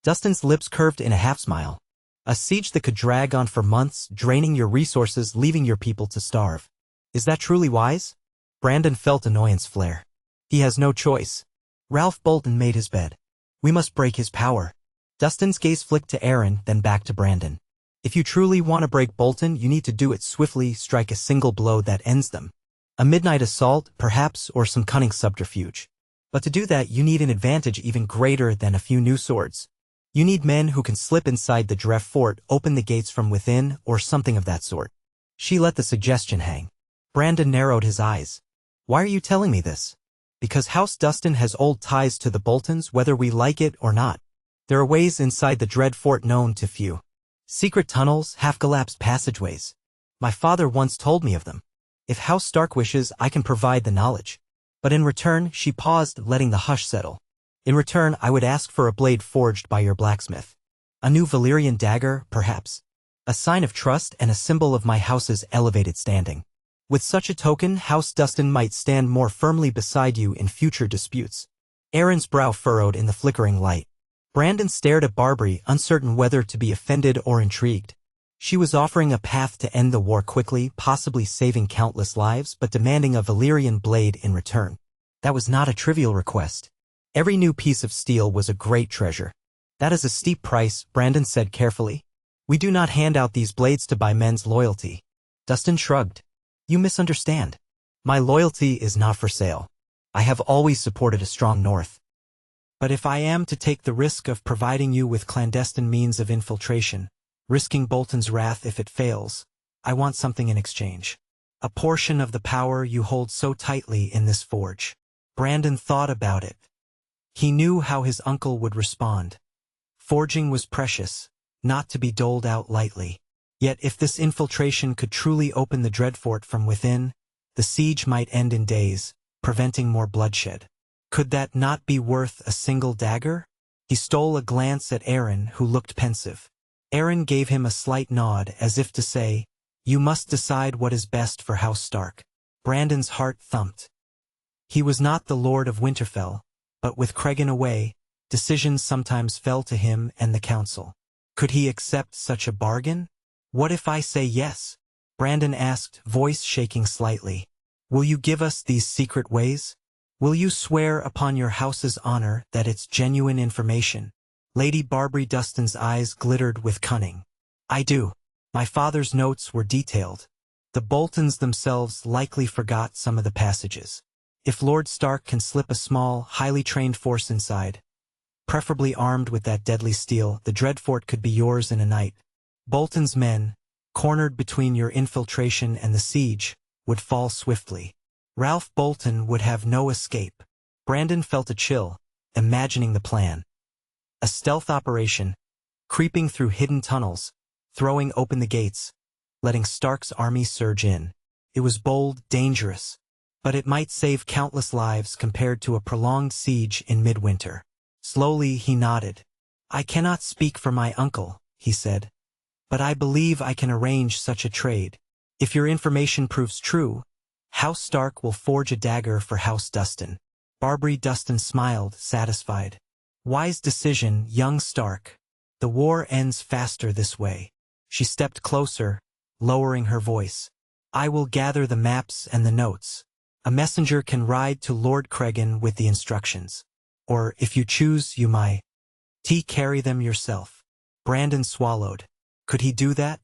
Dustin's lips curved in a half-smile. "A siege that could drag on for months, draining your resources, leaving your people to starve. Is that truly wise?" Brandon felt annoyance flare. "He has no choice. Ralph Bolton made his bed. We must break his power." Dustin's gaze flicked to Aaron, then back to Brandon. "If you truly want to break Bolton, you need to do it swiftly, strike a single blow that ends them. A midnight assault, perhaps, or some cunning subterfuge. But to do that, you need an advantage even greater than a few new swords. You need men who can slip inside the Dreff Fort, open the gates from within, or something of that sort." She let the suggestion hang. Brandon narrowed his eyes. "Why are you telling me this?" "Because House Dustin has old ties to the Boltons, whether we like it or not. There are ways inside the Dread Fort known to few. Secret tunnels, half-collapsed passageways. My father once told me of them. If House Stark wishes, I can provide the knowledge. But in return," she paused, letting the hush settle. "In return, I would ask for a blade forged by your blacksmith. A new Valyrian dagger, perhaps. A sign of trust and a symbol of my house's elevated standing. With such a token, House Dustin might stand more firmly beside you in future disputes." Aaron's brow furrowed in the flickering light. Brandon stared at Barbary, uncertain whether to be offended or intrigued. She was offering a path to end the war quickly, possibly saving countless lives, but demanding a Valyrian blade in return. That was not a trivial request. Every new piece of steel was a great treasure. "That is a steep price," Brandon said carefully. "We do not hand out these blades to buy men's loyalty." Dustin shrugged. "You misunderstand. My loyalty is not for sale. I have always supported a strong North. But if I am to take the risk of providing you with clandestine means of infiltration, risking Bolton's wrath if it fails, I want something in exchange. A portion of the power you hold so tightly in this forge." Brandon thought about it. He knew how his uncle would respond. Forging was precious, not to be doled out lightly. Yet if this infiltration could truly open the Dreadfort from within, the siege might end in days, preventing more bloodshed. Could that not be worth a single dagger? He stole a glance at Aaron, who looked pensive. Aaron gave him a slight nod, as if to say, "You must decide what is best for House Stark." Brandon's heart thumped. He was not the Lord of Winterfell, but with Cregan away, decisions sometimes fell to him and the council. Could he accept such a bargain? "What if I say yes?" Brandon asked, voice shaking slightly. "Will you give us these secret ways? Will you swear upon your house's honor that it's genuine information?" Lady Barbary Dustin's eyes glittered with cunning. "I do. My father's notes were detailed. The Boltons themselves likely forgot some of the passages. If Lord Stark can slip a small, highly trained force inside, preferably armed with that deadly steel, the Dreadfort could be yours in a night. Bolton's men, cornered between your infiltration and the siege, would fall swiftly. Ralph Bolton would have no escape." Brandon felt a chill, imagining the plan. A stealth operation, creeping through hidden tunnels, throwing open the gates, letting Stark's army surge in. It was bold, dangerous, but it might save countless lives compared to a prolonged siege in midwinter. Slowly he nodded. "I cannot speak for my uncle," he said, "but I believe I can arrange such a trade. If your information proves true, House Stark will forge a dagger for House Dustin." Barbary Dustin smiled, satisfied. "Wise decision, young Stark. The war ends faster this way." She stepped closer, lowering her voice. "I will gather the maps and the notes. A messenger can ride to Lord Cregan with the instructions. Or, if you choose, you might." Carry them yourself. Brandon swallowed. Could he do that?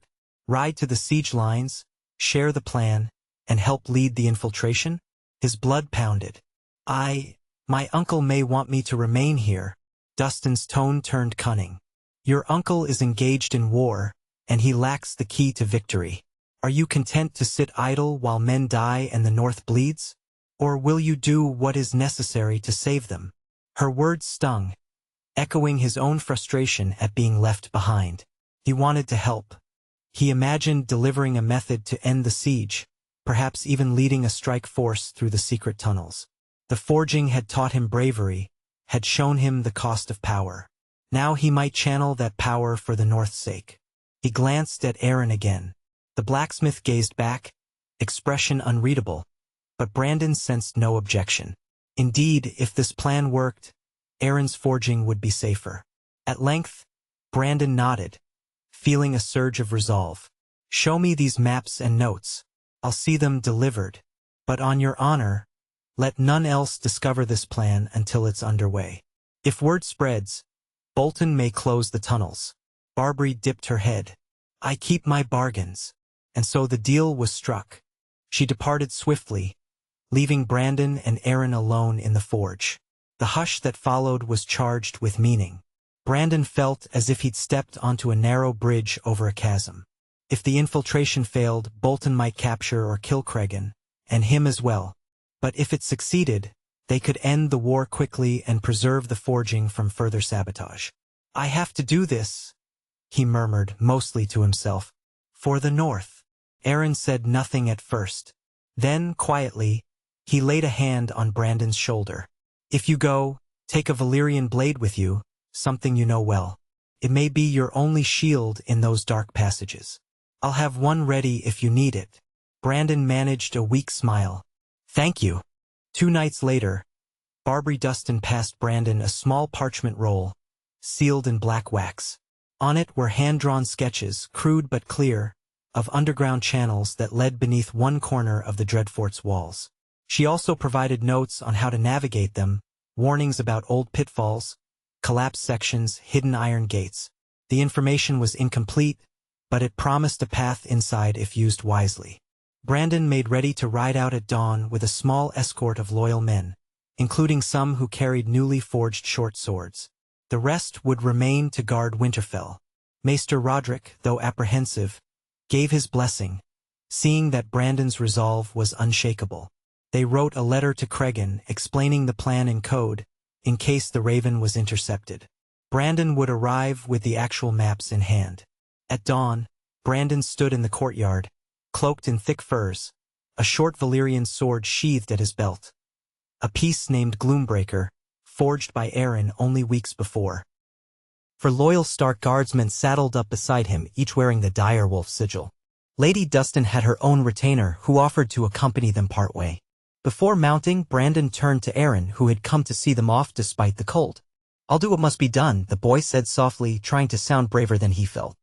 Ride to the siege lines, share the plan, and help lead the infiltration? His blood pounded. My uncle may want me to remain here. Dustin's tone turned cunning. Your uncle is engaged in war, and he lacks the key to victory. Are you content to sit idle while men die and the North bleeds? Or will you do what is necessary to save them? Her words stung, echoing his own frustration at being left behind. He wanted to help. He imagined delivering a method to end the siege, perhaps even leading a strike force through the secret tunnels. The forging had taught him bravery, had shown him the cost of power. Now he might channel that power for the North's sake. He glanced at Aaron again. The blacksmith gazed back, expression unreadable, but Brandon sensed no objection. Indeed, if this plan worked, Aaron's forging would be safer. At length, Brandon nodded, feeling a surge of resolve. Show me these maps and notes. I'll see them delivered. But on your honor, let none else discover this plan until it's underway. If word spreads, Bolton may close the tunnels. Barbary dipped her head. I keep my bargains. And so the deal was struck. She departed swiftly, leaving Brandon and Aaron alone in the forge. The hush that followed was charged with meaning. Brandon felt as if he'd stepped onto a narrow bridge over a chasm. If the infiltration failed, Bolton might capture or kill Cregan, and him as well. But if it succeeded, they could end the war quickly and preserve the forging from further sabotage. I have to do this, he murmured, mostly to himself. For the North. Aaron said nothing at first. Then, quietly, he laid a hand on Brandon's shoulder. If you go, take a Valyrian blade with you, something you know well. It may be your only shield in those dark passages. I'll have one ready if you need it. Brandon managed a weak smile. Thank you. 2 nights later, Barbary Dustin passed Brandon a small parchment roll, sealed in black wax. On it were hand-drawn sketches, crude but clear, of underground channels that led beneath one corner of the Dreadfort's walls. She also provided notes on how to navigate them, warnings about old pitfalls, collapsed sections, hidden iron gates. The information was incomplete, but it promised a path inside if used wisely. Brandon made ready to ride out at dawn with a small escort of loyal men, including some who carried newly forged short swords. The rest would remain to guard Winterfell. Maester Roderick, though apprehensive, gave his blessing, seeing that Brandon's resolve was unshakable. They wrote a letter to Cregan explaining the plan in code, in case the Raven was intercepted. Brandon would arrive with the actual maps in hand. At dawn, Brandon stood in the courtyard, cloaked in thick furs, a short Valyrian sword sheathed at his belt. A piece named Gloombreaker, forged by Aaron only weeks before. For loyal Stark guardsmen saddled up beside him, each wearing the direwolf sigil. Lady Dustin had her own retainer who offered to accompany them partway. Before mounting, Brandon turned to Aaron, who had come to see them off despite the cold. I'll do what must be done, the boy said softly, trying to sound braver than he felt.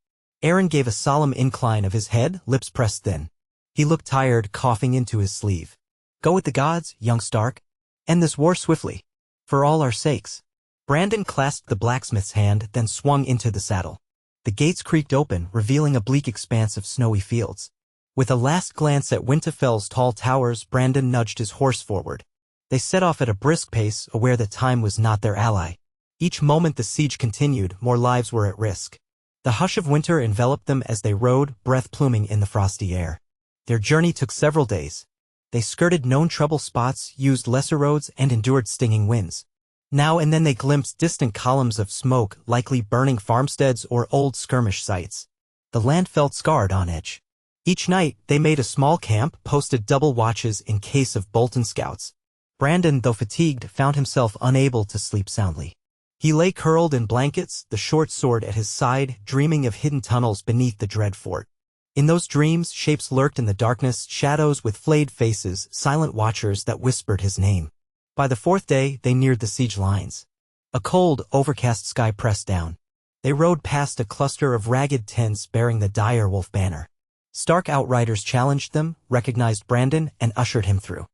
Aaron gave a solemn incline of his head, lips pressed thin. He looked tired, coughing into his sleeve. Go with the gods, young Stark. End this war swiftly. For all our sakes. Brandon clasped the blacksmith's hand, then swung into the saddle. The gates creaked open, revealing a bleak expanse of snowy fields. With a last glance at Winterfell's tall towers, Brandon nudged his horse forward. They set off at a brisk pace, aware that time was not their ally. Each moment the siege continued, more lives were at risk. The hush of winter enveloped them as they rode, breath pluming in the frosty air. Their journey took several days. They skirted known trouble spots, used lesser roads, and endured stinging winds. Now and then they glimpsed distant columns of smoke, likely burning farmsteads or old skirmish sites. The land felt scarred on edge. Each night, they made a small camp, posted double watches in case of Bolton scouts. Brandon, though fatigued, found himself unable to sleep soundly. He lay curled in blankets, the short sword at his side, dreaming of hidden tunnels beneath the dread fort. In those dreams, shapes lurked in the darkness, shadows with flayed faces, silent watchers that whispered his name. By the 4th day, they neared the siege lines. A cold, overcast sky pressed down. They rode past a cluster of ragged tents bearing the direwolf banner. Stark outriders challenged them, recognized Brandon, and ushered him through.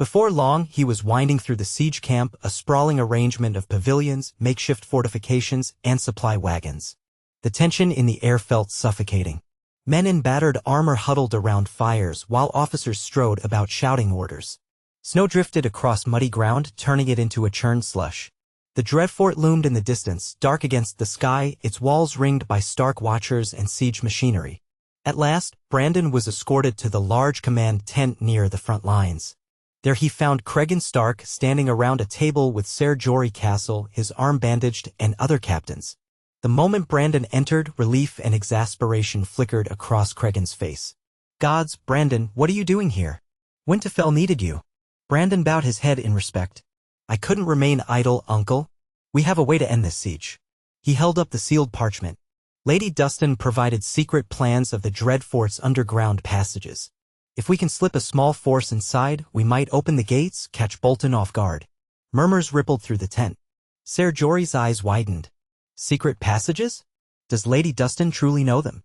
Before long, he was winding through the siege camp, a sprawling arrangement of pavilions, makeshift fortifications, and supply wagons. The tension in the air felt suffocating. Men in battered armor huddled around fires while officers strode about shouting orders. Snow drifted across muddy ground, turning it into a churned slush. The dread fort loomed in the distance, dark against the sky, its walls ringed by stark watchers and siege machinery. At last, Brandon was escorted to the large command tent near the front lines. There he found Cregan Stark standing around a table with Ser Jorah Castle, his arm bandaged, and other captains. The moment Brandon entered, relief and exasperation flickered across Cregan's face. "Gods, Brandon, what are you doing here? Winterfell needed you." Brandon bowed his head in respect. "I couldn't remain idle, uncle. We have a way to end this siege." He held up the sealed parchment. Lady Dustin provided secret plans of the dread fort's underground passages. If we can slip a small force inside, we might open the gates, catch Bolton off guard. Murmurs rippled through the tent. Ser Jorah's eyes widened. Secret passages? Does Lady Dustin truly know them?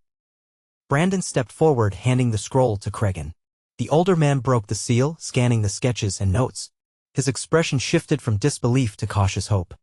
Brandon stepped forward, handing the scroll to Cregan. The older man broke the seal, scanning the sketches and notes. His expression shifted from disbelief to cautious hope.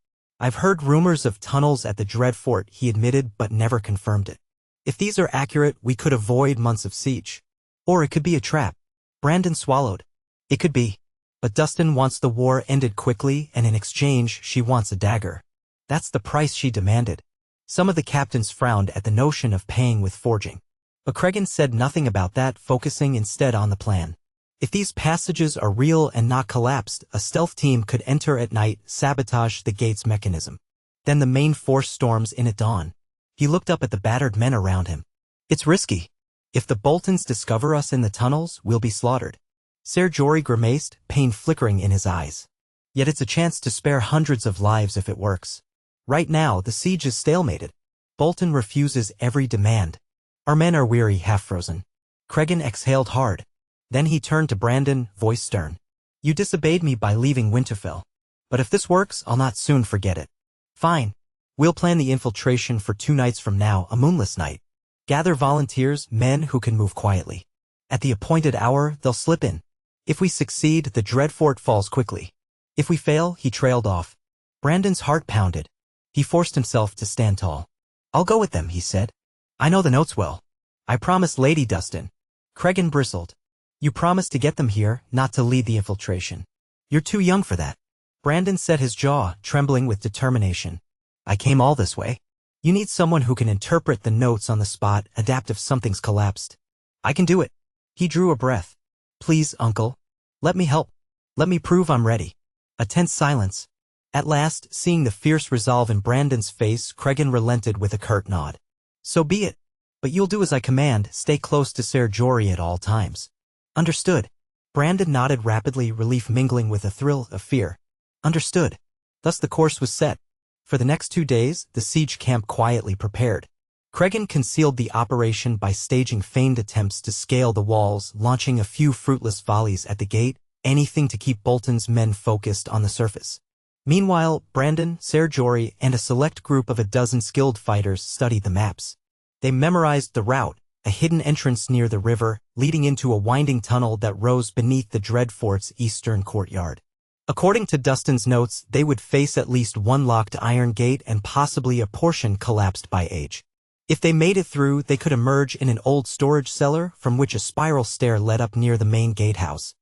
"I've heard rumors of tunnels at the dread fort," he admitted, but never confirmed it. "If these are accurate, we could avoid months of siege. Or it could be a trap." Brandon swallowed. "It could be. But Dustin wants the war ended quickly, and in exchange, she wants a dagger. That's the price she demanded." Some of the captains frowned at the notion of paying with forging. But Cregan said nothing about that, focusing instead on the plan. If these passages are real and not collapsed, a stealth team could enter at night, sabotage the gate's mechanism. Then the main force storms in at dawn. He looked up at the battered men around him. "It's risky. If the Boltons discover us in the tunnels, we'll be slaughtered." Ser Jorah grimaced, pain flickering in his eyes. "Yet it's a chance to spare hundreds of lives if it works. Right now, the siege is stalemated. Bolton refuses every demand. Our men are weary, half-frozen." Cregan exhaled hard. Then he turned to Brandon, voice stern. "You disobeyed me by leaving Winterfell. But if this works, I'll not soon forget it." "Fine. We'll plan the infiltration for 2 nights from now, a moonless night. Gather volunteers, men who can move quietly. At the appointed hour, they'll slip in. If we succeed, the dread fort falls quickly. If we fail," he trailed off. Brandon's heart pounded. He forced himself to stand tall. "I'll go with them," he said. "I know the notes well. I promised Lady Dustin." Cregan bristled. "You promised to get them here, not to lead the infiltration. You're too young for that." Brandon set his jaw, trembling with determination. "I came all this way. You need someone who can interpret the notes on the spot, adapt if something's collapsed. I can do it." He drew a breath. "Please, uncle. Let me help. Let me prove I'm ready." A tense silence. At last, seeing the fierce resolve in Brandon's face, Cregan relented with a curt nod. "So be it. But you'll do as I command, stay close to Ser Jorah at all times." "Understood." Brandon nodded rapidly, relief mingling with a thrill of fear. "Understood." Thus the course was set. For the next 2 days, the siege camp quietly prepared. Cregan concealed the operation by staging feigned attempts to scale the walls, launching a few fruitless volleys at the gate, anything to keep Bolton's men focused on the surface. Meanwhile, Brandon, Ser Jorah, and a select group of a dozen skilled fighters studied the maps. They memorized the route, a hidden entrance near the river, leading into a winding tunnel that rose beneath the dread fort's eastern courtyard. According to Dustin's notes, they would face at least one locked iron gate and possibly a portion collapsed by age. If they made it through, they could emerge in an old storage cellar from which a spiral stair led up near the main gatehouse.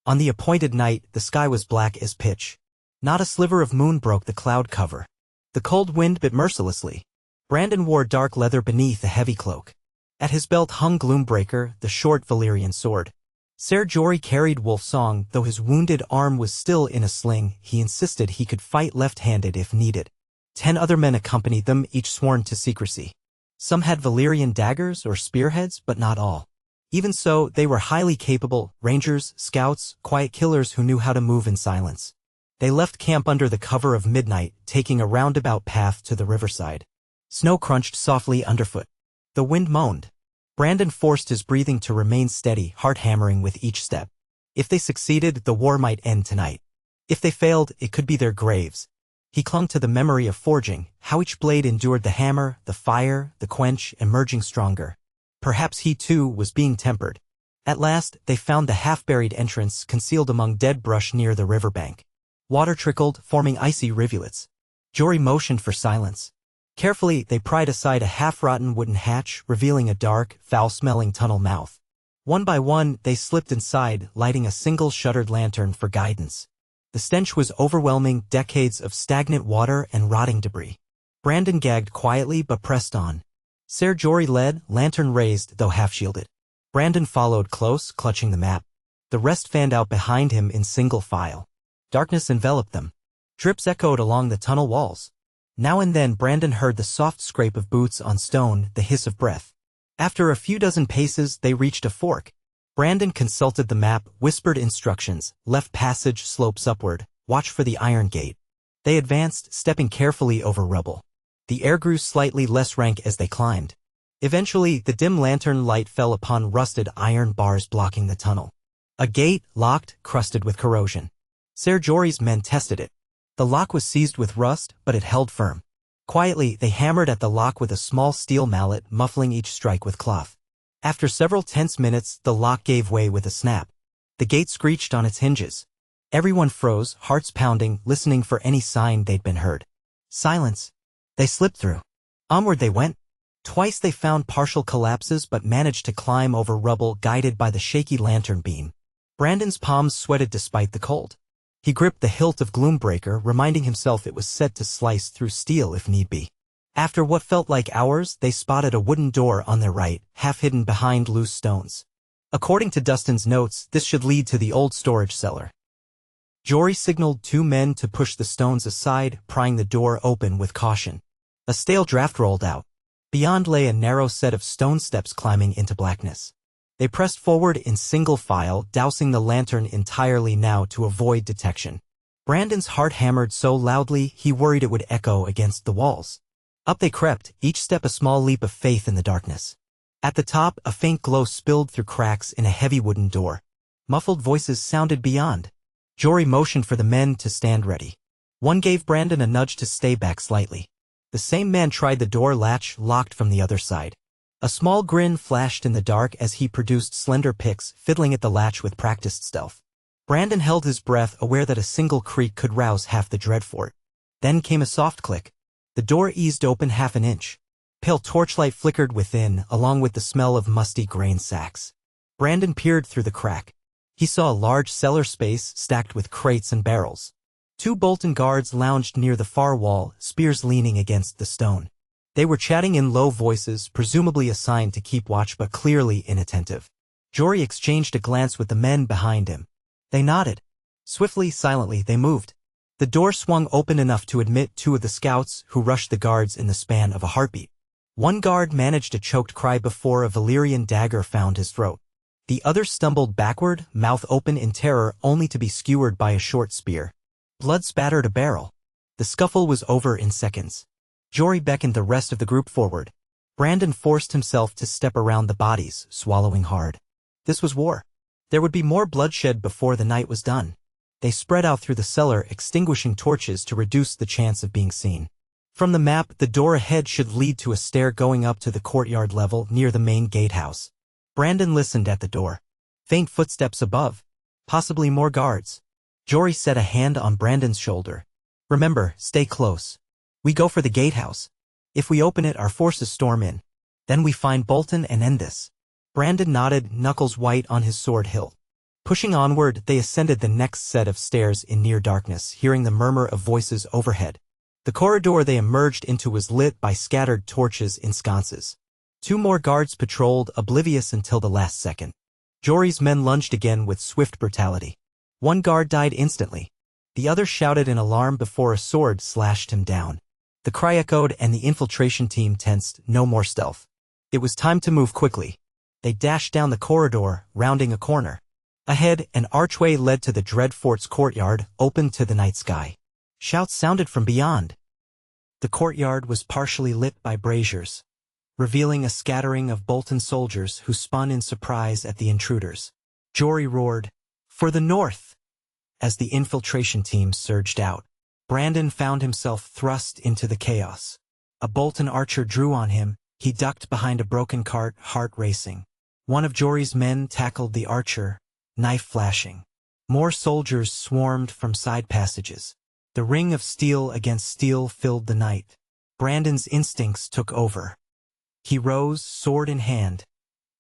On the appointed night, the sky was black as pitch. Not a sliver of moon broke the cloud cover. The cold wind bit mercilessly. Brandon wore dark leather beneath a heavy cloak. At his belt hung Gloombreaker, the short Valyrian sword. Ser Jorah carried Wolfsong, though his wounded arm was still in a sling. He insisted he could fight left-handed if needed. 10 other men accompanied them, each sworn to secrecy. Some had Valyrian daggers or spearheads, but not all. Even so, they were highly capable, rangers, scouts, quiet killers who knew how to move in silence. They left camp under the cover of midnight, taking a roundabout path to the riverside. Snow crunched softly underfoot. The wind moaned. Brandon forced his breathing to remain steady, heart hammering with each step. If they succeeded, the war might end tonight. If they failed, it could be their graves. He clung to the memory of forging, how each blade endured the hammer, the fire, the quench, emerging stronger. Perhaps he too was being tempered. At last, they found the half-buried entrance concealed among dead brush near the riverbank. Water trickled, forming icy rivulets. Jory motioned for silence. Carefully, they pried aside a half-rotten wooden hatch, revealing a dark, foul-smelling tunnel mouth. One by one, they slipped inside, lighting a single shuttered lantern for guidance. The stench was overwhelming, decades of stagnant water and rotting debris. Brandon gagged quietly but pressed on. Ser Jory led, lantern raised though half-shielded. Brandon followed close, clutching the map. The rest fanned out behind him in single file. Darkness enveloped them. Drips echoed along the tunnel walls. Now and then Brandon heard the soft scrape of boots on stone, the hiss of breath. After a few dozen paces, they reached a fork. Brandon consulted the map, whispered instructions, left passage slopes upward, watch for the iron gate. They advanced, stepping carefully over rubble. The air grew slightly less rank as they climbed. Eventually, the dim lantern light fell upon rusted iron bars blocking the tunnel. A gate, locked, crusted with corrosion. Ser Jory's men tested it. The lock was seized with rust, but it held firm. Quietly, they hammered at the lock with a small steel mallet, muffling each strike with cloth. After several tense minutes, the lock gave way with a snap. The gate screeched on its hinges. Everyone froze, hearts pounding, listening for any sign they'd been heard. Silence. They slipped through. Onward they went. Twice they found partial collapses but managed to climb over rubble guided by the shaky lantern beam. Brandon's palms sweated despite the cold. He gripped the hilt of Gloombreaker, reminding himself it was set to slice through steel if need be. After what felt like hours, they spotted a wooden door on their right, half hidden behind loose stones. According to Dustin's notes, this should lead to the old storage cellar. Jory signaled 2 men to push the stones aside, prying the door open with caution. A stale draft rolled out. Beyond lay a narrow set of stone steps climbing into blackness. They pressed forward in single file, dousing the lantern entirely now to avoid detection. Brandon's heart hammered so loudly he worried it would echo against the walls. Up they crept, each step a small leap of faith in the darkness. At the top, a faint glow spilled through cracks in a heavy wooden door. Muffled voices sounded beyond. Jory motioned for the men to stand ready. One gave Brandon a nudge to stay back slightly. The same man tried the door latch, locked from the other side. A small grin flashed in the dark as he produced slender picks, fiddling at the latch with practiced stealth. Brandon held his breath, aware that a single creak could rouse half the Dreadfort. Then came a soft click. The door eased open half an inch. Pale torchlight flickered within, along with the smell of musty grain sacks. Brandon peered through the crack. He saw a large cellar space stacked with crates and barrels. 2 Bolton guards lounged near the far wall, spears leaning against the stone. They were chatting in low voices, presumably assigned to keep watch but clearly inattentive. Jory exchanged a glance with the men behind him. They nodded. Swiftly, silently, they moved. The door swung open enough to admit 2 of the scouts, who rushed the guards in the span of a heartbeat. One guard managed a choked cry before a Valyrian dagger found his throat. The other stumbled backward, mouth open in terror, only to be skewered by a short spear. Blood spattered a barrel. The scuffle was over in seconds. Jory beckoned the rest of the group forward. Brandon forced himself to step around the bodies, swallowing hard. This was war. There would be more bloodshed before the night was done. They spread out through the cellar, extinguishing torches to reduce the chance of being seen. From the map, the door ahead should lead to a stair going up to the courtyard level near the main gatehouse. Brandon listened at the door. Faint footsteps above. Possibly more guards. Jory set a hand on Brandon's shoulder. Remember, stay close. We go for the gatehouse. If we open it, our forces storm in. Then we find Bolton and end this. Brandon nodded, knuckles white on his sword hilt. Pushing onward, they ascended the next set of stairs in near darkness, hearing the murmur of voices overhead. The corridor they emerged into was lit by scattered torches in sconces. 2 more guards patrolled, oblivious until the last second. Jory's men lunged again with swift brutality. One guard died instantly. The other shouted in alarm before a sword slashed him down. The cry echoed and the infiltration team tensed, no more stealth. It was time to move quickly. They dashed down the corridor, rounding a corner. Ahead, an archway led to the Dreadfort's courtyard, open to the night sky. Shouts sounded from beyond. The courtyard was partially lit by braziers, revealing a scattering of Bolton soldiers who spun in surprise at the intruders. Jory roared, "For the north!" As the infiltration team surged out. Brandon found himself thrust into the chaos. A Bolton archer drew on him. He ducked behind a broken cart, heart racing. One of Jory's men tackled the archer, knife flashing. More soldiers swarmed from side passages. The ring of steel against steel filled the night. Brandon's instincts took over. He rose, sword in hand,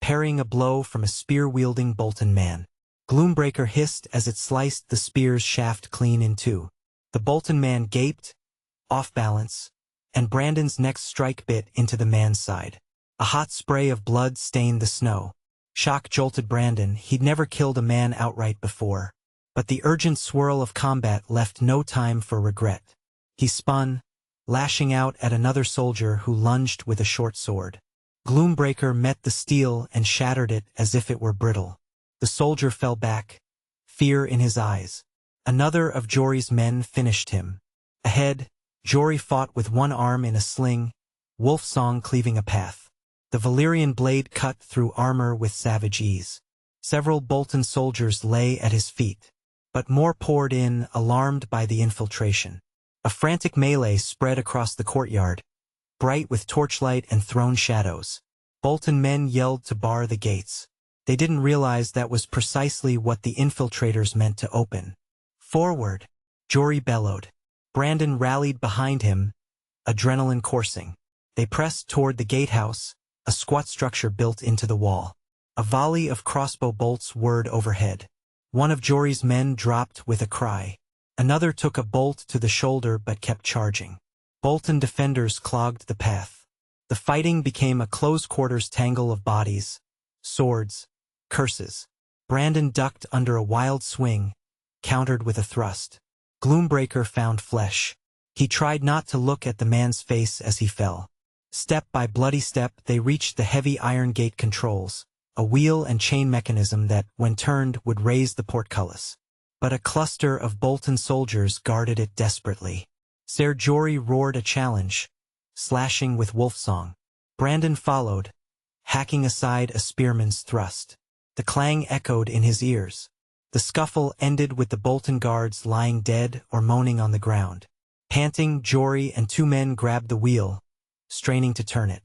parrying a blow from a spear-wielding Bolton man. Gloombreaker hissed as it sliced the spear's shaft clean in two. The Bolton man gaped, off balance, and Brandon's next strike bit into the man's side. A hot spray of blood stained the snow. Shock jolted Brandon. He'd never killed a man outright before. But the urgent swirl of combat left no time for regret. He spun, lashing out at another soldier who lunged with a short sword. Gloombreaker met the steel and shattered it as if it were brittle. The soldier fell back, fear in his eyes. Another of Jory's men finished him. Ahead, Jory fought with one arm in a sling, Wolfsong cleaving a path. The Valyrian blade cut through armor with savage ease. Several Bolton soldiers lay at his feet, but more poured in, alarmed by the infiltration. A frantic melee spread across the courtyard, bright with torchlight and thrown shadows. Bolton men yelled to bar the gates. They didn't realize that was precisely what the infiltrators meant to open. Forward, Jory bellowed. Brandon rallied behind him, adrenaline coursing. They pressed toward the gatehouse, a squat structure built into the wall. A volley of crossbow bolts whirred overhead. One of Jory's men dropped with a cry. Another took a bolt to the shoulder but kept charging. Bolton defenders clogged the path. The fighting became a close-quarters tangle of bodies, swords, curses. Brandon ducked under a wild swing, countered with a thrust. Gloombreaker found flesh. He tried not to look at the man's face as he fell. Step by bloody step they reached the heavy iron gate controls, a wheel and chain mechanism that, when turned, would raise the portcullis. But a cluster of Bolton soldiers guarded it desperately. Ser Jory roared a challenge, slashing with Wolfsong. Brandon followed, hacking aside a spearman's thrust. The clang echoed in his ears. The scuffle ended with the Bolton guards lying dead or moaning on the ground. Panting, Jory and two men grabbed the wheel, straining to turn it.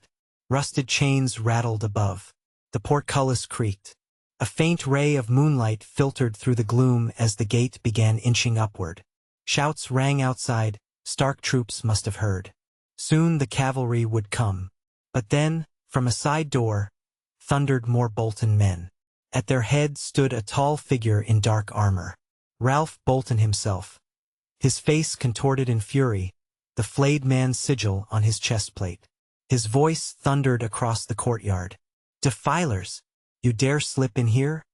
Rusted chains rattled above. The portcullis creaked. A faint ray of moonlight filtered through the gloom as the gate began inching upward. Shouts rang outside. Stark troops must have heard. Soon the cavalry would come. But then, from a side door, thundered more Bolton men. At their head stood a tall figure in dark armor. Ralph Bolton himself. His face contorted in fury, the flayed man's sigil on his chestplate. His voice thundered across the courtyard. "Defilers! You dare slip in here?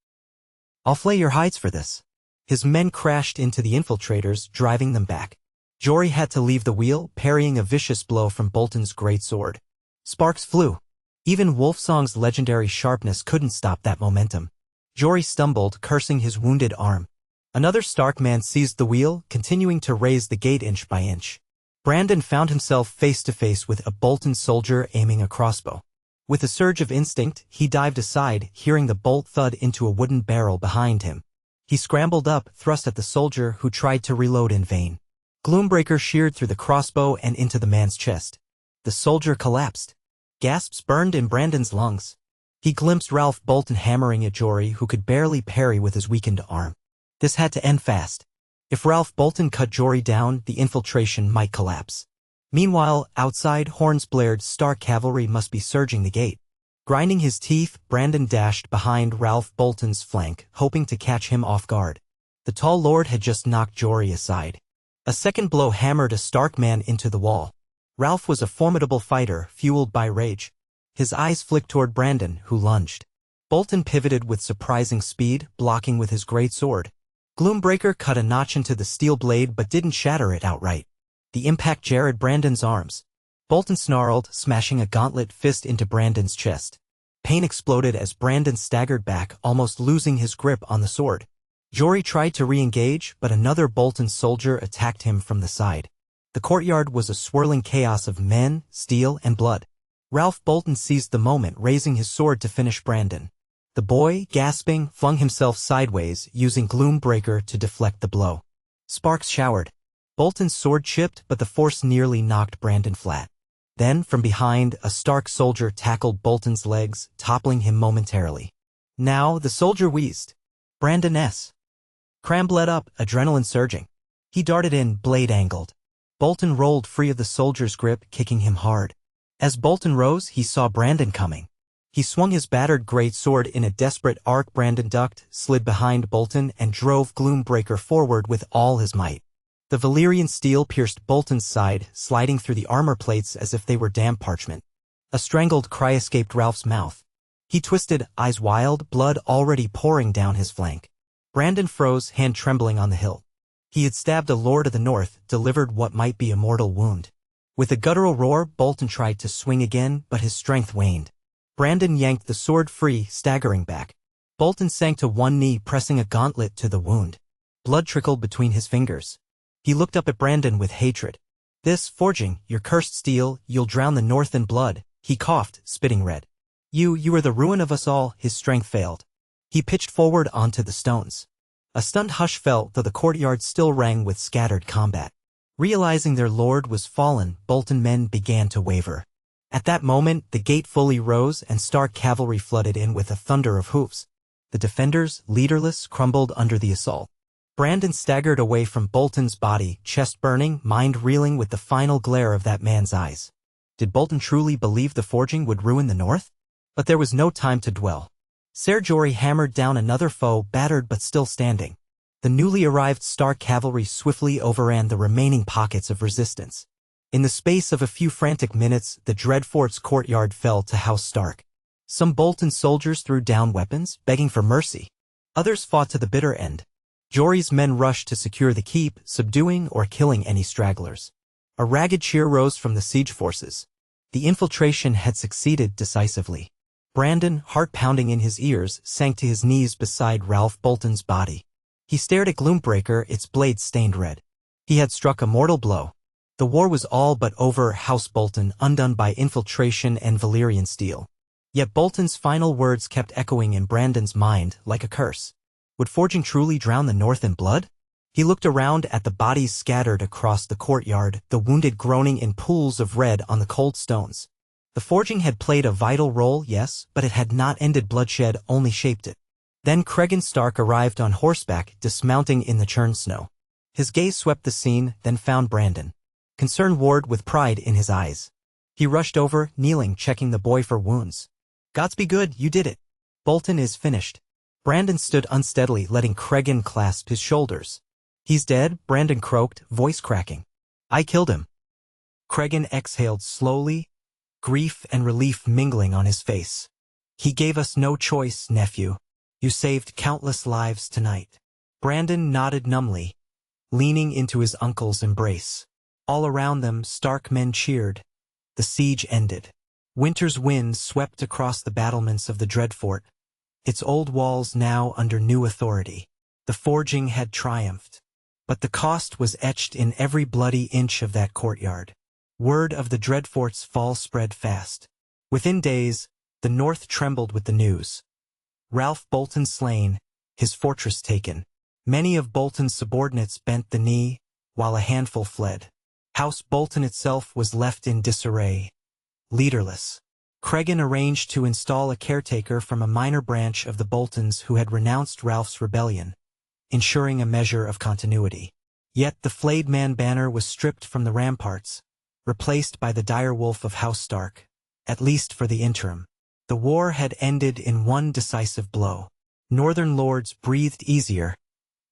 I'll flay your hides for this." His men crashed into the infiltrators, driving them back. Jory had to leave the wheel, parrying a vicious blow from Bolton's greatsword. Sparks flew. Even Wolfsong's legendary sharpness couldn't stop that momentum. Jory stumbled, cursing his wounded arm. Another Stark man seized the wheel, continuing to raise the gate inch by inch. Brandon found himself face to face with a Bolton soldier aiming a crossbow. With a surge of instinct, he dived aside, hearing the bolt thud into a wooden barrel behind him. He scrambled up, thrust at the soldier who tried to reload in vain. Gloombreaker sheared through the crossbow and into the man's chest. The soldier collapsed. Gasps burned in Brandon's lungs. He glimpsed Ralph Bolton hammering at Jory, who could barely parry with his weakened arm. This had to end fast. If Ralph Bolton cut Jory down, the infiltration might collapse. Meanwhile, outside, horns blared. Stark cavalry must be surging the gate. Grinding his teeth, Brandon dashed behind Ralph Bolton's flank, hoping to catch him off guard. The tall lord had just knocked Jory aside. A second blow hammered a Stark man into the wall. Ralph was a formidable fighter, fueled by rage. His eyes flicked toward Brandon, who lunged. Bolton pivoted with surprising speed, blocking with his greatsword. Gloombreaker cut a notch into the steel blade but didn't shatter it outright. The impact jarred Brandon's arms. Bolton snarled, smashing a gauntlet fist into Brandon's chest. Pain exploded as Brandon staggered back, almost losing his grip on the sword. Jory tried to re-engage, but another Bolton soldier attacked him from the side. The courtyard was a swirling chaos of men, steel, and blood. Ralph Bolton seized the moment, raising his sword to finish Brandon. The boy, gasping, flung himself sideways, using Gloombreaker to deflect the blow. Sparks showered. Bolton's sword chipped, but the force nearly knocked Brandon flat. Then, from behind, a Stark soldier tackled Bolton's legs, toppling him momentarily. Now the soldier wheezed. Brandon S. Cram bled up, adrenaline surging. He darted in, blade angled. Bolton rolled free of the soldier's grip, kicking him hard. As Bolton rose, he saw Brandon coming. He swung his battered great sword in a desperate arc. Brandon ducked, slid behind Bolton, and drove Gloombreaker forward with all his might. The Valyrian steel pierced Bolton's side, sliding through the armor plates as if they were damp parchment. A strangled cry escaped Ralph's mouth. He twisted, eyes wild, blood already pouring down his flank. Brandon froze, hand trembling on the hilt. He had stabbed a lord of the north, delivered what might be a mortal wound. With a guttural roar, Bolton tried to swing again, but his strength waned. Brandon yanked the sword free, staggering back. Bolton sank to one knee, pressing a gauntlet to the wound. Blood trickled between his fingers. He looked up at Brandon with hatred. "This, forging, your cursed steel, you'll drown the north in blood," he coughed, spitting red. You are the ruin of us all." His strength failed. He pitched forward onto the stones. A stunned hush fell, though the courtyard still rang with scattered combat. Realizing their lord was fallen, Bolton men began to waver. At that moment, the gate fully rose and Stark cavalry flooded in with a thunder of hoofs. The defenders, leaderless, crumbled under the assault. Brandon staggered away from Bolton's body, chest burning, mind reeling with the final glare of that man's eyes. Did Bolton truly believe the forging would ruin the north? But there was no time to dwell. Ser Jorah hammered down another foe, battered but still standing. The newly arrived Stark cavalry swiftly overran the remaining pockets of resistance. In the space of a few frantic minutes, the Dreadfort's courtyard fell to House Stark. Some Bolton soldiers threw down weapons, begging for mercy. Others fought to the bitter end. Jorah's men rushed to secure the keep, subduing or killing any stragglers. A ragged cheer rose from the siege forces. The infiltration had succeeded decisively. Brandon, heart pounding in his ears, sank to his knees beside Ralph Bolton's body. He stared at Gloombreaker, its blade stained red. He had struck a mortal blow. The war was all but over. House Bolton, undone by infiltration and Valyrian steel. Yet Bolton's final words kept echoing in Brandon's mind like a curse. Would forging truly drown the north in blood? He looked around at the bodies scattered across the courtyard, the wounded groaning in pools of red on the cold stones. The forging had played a vital role, yes, but it had not ended bloodshed, only shaped it. Then Cregan Stark arrived on horseback, dismounting in the churned snow. His gaze swept the scene, then found Brandon. Concern warred with pride in his eyes. He rushed over, kneeling, checking the boy for wounds. "Gods be good, you did it. Bolton is finished." Brandon stood unsteadily, letting Cregan clasp his shoulders. "He's dead," Brandon croaked, voice cracking. "I killed him." Cregan exhaled slowly, grief and relief mingling on his face. "He gave us no choice, nephew. You saved countless lives tonight." Brandon nodded numbly, leaning into his uncle's embrace. All around them, Stark men cheered. The siege ended. Winter's wind swept across the battlements of the Dreadfort, its old walls now under new authority. The forging had triumphed. But the cost was etched in every bloody inch of that courtyard. Word of the Dreadfort's fall spread fast. Within days, the north trembled with the news. Ralph Bolton slain, his fortress taken. Many of Bolton's subordinates bent the knee, while a handful fled. House Bolton itself was left in disarray. Leaderless. Cregan arranged to install a caretaker from a minor branch of the Boltons who had renounced Ralph's rebellion, ensuring a measure of continuity. Yet the flayed man banner was stripped from the ramparts, replaced by the dire wolf of House Stark, at least for the interim. The war had ended in one decisive blow. Northern lords breathed easier,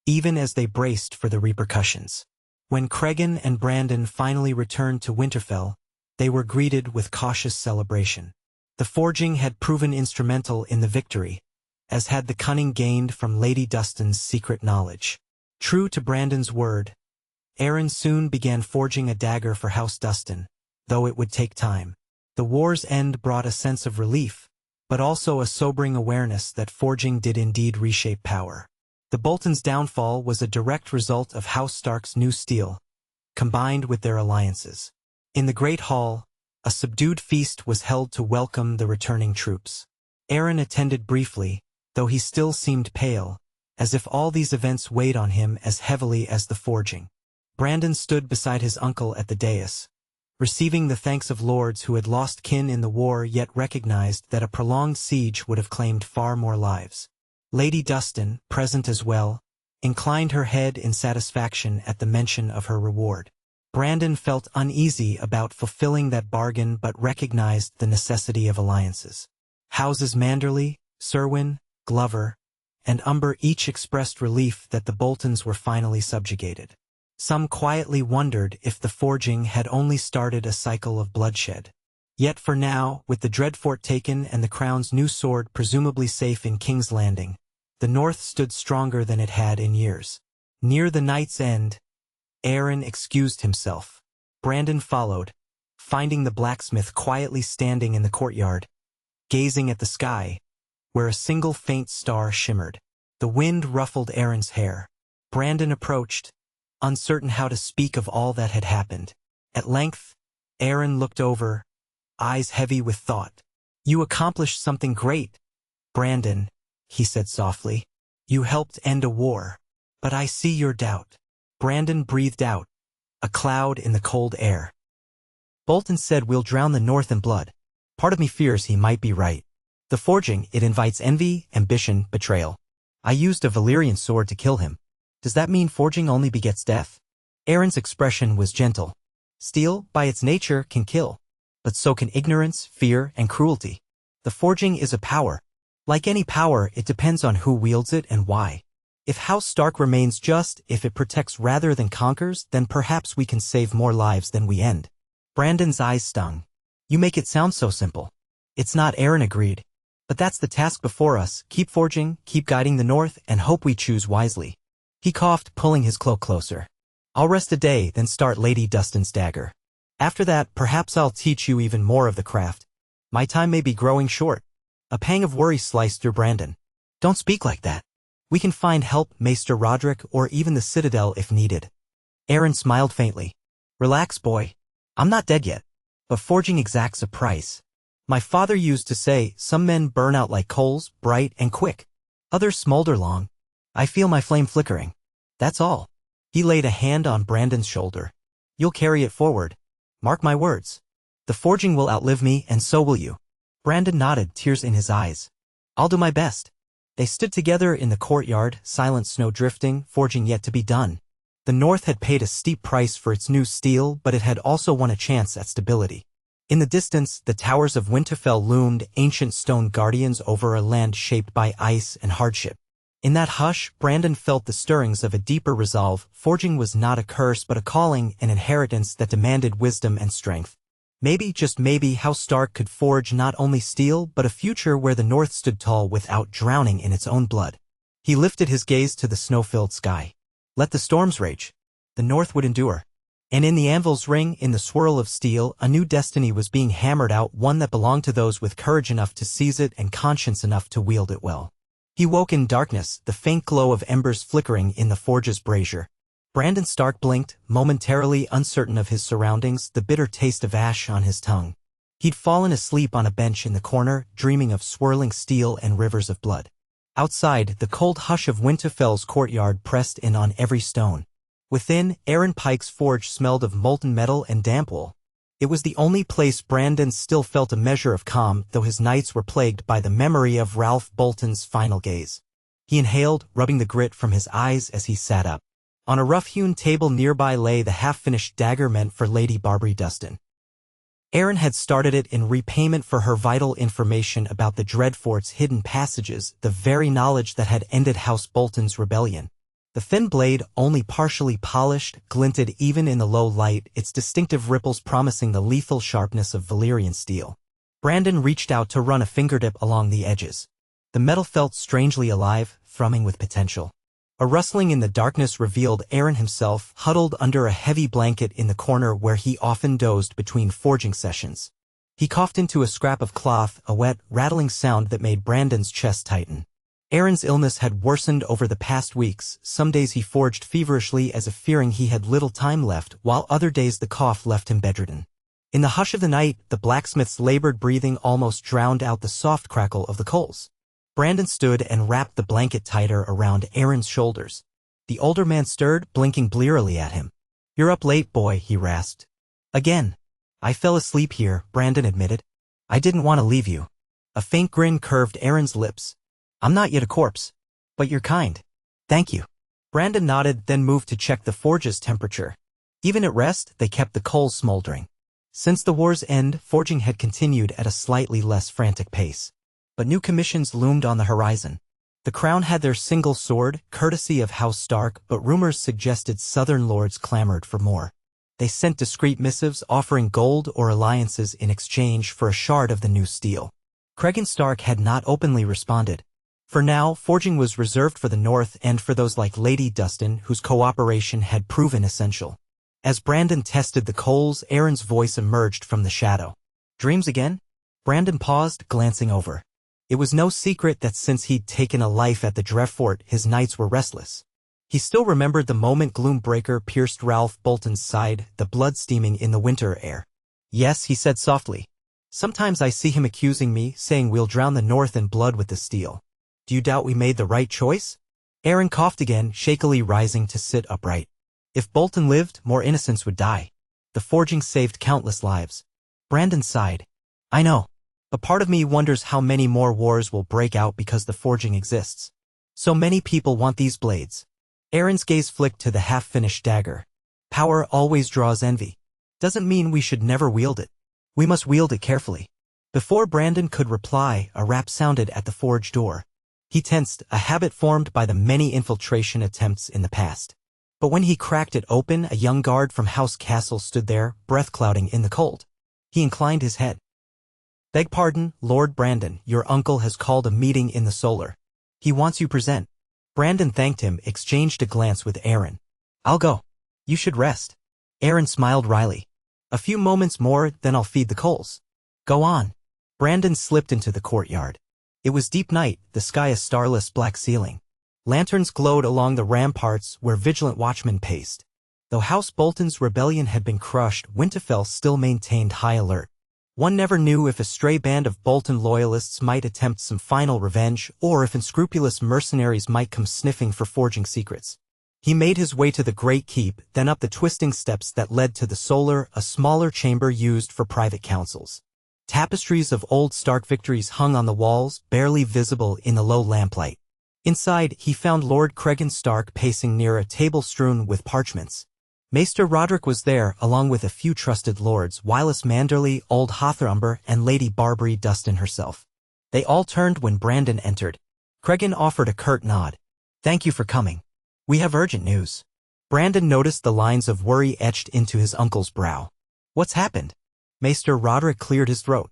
even as they braced for the repercussions. When Cregan and Brandon finally returned to Winterfell, they were greeted with cautious celebration. The forging had proven instrumental in the victory, as had the cunning gained from Lady Dustin's secret knowledge. True to Brandon's word, Aaron soon began forging a dagger for House Dustin, though it would take time. The war's end brought a sense of relief, but also a sobering awareness that forging did indeed reshape power. The Boltons' downfall was a direct result of House Stark's new steel, combined with their alliances. In the Great Hall, a subdued feast was held to welcome the returning troops. Aaron attended briefly, though he still seemed pale, as if all these events weighed on him as heavily as the forging. Brandon stood beside his uncle at the dais, receiving the thanks of lords who had lost kin in the war yet recognized that a prolonged siege would have claimed far more lives. Lady Dustin, present as well, inclined her head in satisfaction at the mention of her reward. Brandon felt uneasy about fulfilling that bargain but recognized the necessity of alliances. Houses Manderley, Serwyn, Glover, and Umber each expressed relief that the Boltons were finally subjugated. Some quietly wondered if the forging had only started a cycle of bloodshed. Yet for now, with the Dreadfort taken and the Crown's new sword presumably safe in King's Landing, the North stood stronger than it had in years. Near the night's end, Aaron excused himself. Brandon followed, finding the blacksmith quietly standing in the courtyard, gazing at the sky, where a single faint star shimmered. The wind ruffled Aaron's hair. Brandon approached, uncertain how to speak of all that had happened. At length, Aaron looked over, eyes heavy with thought. "You accomplished something great, Brandon," he said softly. "You helped end a war. But I see your doubt." Brandon breathed out, a cloud in the cold air. "Bolton said we'll drown the North in blood. Part of me fears he might be right. The forging, it invites envy, ambition, betrayal. I used a Valyrian sword to kill him. Does that mean forging only begets death?" Aaron's expression was gentle. "Steel, by its nature, can kill. But so can ignorance, fear, and cruelty. The forging is a power. Like any power, it depends on who wields it and why. If House Stark remains just, if it protects rather than conquers, then perhaps we can save more lives than we end." Brandon's eyes stung. "You make it sound so simple." "It's not," Aaron agreed. "But that's the task before us. Keep forging, keep guiding the North, and hope we choose wisely." He coughed, pulling his cloak closer. "I'll rest a day, then start Lady Dustin's dagger. After that, perhaps I'll teach you even more of the craft. My time may be growing short." A pang of worry sliced through Brandon. "Don't speak like that. We can find help, Maester Roderick, or even the Citadel if needed." Aaron smiled faintly. "Relax, boy. I'm not dead yet. But forging exacts a price. My father used to say, some men burn out like coals, bright and quick. Others smolder long. I feel my flame flickering. That's all." He laid a hand on Brandon's shoulder. "You'll carry it forward. Mark my words. The forging will outlive me, and so will you." Brandon nodded, tears in his eyes. "I'll do my best." They stood together in the courtyard, silent snow drifting, forging yet to be done. The North had paid a steep price for its new steel, but it had also won a chance at stability. In the distance, the towers of Winterfell loomed, ancient stone guardians over a land shaped by ice and hardship. In that hush, Brandon felt the stirrings of a deeper resolve. Forging was not a curse but a calling, an inheritance that demanded wisdom and strength. Maybe, just maybe, House Stark could forge not only steel but a future where the North stood tall without drowning in its own blood. He lifted his gaze to the snow-filled sky. Let the storms rage. The North would endure. And in the anvil's ring, in the swirl of steel, a new destiny was being hammered out, one that belonged to those with courage enough to seize it and conscience enough to wield it well. He woke in darkness, the faint glow of embers flickering in the forge's brazier. Brandon Stark blinked, momentarily uncertain of his surroundings, the bitter taste of ash on his tongue. He'd fallen asleep on a bench in the corner, dreaming of swirling steel and rivers of blood. Outside, the cold hush of Winterfell's courtyard pressed in on every stone. Within, Aaron Pike's forge smelled of molten metal and damp wool. It was the only place Brandon still felt a measure of calm, though his nights were plagued by the memory of Ralph Bolton's final gaze. He inhaled, rubbing the grit from his eyes as he sat up. On a rough-hewn table nearby lay the half-finished dagger meant for Lady Barbary Dustin. Aaron had started it in repayment for her vital information about the Dreadfort's hidden passages, the very knowledge that had ended House Bolton's rebellion. The thin blade, only partially polished, glinted even in the low light, its distinctive ripples promising the lethal sharpness of Valyrian steel. Brandon reached out to run a fingertip along the edges. The metal felt strangely alive, thrumming with potential. A rustling in the darkness revealed Aaron himself, huddled under a heavy blanket in the corner where he often dozed between forging sessions. He coughed into a scrap of cloth, a wet, rattling sound that made Brandon's chest tighten. Aaron's illness had worsened over the past weeks. Some days he forged feverishly as if fearing he had little time left, while other days the cough left him bedridden. In the hush of the night, the blacksmith's labored breathing almost drowned out the soft crackle of the coals. Brandon stood and wrapped the blanket tighter around Aaron's shoulders. The older man stirred, blinking blearily at him. "You're up late, boy," he rasped. "Again." I fell asleep here, Brandon admitted. I didn't want to leave you. A faint grin curved Aaron's lips. I'm not yet a corpse. But you're kind. Thank you. Brandon nodded, then moved to check the forge's temperature. Even at rest, they kept the coals smoldering. Since the war's end, forging had continued at a slightly less frantic pace. But new commissions loomed on the horizon. The crown had their single sword, courtesy of House Stark, but rumors suggested southern lords clamored for more. They sent discreet missives offering gold or alliances in exchange for a shard of the new steel. Cregan Stark had not openly responded. For now, forging was reserved for the north and for those like Lady Dustin, whose cooperation had proven essential. As Brandon tested the coals, Aaron's voice emerged from the shadow. Dreams again? Brandon paused, glancing over. It was no secret that since he'd taken a life at the Drefort, his nights were restless. He still remembered the moment Gloombreaker pierced Ralph Bolton's side, the blood steaming in the winter air. Yes, he said softly. Sometimes I see him accusing me, saying we'll drown the north in blood with the steel. Do you doubt we made the right choice? Aaron coughed again, shakily rising to sit upright. If Bolton lived, more innocents would die. The forging saved countless lives. Brandon sighed. I know. A part of me wonders how many more wars will break out because the forging exists. So many people want these blades. Aaron's gaze flicked to the half-finished dagger. Power always draws envy. Doesn't mean we should never wield it. We must wield it carefully. Before Brandon could reply, a rap sounded at the forge door. He tensed, a habit formed by the many infiltration attempts in the past. But when he cracked it open, a young guard from House Castle stood there, breath clouding in the cold. He inclined his head. Beg pardon, Lord Brandon, your uncle has called a meeting in the Solar. He wants you present. Brandon thanked him, exchanged a glance with Aaron. I'll go. You should rest. Aaron smiled wryly. A few moments more, then I'll feed the coals. Go on. Brandon slipped into the courtyard. It was deep night, the sky a starless black ceiling. Lanterns glowed along the ramparts where vigilant watchmen paced. Though House Bolton's rebellion had been crushed, Winterfell still maintained high alert. One never knew if a stray band of Bolton loyalists might attempt some final revenge, or if unscrupulous mercenaries might come sniffing for forging secrets. He made his way to the Great Keep, then up the twisting steps that led to the Solar, a smaller chamber used for private councils. Tapestries of old Stark victories hung on the walls, barely visible in the low lamplight. Inside, he found Lord Cregan Stark pacing near a table strewn with parchments. Maester Roderick was there, along with a few trusted lords, Wylis Manderly, Old Hotherumber, and Lady Barbary Dustin herself. They all turned when Brandon entered. Cregan offered a curt nod. Thank you for coming. We have urgent news. Brandon noticed the lines of worry etched into his uncle's brow. What's happened? Maester Roderick cleared his throat.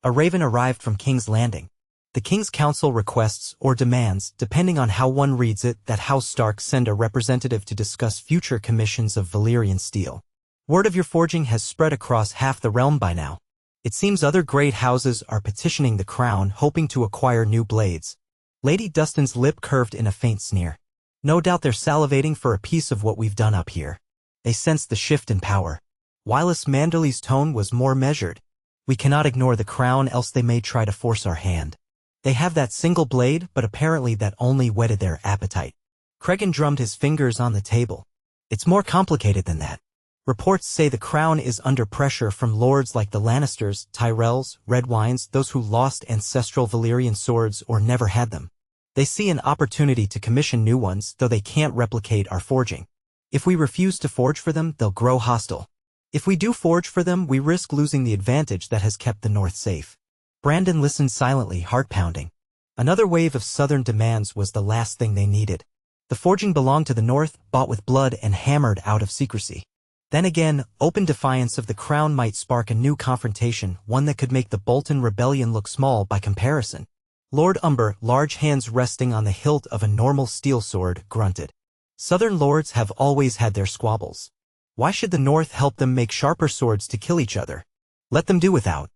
A raven arrived from King's Landing. The King's Council requests or demands, depending on how one reads it, that House Stark send a representative to discuss future commissions of Valyrian steel. Word of your forging has spread across half the realm by now. It seems other great houses are petitioning the crown, hoping to acquire new blades. Lady Dustin's lip curved in a faint sneer. No doubt they're salivating for a piece of what we've done up here. They sensed the shift in power. Wylis Manderly's tone was more measured. We cannot ignore the crown, else they may try to force our hand. They have that single blade, but apparently that only whetted their appetite. Cregan drummed his fingers on the table. It's more complicated than that. Reports say the crown is under pressure from lords like the Lannisters, Tyrells, Redwynes, those who lost ancestral Valyrian swords or never had them. They see an opportunity to commission new ones, though they can't replicate our forging. If we refuse to forge for them, they'll grow hostile. If we do forge for them, we risk losing the advantage that has kept the North safe. Brandon listened silently, heart-pounding. Another wave of southern demands was the last thing they needed. The forging belonged to the North, bought with blood and hammered out of secrecy. Then again, open defiance of the crown might spark a new confrontation, one that could make the Bolton rebellion look small by comparison. Lord Umber, large hands resting on the hilt of a normal steel sword, grunted. Southern lords have always had their squabbles. Why should the North help them make sharper swords to kill each other? Let them do without.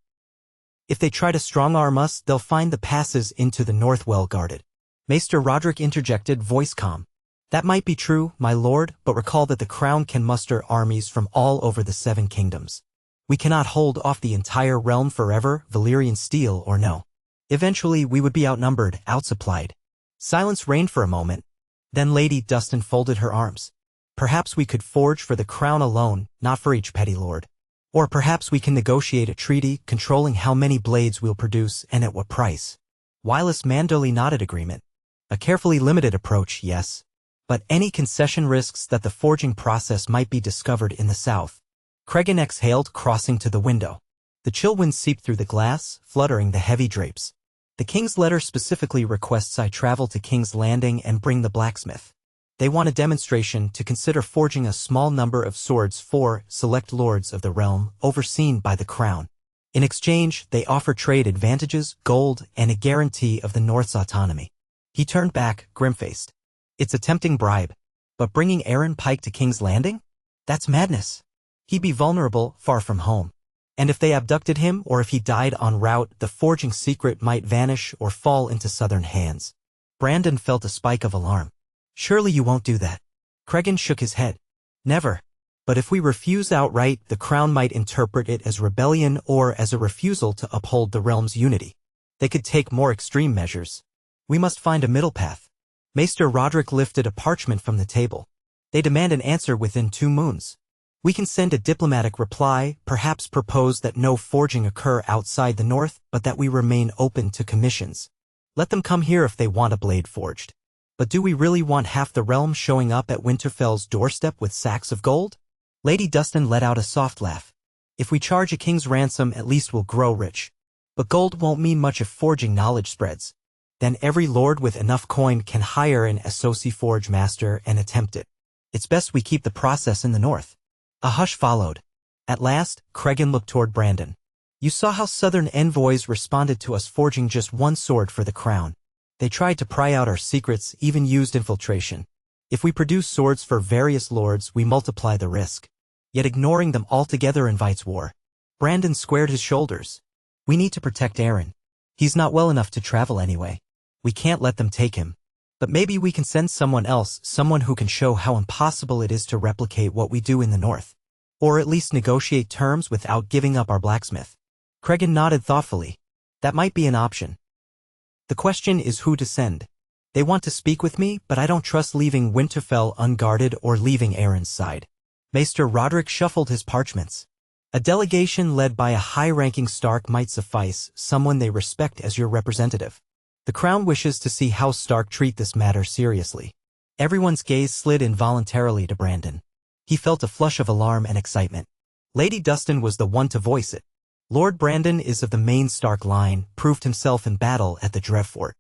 If they try to strong-arm us, they'll find the passes into the North well guarded. Maester Roderick interjected, voice calm. That might be true, my lord, but recall that the crown can muster armies from all over the 7 kingdoms. We cannot hold off the entire realm forever, Valyrian steel or no. Eventually we would be outnumbered, outsupplied. Silence reigned for a moment. Then Lady Dustin folded her arms. Perhaps we could forge for the crown alone, not for each petty lord. Or perhaps we can negotiate a treaty controlling how many blades we'll produce and at what price. Wylis Mandoli nodded agreement. A carefully limited approach, yes. But any concession risks that the forging process might be discovered in the south. Cregan exhaled, crossing to the window. The chill wind seeped through the glass, fluttering the heavy drapes. The king's letter specifically requests I travel to King's Landing and bring the blacksmith. They want a demonstration to consider forging a small number of swords for select lords of the realm, overseen by the crown. In exchange, they offer trade advantages, gold, and a guarantee of the North's autonomy. He turned back, grim-faced. It's a tempting bribe. But bringing Aaron Pike to King's Landing? That's madness. He'd be vulnerable, far from home. And if they abducted him or if he died en route, the forging secret might vanish or fall into southern hands. Brandon felt a spike of alarm. Surely you won't do that. Cregan shook his head. Never. But if we refuse outright, the crown might interpret it as rebellion or as a refusal to uphold the realm's unity. They could take more extreme measures. We must find a middle path. Maester Roderick lifted a parchment from the table. They demand an answer within 2 moons. We can send a diplomatic reply, perhaps propose that no forging occur outside the north, but that we remain open to commissions. Let them come here if they want a blade forged. But do we really want half the realm showing up at Winterfell's doorstep with sacks of gold? Lady Dustin let out a soft laugh. If we charge a king's ransom, at least we'll grow rich. But gold won't mean much if forging knowledge spreads. Then every lord with enough coin can hire an associate forge master and attempt it. It's best we keep the process in the north. A hush followed. At last, Cregan looked toward Brandon. You saw how southern envoys responded to us forging just 1 sword for the crown. They tried to pry out our secrets, even used infiltration. If we produce swords for various lords, we multiply the risk. Yet ignoring them altogether invites war. Brandon squared his shoulders. We need to protect Aaron. He's not well enough to travel anyway. We can't let them take him. But maybe we can send someone else, someone who can show how impossible it is to replicate what we do in the north. Or at least negotiate terms without giving up our blacksmith. Cregan nodded thoughtfully. That might be an option. The question is who to send. They want to speak with me, but I don't trust leaving Winterfell unguarded or leaving Aaron's side. Maester Roderick shuffled his parchments. A delegation led by a high-ranking Stark might suffice, someone they respect as your representative. The crown wishes to see how Stark treat this matter seriously. Everyone's gaze slid involuntarily to Brandon. He felt a flush of alarm and excitement. Lady Dustin was the one to voice it. Lord Brandon is of the main Stark line, proved himself in battle at the Dreadfort.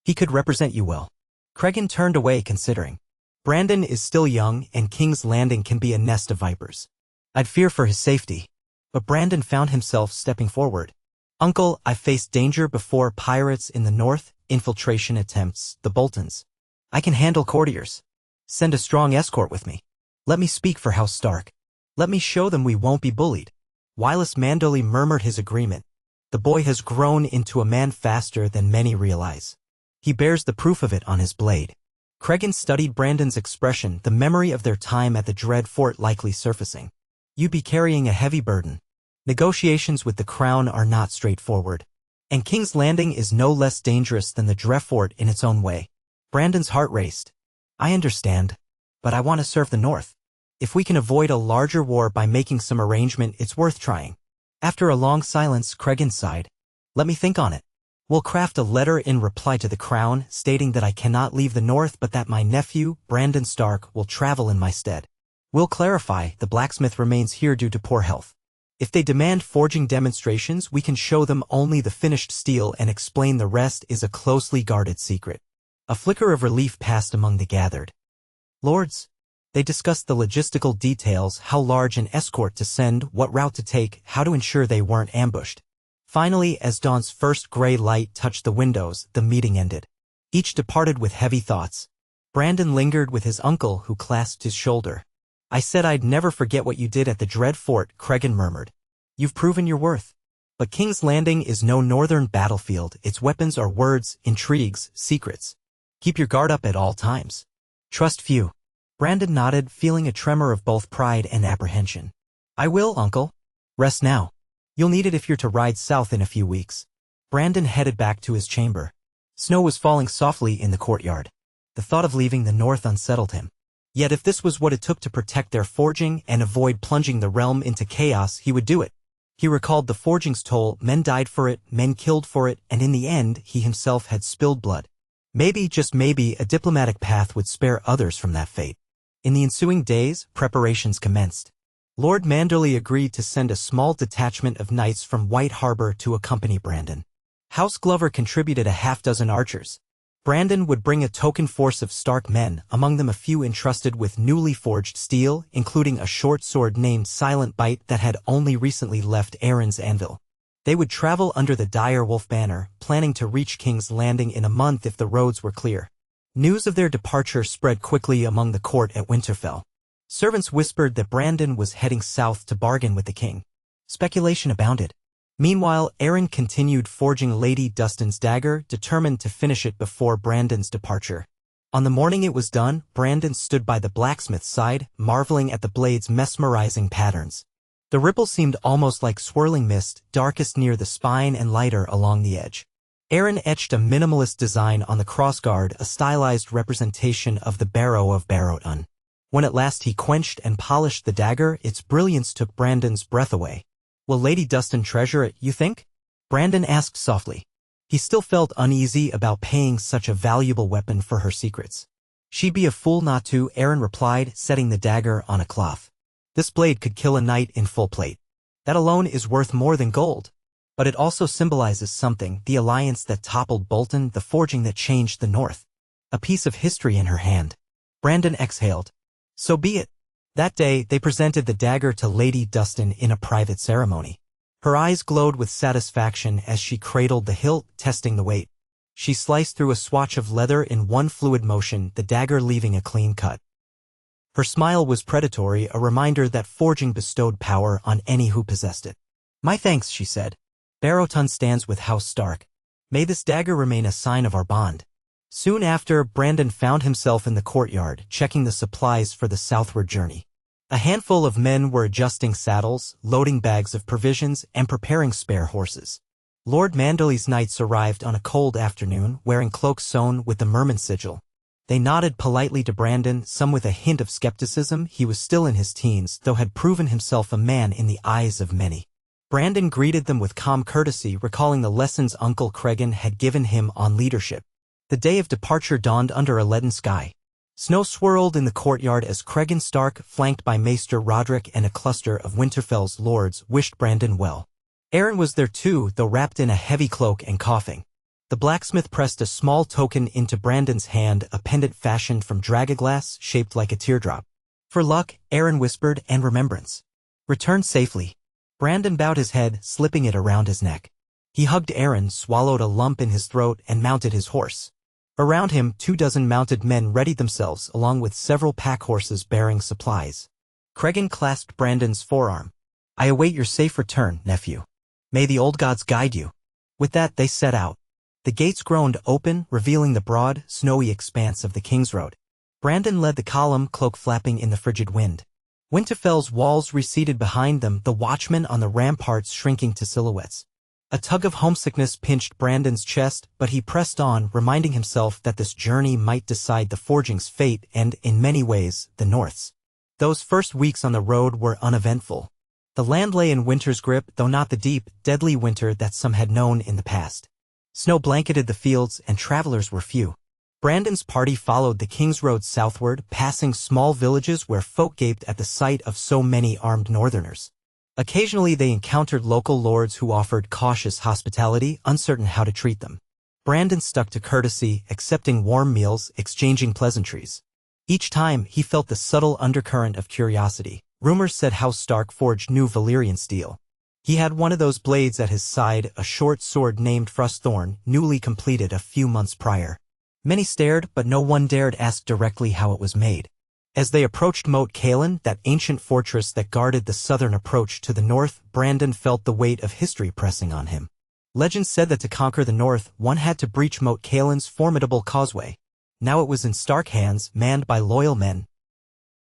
He could represent you well. Cregan turned away considering. Brandon is still young, and King's Landing can be a nest of vipers. I'd fear for his safety. But Brandon found himself stepping forward. Uncle, I've faced danger before: pirates in the north, infiltration attempts, the Boltons. I can handle courtiers. Send a strong escort with me. Let me speak for House Stark. Let me show them we won't be bullied. Wylis Mandoli murmured his agreement. The boy has grown into a man faster than many realize. He bears the proof of it on his blade. Cregan studied Brandon's expression, the memory of their time at the Dread Fort likely surfacing. You'd be carrying a heavy burden. Negotiations with the crown are not straightforward. And King's Landing is no less dangerous than the Dread Fort in its own way. Brandon's heart raced. I understand. But I want to serve the North. If we can avoid a larger war by making some arrangement, it's worth trying. After a long silence, Cregan sighed. Let me think on it. We'll craft a letter in reply to the crown, stating that I cannot leave the North but that my nephew, Brandon Stark, will travel in my stead. We'll clarify the blacksmith remains here due to poor health. If they demand forging demonstrations, we can show them only the finished steel and explain the rest is a closely guarded secret. A flicker of relief passed among the gathered. Lords. They discussed the logistical details, how large an escort to send, what route to take, how to ensure they weren't ambushed. Finally, as dawn's first gray light touched the windows, the meeting ended. Each departed with heavy thoughts. Brandon lingered with his uncle, who clasped his shoulder. I said I'd never forget what you did at the Dread Fort, Cregan murmured. You've proven your worth. But King's Landing is no northern battlefield. Its weapons are words, intrigues, secrets. Keep your guard up at all times. Trust few. Brandon nodded, feeling a tremor of both pride and apprehension. I will, uncle. Rest now. You'll need it if you're to ride south in a few weeks. Brandon headed back to his chamber. Snow was falling softly in the courtyard. The thought of leaving the north unsettled him. Yet if this was what it took to protect their forging and avoid plunging the realm into chaos, he would do it. He recalled the forging's toll, men died for it, men killed for it, and in the end, he himself had spilled blood. Maybe, just maybe, a diplomatic path would spare others from that fate. In the ensuing days, preparations commenced. Lord Manderley agreed to send a small detachment of knights from White Harbor to accompany Brandon. House Glover contributed a half-dozen archers. Brandon would bring a token force of Stark men, among them a few entrusted with newly forged steel, including a short sword named Silent Bite that had only recently left Aaron's anvil. They would travel under the Dire Wolf banner, planning to reach King's Landing in a month if the roads were clear. News of their departure spread quickly among the court at Winterfell. Servants whispered that Brandon was heading south to bargain with the king. Speculation abounded. Meanwhile, Aaron continued forging Lady Dustin's dagger, determined to finish it before Brandon's departure. On the morning it was done, Brandon stood by the blacksmith's side, marveling at the blade's mesmerizing patterns. The ripple seemed almost like swirling mist, darkest near the spine and lighter along the edge. Aaron etched a minimalist design on the crossguard, a stylized representation of the barrow of Barrowdon. When at last he quenched and polished the dagger, its brilliance took Brandon's breath away. "Will Lady Dustin treasure it, you think?" Brandon asked softly. He still felt uneasy about paying such a valuable weapon for her secrets. "She'd be a fool not to," Aaron replied, setting the dagger on a cloth. "This blade could kill a knight in full plate. That alone is worth more than gold. But it also symbolizes something, the alliance that toppled Bolton, the forging that changed the North. A piece of history in her hand." Brandon exhaled. "So be it." That day, they presented the dagger to Lady Dustin in a private ceremony. Her eyes glowed with satisfaction as she cradled the hilt, testing the weight. She sliced through a swatch of leather in one fluid motion, the dagger leaving a clean cut. Her smile was predatory, a reminder that forging bestowed power on any who possessed it. "My thanks," she said. "Barrowdon stands with House Stark. May this dagger remain a sign of our bond." Soon after, Brandon found himself in the courtyard, checking the supplies for the southward journey. A handful of men were adjusting saddles, loading bags of provisions, and preparing spare horses. Lord Manderley's knights arrived on a cold afternoon, wearing cloaks sewn with the Merman sigil. They nodded politely to Brandon, some with a hint of skepticism. He was still in his teens, though had proven himself a man in the eyes of many. Brandon greeted them with calm courtesy, recalling the lessons Uncle Cregan had given him on leadership. The day of departure dawned under a leaden sky. Snow swirled in the courtyard as Cregan Stark, flanked by Maester Roderick and a cluster of Winterfell's lords, wished Brandon well. Aaron was there too, though wrapped in a heavy cloak and coughing. The blacksmith pressed a small token into Brandon's hand, a pendant fashioned from dragaglass, shaped like a teardrop. "For luck," Aaron whispered, "and remembrance. Return safely." Brandon bowed his head, slipping it around his neck. He hugged Aaron, swallowed a lump in his throat, and mounted his horse. Around him, 24 mounted men readied themselves, along with several pack horses bearing supplies. Cregan clasped Brandon's forearm. "I await your safe return, nephew. May the old gods guide you." With that, they set out. The gates groaned open, revealing the broad, snowy expanse of the King's Road. Brandon led the column, cloak flapping in the frigid wind. Winterfell's walls receded behind them, the watchmen on the ramparts shrinking to silhouettes. A tug of homesickness pinched Brandon's chest, but he pressed on, reminding himself that this journey might decide the forging's fate and, in many ways, the North's. Those first weeks on the road were uneventful. The land lay in winter's grip, though not the deep, deadly winter that some had known in the past. Snow blanketed the fields, and travelers were few. Brandon's party followed the King's Road southward, passing small villages where folk gaped at the sight of so many armed northerners. Occasionally they encountered local lords who offered cautious hospitality, uncertain how to treat them. Brandon stuck to courtesy, accepting warm meals, exchanging pleasantries. Each time, he felt the subtle undercurrent of curiosity. Rumors said House Stark forged new Valyrian steel. He had one of those blades at his side, a short sword named Frostthorn, newly completed a few months prior. Many stared, but no one dared ask directly how it was made. As they approached Moat Cailin, that ancient fortress that guarded the southern approach to the north, Brandon felt the weight of history pressing on him. Legend said that to conquer the north, one had to breach Moat Cailin's formidable causeway. Now it was in Stark hands, manned by loyal men.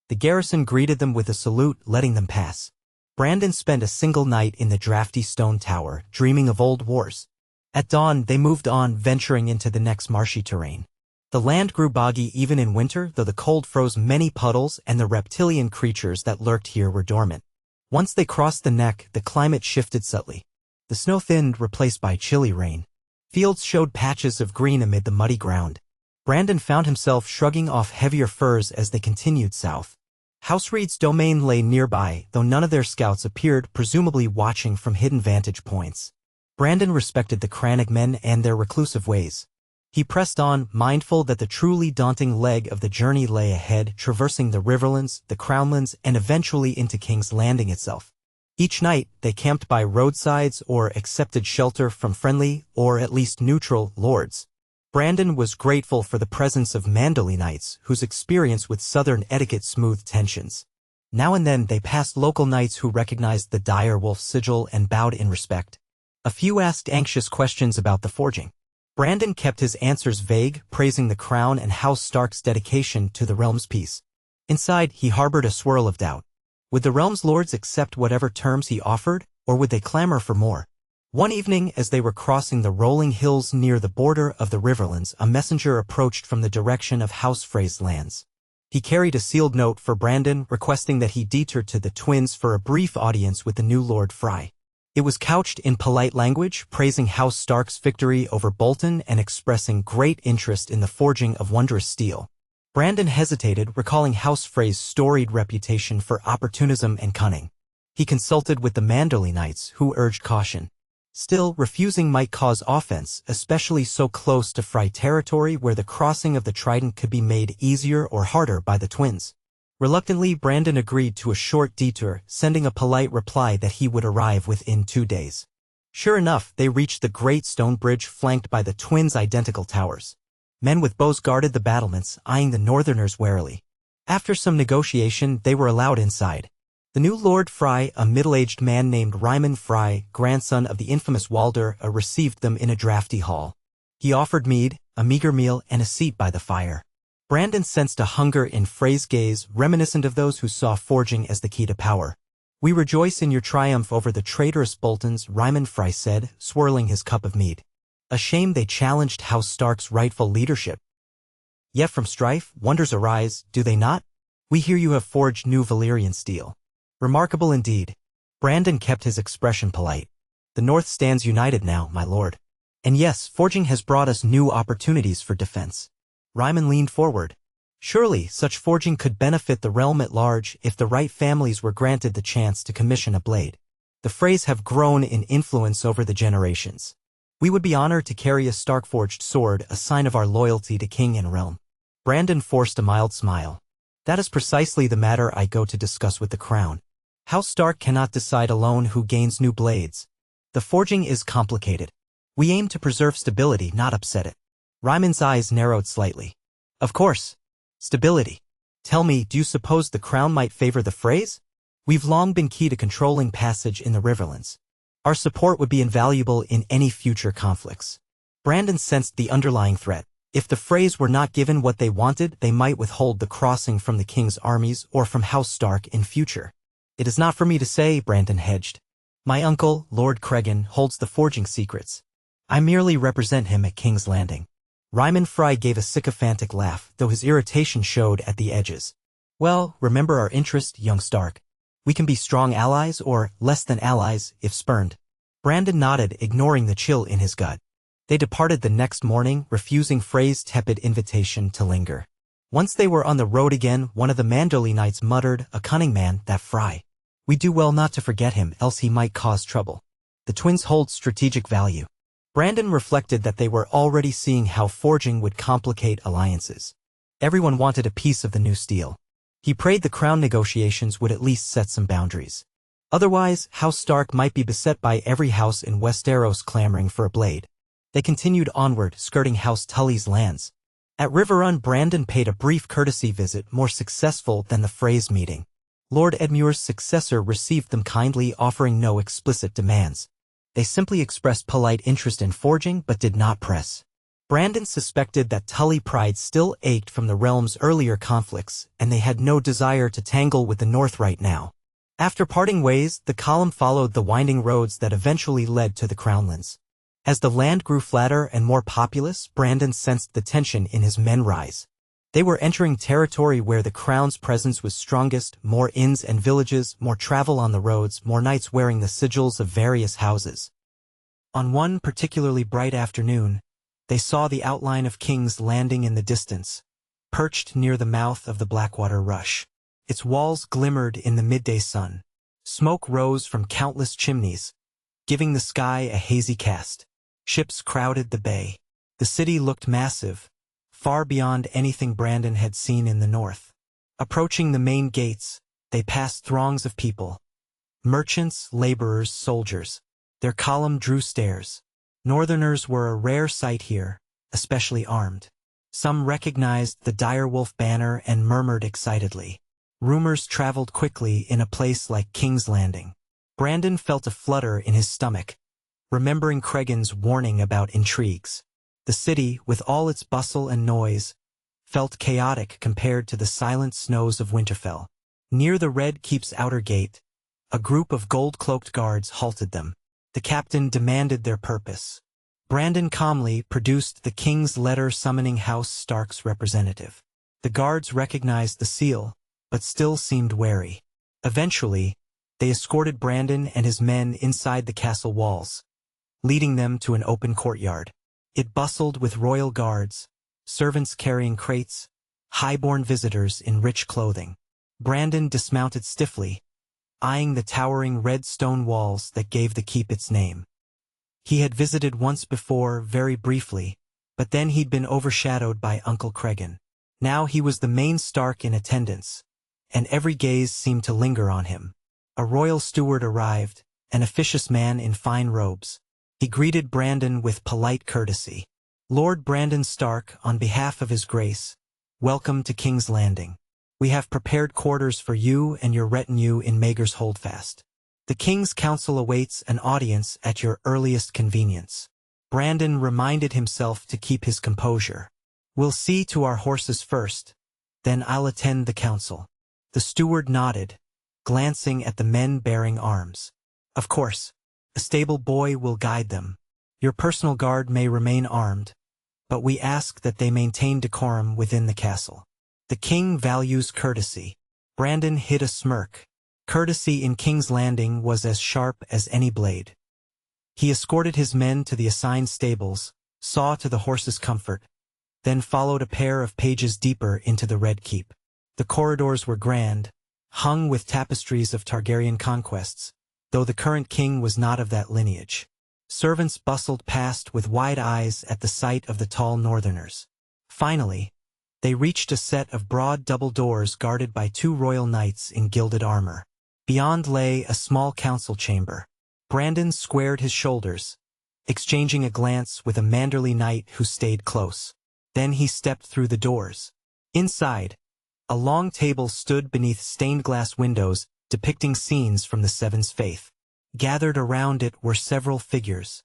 The garrison greeted them with a salute, letting them pass. Brandon spent a single night in the drafty stone tower, dreaming of old wars. At dawn, they moved on, venturing into the next marshy terrain. The land grew boggy even in winter, though the cold froze many puddles and the reptilian creatures that lurked here were dormant. Once they crossed the neck, the climate shifted subtly. The snow thinned, replaced by chilly rain. Fields showed patches of green amid the muddy ground. Brandon found himself shrugging off heavier furs as they continued south. House Reed's domain lay nearby, though none of their scouts appeared, presumably watching from hidden vantage points. Brandon respected the Crannog men and their reclusive ways. He pressed on, mindful that the truly daunting leg of the journey lay ahead, traversing the Riverlands, the Crownlands, and eventually into King's Landing itself. Each night, they camped by roadsides or accepted shelter from friendly, or at least neutral, lords. Brandon was grateful for the presence of Mandolinites, whose experience with southern etiquette smoothed tensions. Now and then they passed local knights who recognized the dire wolf sigil and bowed in respect. A few asked anxious questions about the forging. Brandon kept his answers vague, praising the crown and House Stark's dedication to the realm's peace. Inside, he harbored a swirl of doubt. Would the realm's lords accept whatever terms he offered, or would they clamor for more? One evening, as they were crossing the rolling hills near the border of the Riverlands, a messenger approached from the direction of House Frey's lands. He carried a sealed note for Brandon, requesting that he detour to the twins for a brief audience with the new Lord Frey. It was couched in polite language, praising House Stark's victory over Bolton and expressing great interest in the forging of wondrous steel. Brandon hesitated, recalling House Frey's storied reputation for opportunism and cunning. He consulted with the Mandolinites, who urged caution. Still, refusing might cause offense, especially so close to Frey territory where the crossing of the Trident could be made easier or harder by the twins. Reluctantly, Brandon agreed to a short detour, sending a polite reply that he would arrive within 2 days. Sure enough, they reached the great stone bridge flanked by the twins' identical towers. Men with bows guarded the battlements, eyeing the northerners warily. After some negotiation, they were allowed inside. The new Lord Frey, a middle-aged man named Ryman Frey, grandson of the infamous Walder, received them in a drafty hall. He offered mead, a meager meal, and a seat by the fire. Brandon sensed a hunger in Frey's gaze, reminiscent of those who saw forging as the key to power. "We rejoice in your triumph over the traitorous Boltons," Ryman Frey said, swirling his cup of mead. A shame they challenged House Stark's rightful leadership. "Yet from strife, wonders arise, do they not? We hear you have forged new Valyrian steel." Remarkable indeed. Brandon kept his expression polite. "The North stands united now, my lord. And yes, forging has brought us new opportunities for defense." Ryman leaned forward. Surely, such forging could benefit the realm at large if the right families were granted the chance to commission a blade. The Freys have grown in influence over the generations. We would be honored to carry a Stark-forged sword, a sign of our loyalty to king and realm. Brandon forced a mild smile. "That is precisely the matter I go to discuss with the crown. House Stark cannot decide alone who gains new blades. The forging is complicated. We aim to preserve stability, not upset it." Ryman's eyes narrowed slightly. "Of course. Stability. Tell me, do you suppose the crown might favor the Freys? We've long been key to controlling passage in the Riverlands. Our support would be invaluable in any future conflicts." Brandon sensed the underlying threat. If the Freys were not given what they wanted, they might withhold the crossing from the king's armies or from House Stark in future. "It is not for me to say," Brandon hedged. "My uncle, Lord Cregan, holds the forging secrets. I merely represent him at King's Landing." Ryman Frey gave a sycophantic laugh, though his irritation showed at the edges. "Well, remember our interest, young Stark. We can be strong allies or less than allies, if spurned." Brandon nodded, ignoring the chill in his gut. They departed the next morning, refusing Frey's tepid invitation to linger. Once they were on the road again, one of the Mandolinites muttered, "A cunning man, that Frey. We do well not to forget him, else he might cause trouble. The twins hold strategic value." Brandon reflected that they were already seeing how forging would complicate alliances. Everyone wanted a piece of the new steel. He prayed the crown negotiations would at least set some boundaries. Otherwise, House Stark might be beset by every house in Westeros clamoring for a blade. They continued onward, skirting House Tully's lands. At Riverrun, Brandon paid a brief courtesy visit, more successful than the Freys meeting. Lord Edmure's successor received them kindly, offering no explicit demands. They simply expressed polite interest in forging but did not press. Brandon suspected that Tully pride still ached from the realm's earlier conflicts, and they had no desire to tangle with the North right now. After parting ways, the column followed the winding roads that eventually led to the Crownlands. As the land grew flatter and more populous, Brandon sensed the tension in his men rise. They were entering territory where the crown's presence was strongest, more inns and villages, more travel on the roads, more knights wearing the sigils of various houses. On one particularly bright afternoon, they saw the outline of King's Landing in the distance, perched near the mouth of the Blackwater Rush. Its walls glimmered in the midday sun. Smoke rose from countless chimneys, giving the sky a hazy cast. Ships crowded the bay. The city looked massive, far beyond anything Brandon had seen in the north. Approaching the main gates, they passed throngs of people. Merchants, laborers, soldiers. Their column drew stares. Northerners were a rare sight here, especially armed. Some recognized the direwolf banner and murmured excitedly. Rumors traveled quickly in a place like King's Landing. Brandon felt a flutter in his stomach, remembering Cregan's warning about intrigues. The city, with all its bustle and noise, felt chaotic compared to the silent snows of Winterfell. Near the Red Keep's outer gate, a group of gold-cloaked guards halted them. The captain demanded their purpose. Brandon calmly produced the king's letter summoning House Stark's representative. The guards recognized the seal, but still seemed wary. Eventually, they escorted Brandon and his men inside the castle walls, leading them to an open courtyard. It bustled with royal guards, servants carrying crates, high-born visitors in rich clothing. Brandon dismounted stiffly, eyeing the towering red stone walls that gave the keep its name. He had visited once before, very briefly, but then he'd been overshadowed by Uncle Cregan. Now he was the main Stark in attendance, and every gaze seemed to linger on him. A royal steward arrived, an officious man in fine robes. He greeted Brandon with polite courtesy. "Lord Brandon Stark, on behalf of His Grace, welcome to King's Landing. We have prepared quarters for you and your retinue in Maegor's Holdfast. The King's Council awaits an audience at your earliest convenience." Brandon reminded himself to keep his composure. "We'll see to our horses first, then I'll attend the council." The steward nodded, glancing at the men bearing arms. "Of course, a stable boy will guide them. Your personal guard may remain armed, but we ask that they maintain decorum within the castle. The king values courtesy." Brandon hid a smirk. Courtesy in King's Landing was as sharp as any blade. He escorted his men to the assigned stables, saw to the horses' comfort, then followed a pair of pages deeper into the Red Keep. The corridors were grand, hung with tapestries of Targaryen conquests, though the current king was not of that lineage. Servants bustled past with wide eyes at the sight of the tall northerners. Finally, they reached a set of broad double doors guarded by 2 royal knights in gilded armor. Beyond lay a small council chamber. Brandon squared his shoulders, exchanging a glance with a Manderly knight who stayed close. Then he stepped through the doors. Inside, a long table stood beneath stained-glass windows depicting scenes from the Seven's Faith. Gathered around it were several figures.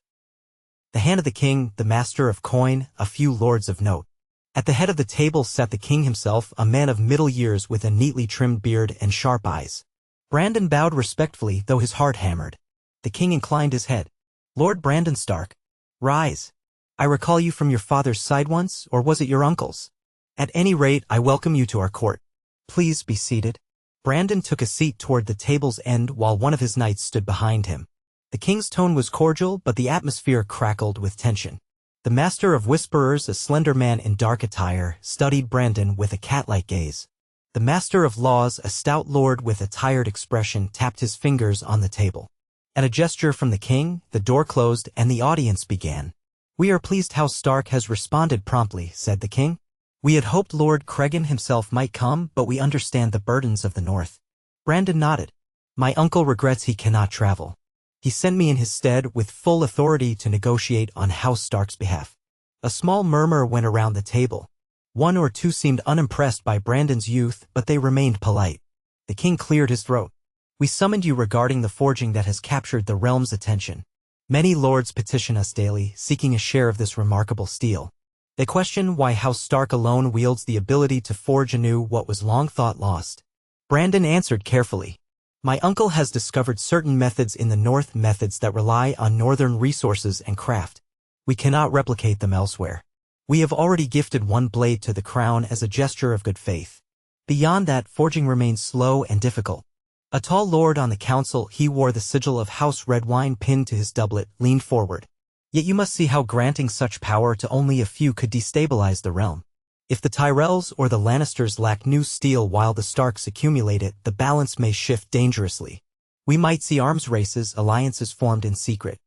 The hand of the king, the master of coin, a few lords of note. At the head of the table sat the king himself, a man of middle years with a neatly trimmed beard and sharp eyes. Brandon bowed respectfully, though his heart hammered. The king inclined his head. "Lord Brandon Stark, rise. I recall you from your father's side once, or was it your uncle's? At any rate, I welcome you to our court. Please be seated." Brandon took a seat toward the table's end while one of his knights stood behind him. The king's tone was cordial, but the atmosphere crackled with tension. The master of whisperers, a slender man in dark attire, studied Brandon with a cat-like gaze. The master of laws, a stout lord with a tired expression, tapped his fingers on the table. At a gesture from the king, the door closed and the audience began. "We are pleased House Stark has responded promptly," said the king. "We had hoped Lord Cregan himself might come, but we understand the burdens of the north." Brandon nodded. "My uncle regrets he cannot travel. He sent me in his stead with full authority to negotiate on House Stark's behalf." A small murmur went around the table. 1 or 2 seemed unimpressed by Brandon's youth, but they remained polite. The king cleared his throat. "We summoned you regarding the forging that has captured the realm's attention. Many lords petition us daily, seeking a share of this remarkable steel. They question why House Stark alone wields the ability to forge anew what was long thought lost." Brandon answered carefully. "My uncle has discovered certain methods in the north, methods that rely on northern resources and craft. We cannot replicate them elsewhere. We have already gifted one blade to the crown as a gesture of good faith. Beyond that, forging remains slow and difficult. A tall lord on the council, he wore the sigil of House Redwine pinned to his doublet, leaned forward. Yet you must see how granting such power to only a few could destabilize the realm. If the Tyrells or the Lannisters lack new steel while the Starks accumulate it, the balance may shift dangerously. We might see arms races, alliances formed in secret.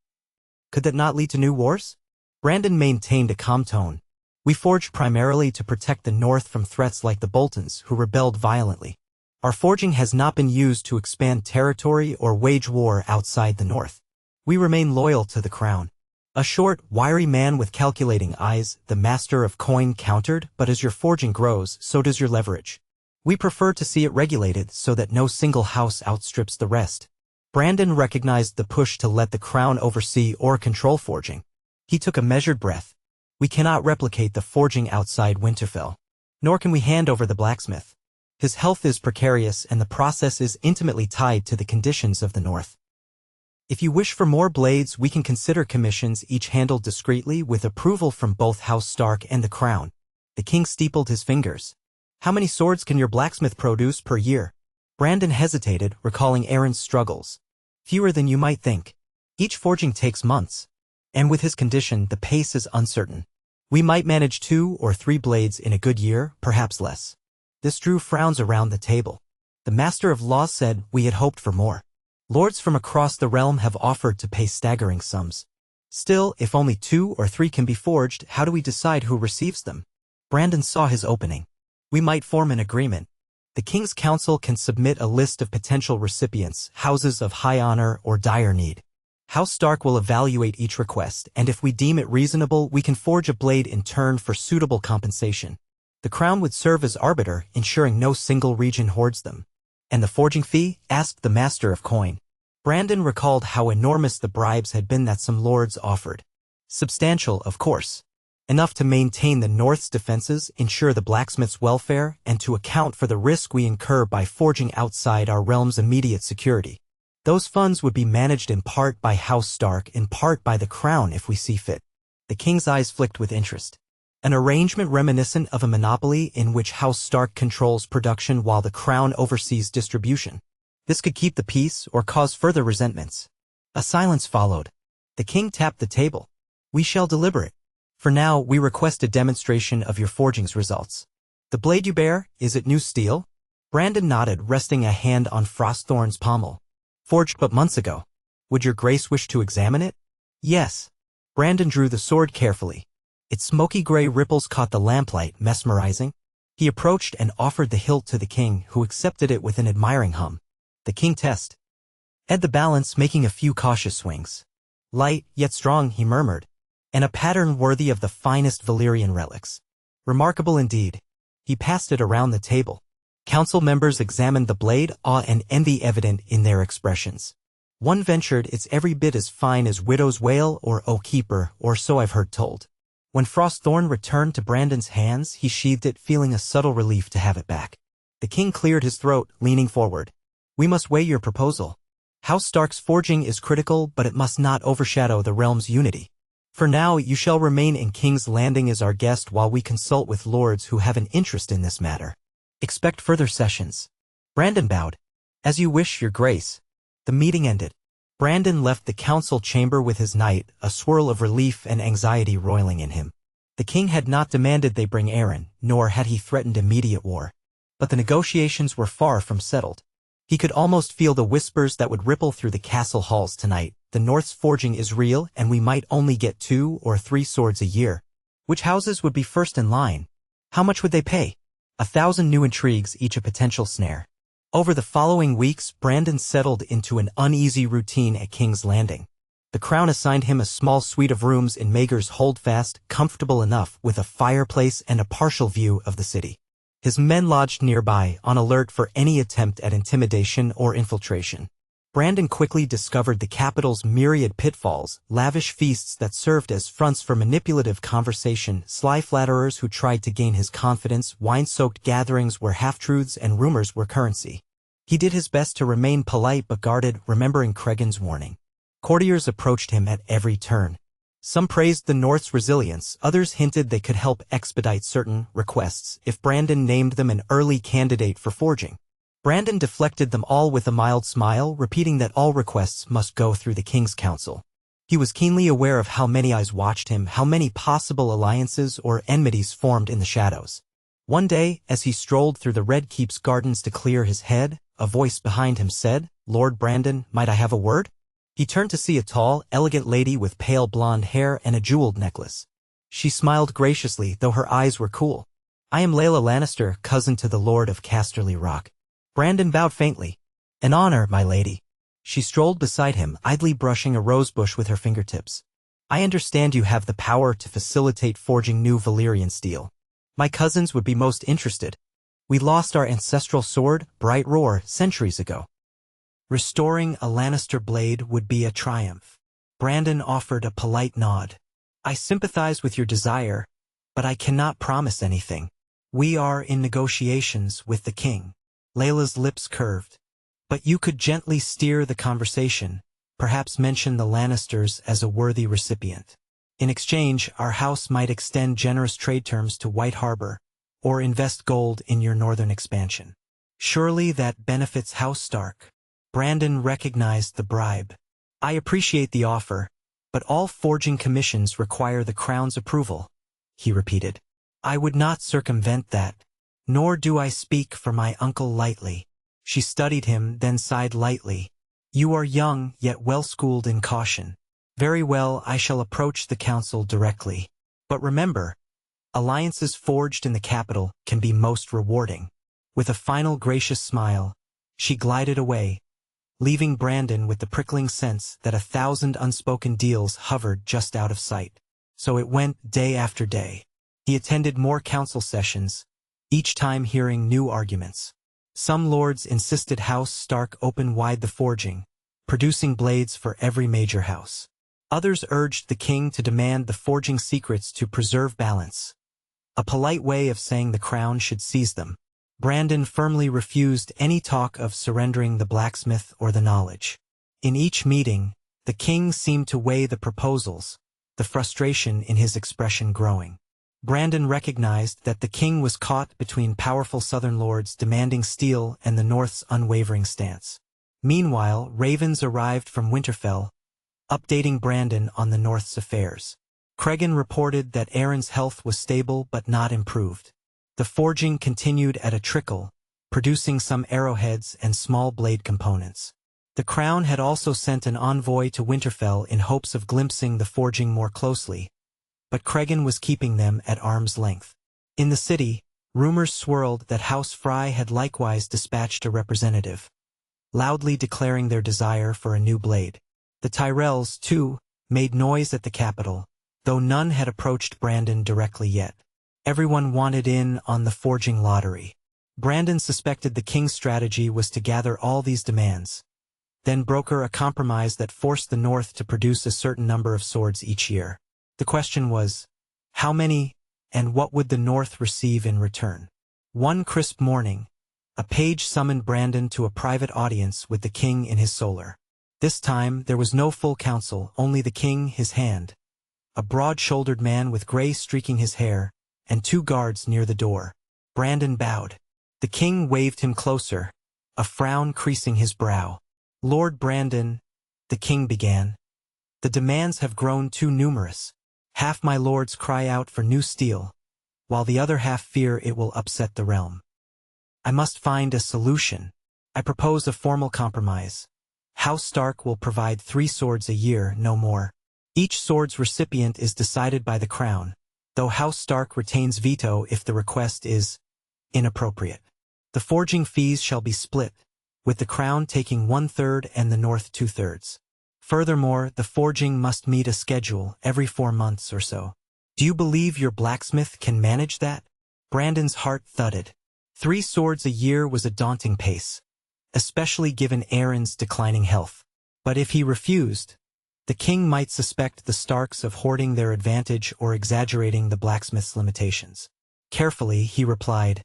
Could that not lead to new wars? Brandon maintained a calm tone. We forged primarily to protect the North from threats like the Boltons, who rebelled violently. Our forging has not been used to expand territory or wage war outside the North. We remain loyal to the crown. A short, wiry man with calculating eyes, the master of coin, countered, but as your forging grows, so does your leverage. We prefer to see it regulated so that no single house outstrips the rest. Brandon recognized the push to let the crown oversee or control forging. He took a measured breath. We cannot replicate the forging outside Winterfell. Nor can we hand over the blacksmith. His health is precarious and the process is intimately tied to the conditions of the North. If you wish for more blades, we can consider commissions, each handled discreetly with approval from both House Stark and the crown. The king steepled his fingers. How many swords can your blacksmith produce per year? Brandon hesitated, recalling Aaron's struggles. Fewer than you might think. Each forging takes months. And with his condition, the pace is uncertain. We might manage 2 or 3 blades in a good year, perhaps less. This drew frowns around the table. The Master of Law said we had hoped for more. Lords from across the realm have offered to pay staggering sums. Still, if only 2 or 3 can be forged, how do we decide who receives them? Brandon saw his opening. We might form an agreement. The King's Council can submit a list of potential recipients, houses of high honor or dire need. House Stark will evaluate each request, and if we deem it reasonable, we can forge a blade in turn for suitable compensation. The crown would serve as arbiter, ensuring no single region hoards them. And the forging fee? Asked the Master of Coin. Brandon recalled how enormous the bribes had been that some lords offered. Substantial, of course. Enough to maintain the North's defenses, ensure the blacksmith's welfare, and to account for the risk we incur by forging outside our realm's immediate security. Those funds would be managed in part by House Stark, in part by the crown if we see fit. The king's eyes flicked with interest. An arrangement reminiscent of a monopoly in which House Stark controls production while the crown oversees distribution. This could keep the peace or cause further resentments. A silence followed. The king tapped the table. We shall deliberate. For now, we request a demonstration of your forging's results. The blade you bear, is it new steel? Brandon nodded, resting a hand on Frostthorn's pommel. Forged but months ago. Would your grace wish to examine it? Yes. Brandon drew the sword carefully. Its smoky gray ripples caught the lamplight, mesmerizing. He approached and offered the hilt to the king, who accepted it with an admiring hum. The king tested the balance, making a few cautious swings. Light, yet strong, he murmured. And a pattern worthy of the finest Valyrian relics. Remarkable indeed. He passed it around the table. Council members examined the blade, awe and envy evident in their expressions. One ventured, it's every bit as fine as widow's wail or oak keeper, or so I've heard told. When Frostthorn returned to Brandon's hands, he sheathed it, feeling a subtle relief to have it back. The king cleared his throat, leaning forward. We must weigh your proposal. House Stark's forging is critical, but it must not overshadow the realm's unity. For now, you shall remain in King's Landing as our guest while we consult with lords who have an interest in this matter. Expect further sessions. Brandon bowed. As you wish, your grace. The meeting ended. Brandon left the council chamber with his knight, a swirl of relief and anxiety roiling in him. The king had not demanded they bring Aaron, nor had he threatened immediate war. But the negotiations were far from settled. He could almost feel the whispers that would ripple through the castle halls tonight. The North's forging is real, and we might only get 2 or 3 swords a year. Which houses would be first in line? How much would they pay? 1,000 new intrigues, each a potential snare. Over the following weeks, Brandon settled into an uneasy routine at King's Landing. The crown assigned him a small suite of rooms in Maegor's Holdfast, comfortable enough, with a fireplace and a partial view of the city. His men lodged nearby, on alert for any attempt at intimidation or infiltration. Brandon quickly discovered the capital's myriad pitfalls, lavish feasts that served as fronts for manipulative conversation, sly flatterers who tried to gain his confidence, wine-soaked gatherings where half-truths and rumors were currency. He did his best to remain polite but guarded, remembering Cregan's warning. Courtiers approached him at every turn. Some praised the North's resilience, others hinted they could help expedite certain requests if Brandon named them an early candidate for forging. Brandon deflected them all with a mild smile, repeating that all requests must go through the King's Council. He was keenly aware of how many eyes watched him, how many possible alliances or enmities formed in the shadows. One day, as he strolled through the Red Keep's gardens to clear his head, a voice behind him said, "Lord Brandon, might I have a word?" He turned to see a tall, elegant lady with pale blonde hair and a jeweled necklace. She smiled graciously, though her eyes were cool. "I am Layla Lannister, cousin to the Lord of Casterly Rock." Brandon bowed faintly. "An honor, my lady." She strolled beside him, idly brushing a rosebush with her fingertips. "I understand you have the power to facilitate forging new Valyrian steel. My cousins would be most interested. We lost our ancestral sword, Bright Roar, centuries ago. Restoring a Lannister blade would be a triumph." Brandon offered a polite nod. "I sympathize with your desire, but I cannot promise anything. We are in negotiations with the king." Layla's lips curved. "But you could gently steer the conversation, perhaps mention the Lannisters as a worthy recipient. In exchange, our house might extend generous trade terms to White Harbor, or invest gold in your northern expansion. Surely that benefits House Stark." Brandon recognized the bribe. "I appreciate the offer, but all forging commissions require the Crown's approval," he repeated. "I would not circumvent that, nor do I speak for my uncle lightly." She studied him, then sighed lightly. "You are young, yet well-schooled in caution. Very well, I shall approach the council directly. But remember, alliances forged in the capital can be most rewarding." With a final gracious smile, she glided away, leaving Brandon with the prickling sense that 1,000 unspoken deals hovered just out of sight. So it went day after day. He attended more council sessions, each time hearing new arguments. Some lords insisted House Stark open wide the forging, producing blades for every major house. Others urged the king to demand the forging secrets to preserve balance, a polite way of saying the crown should seize them. Brandon firmly refused any talk of surrendering the blacksmith or the knowledge. In each meeting, the king seemed to weigh the proposals, the frustration in his expression growing. Brandon recognized that the king was caught between powerful southern lords demanding steel and the North's unwavering stance. Meanwhile, ravens arrived from Winterfell, updating Brandon on the North's affairs. Cregan reported that Aaron's health was stable but not improved. The forging continued at a trickle, producing some arrowheads and small blade components. The crown had also sent an envoy to Winterfell in hopes of glimpsing the forging more closely, but Cregan was keeping them at arm's length. In the city, rumors swirled that House Fry had likewise dispatched a representative, loudly declaring their desire for a new blade. The Tyrells, too, made noise at the capital, though none had approached Brandon directly yet. Everyone wanted in on the forging lottery. Brandon suspected the king's strategy was to gather all these demands, then broker a compromise that forced the North to produce a certain number of swords each year. The question was, how many, and what would the North receive in return? One crisp morning, a page summoned Brandon to a private audience with the king in his solar. This time, there was no full council, only the king, his hand, a broad-shouldered man with gray streaking his hair, and 2 guards near the door. Brandon bowed. The king waved him closer, a frown creasing his brow. "Lord Brandon," the king began, "the demands have grown too numerous. Half my lords cry out for new steel, while the other half fear it will upset the realm. I must find a solution. I propose a formal compromise. House Stark will provide 3 swords a year, no more. Each sword's recipient is decided by the crown, though House Stark retains veto if the request is inappropriate. The forging fees shall be split, with the crown taking 1/3 and the North 2/3. Furthermore, the forging must meet a schedule every 4 months or so. Do you believe your blacksmith can manage that?" Brandon's heart thudded. 3 swords a year was a daunting pace, especially given Aaron's declining health. But if he refused, the king might suspect the Starks of hoarding their advantage or exaggerating the blacksmith's limitations. Carefully, he replied,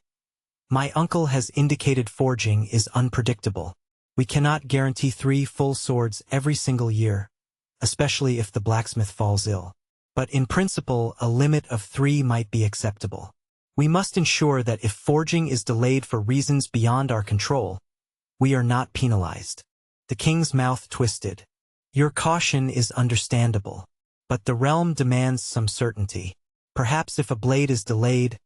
"My uncle has indicated forging is unpredictable. We cannot guarantee 3 full swords every single year, especially if the blacksmith falls ill. but in principle a limit of 3 might be acceptable. We must ensure that if forging is delayed for reasons beyond our control, we are not penalized. The king's mouth twisted. Your caution is understandable, but the realm demands some certainty. Perhaps if a blade is delayed,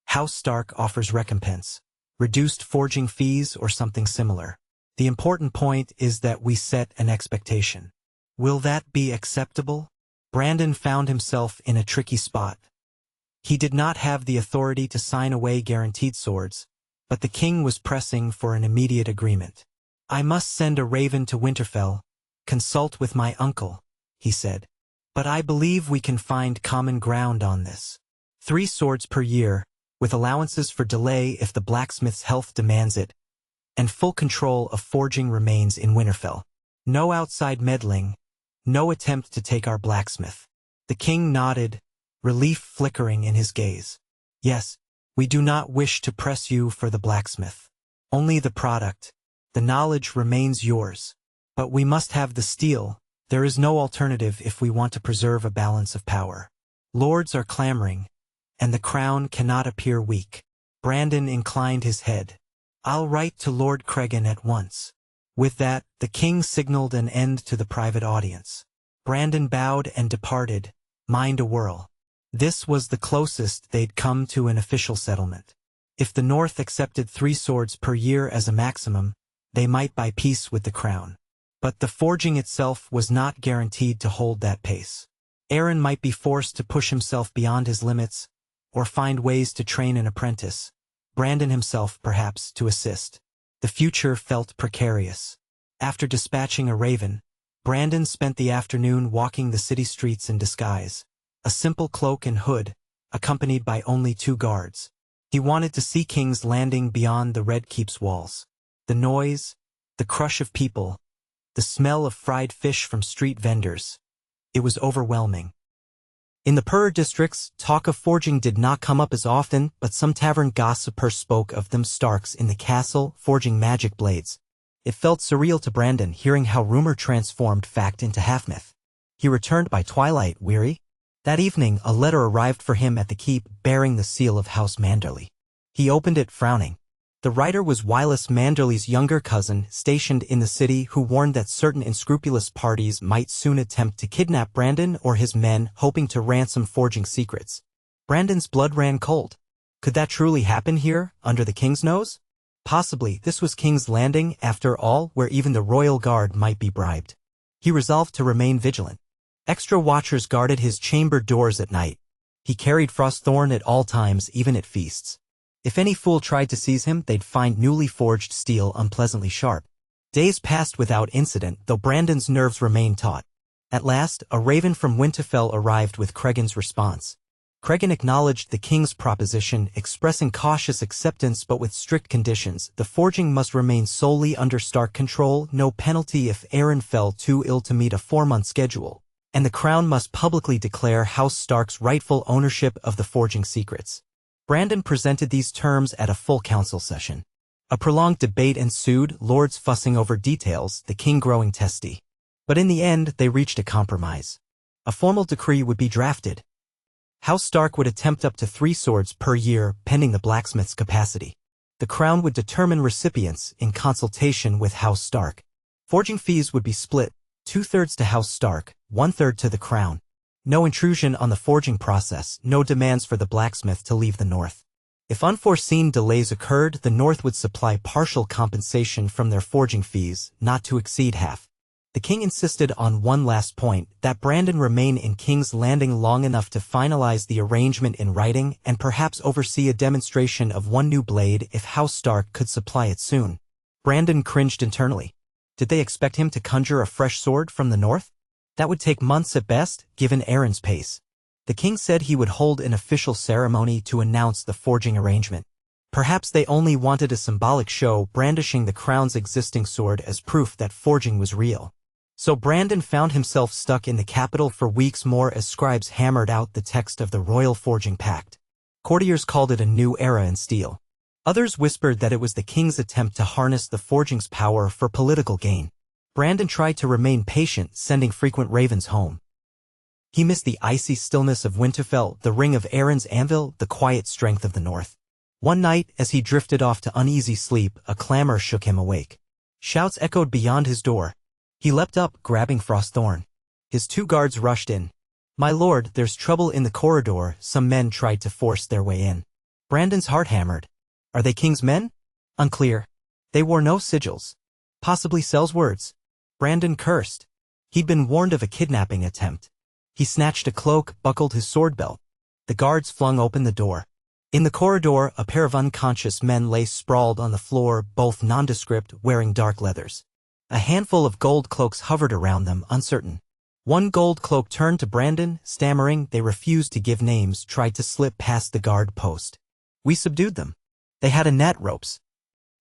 House Stark offers recompense, reduced forging fees or something similar. The important point is that we set an expectation. Will that be acceptable? Brandon found himself in a tricky spot. He did not have the authority to sign away guaranteed swords, but the king was pressing for an immediate agreement. I must send a raven to Winterfell, consult with my uncle, he said. But I believe we can find common ground on this. 3 swords per year, with allowances for delay if the blacksmith's health demands it, and full control of forging remains in Winterfell. No outside meddling, no attempt to take our blacksmith. The king nodded, relief flickering in his gaze. Yes, we do not wish to press you for the blacksmith. Only the product. The knowledge remains yours. But we must have the steel. There is no alternative if we want to preserve a balance of power. Lords are clamoring, and the crown cannot appear weak. Brandon inclined his head. I'll write to Lord Cregan at once. With that, the king signaled an end to the private audience. Brandon bowed and departed, mind a whirl. This was the closest they'd come to an official settlement. If the North accepted 3 swords per year as a maximum, they might buy peace with the crown. But the forging itself was not guaranteed to hold that pace. Aaron might be forced to push himself beyond his limits, or find ways to train an apprentice. Brandon himself, perhaps, to assist. The future felt precarious. After dispatching a raven, Brandon spent the afternoon walking the city streets in disguise, a simple cloak and hood, accompanied by only 2 guards. He wanted to see King's Landing beyond the Red Keep's walls. The noise, the crush of people, the smell of fried fish from street vendors. It was overwhelming. In the poorer districts, talk of forging did not come up as often, but some tavern gossiper spoke of them Starks in the castle forging magic blades. It felt surreal to Brandon hearing how rumor transformed fact into half-myth. He returned by twilight, weary. That evening, a letter arrived for him at the keep bearing the seal of House Manderley. He opened it frowning. The writer was Wylis Manderley's younger cousin, stationed in the city, who warned that certain unscrupulous parties might soon attempt to kidnap Brandon or his men, hoping to ransom forging secrets. Brandon's blood ran cold. Could that truly happen here, under the king's nose? Possibly this was King's Landing, after all, where even the royal guard might be bribed. He resolved to remain vigilant. Extra watchers guarded his chamber doors at night. He carried Frostthorn at all times, even at feasts. If any fool tried to seize him, they'd find newly forged steel unpleasantly sharp. Days passed without incident, though Brandon's nerves remained taut. At last, a raven from Winterfell arrived with Cregan's response. Cregan acknowledged the king's proposition, expressing cautious acceptance but with strict conditions. The forging must remain solely under Stark control, no penalty if Aaron fell too ill to meet a 4-month schedule, and the crown must publicly declare House Stark's rightful ownership of the forging secrets. Brandon presented these terms at a full council session. A prolonged debate ensued, lords fussing over details, the king growing testy. But in the end, they reached a compromise. A formal decree would be drafted. House Stark would attempt up to 3 swords per year, pending the blacksmith's capacity. The crown would determine recipients in consultation with House Stark. Forging fees would be split, 2/3 to House Stark, 1/3 to the crown. No intrusion on the forging process, no demands for the blacksmith to leave the North. If unforeseen delays occurred, the North would supply partial compensation from their forging fees, not to exceed half. The king insisted on one last point, that Brandon remain in King's Landing long enough to finalize the arrangement in writing and perhaps oversee a demonstration of one new blade if House Stark could supply it soon. Brandon cringed internally. Did they expect him to conjure a fresh sword from the North? That would take months at best, given Aaron's pace. The king said he would hold an official ceremony to announce the forging arrangement. Perhaps they only wanted a symbolic show, brandishing the crown's existing sword as proof that forging was real. So Brandon found himself stuck in the capital for weeks more as scribes hammered out the text of the royal forging pact. Courtiers called it a new era in steel. Others whispered that it was the king's attempt to harness the forging's power for political gain. Brandon tried to remain patient, sending frequent ravens home. He missed the icy stillness of Winterfell, the ring of Aaron's anvil, the quiet strength of the north. One night, as he drifted off to uneasy sleep, a clamor shook him awake. Shouts echoed beyond his door. He leapt up, grabbing Frostthorn. His 2 guards rushed in. "My lord, there's trouble in the corridor," some men tried to force their way in. Brandon's heart hammered. Are they king's men? Unclear. They wore no sigils. Possibly Sel's words. Brandon cursed. He'd been warned of a kidnapping attempt. He snatched a cloak, buckled his sword belt. The guards flung open the door. In the corridor, a pair of unconscious men lay sprawled on the floor, both nondescript, wearing dark leathers. A handful of gold cloaks hovered around them, uncertain. One gold cloak turned to Brandon, stammering. They refused to give names, tried to slip past the guard post. "We subdued them. They had a net, ropes."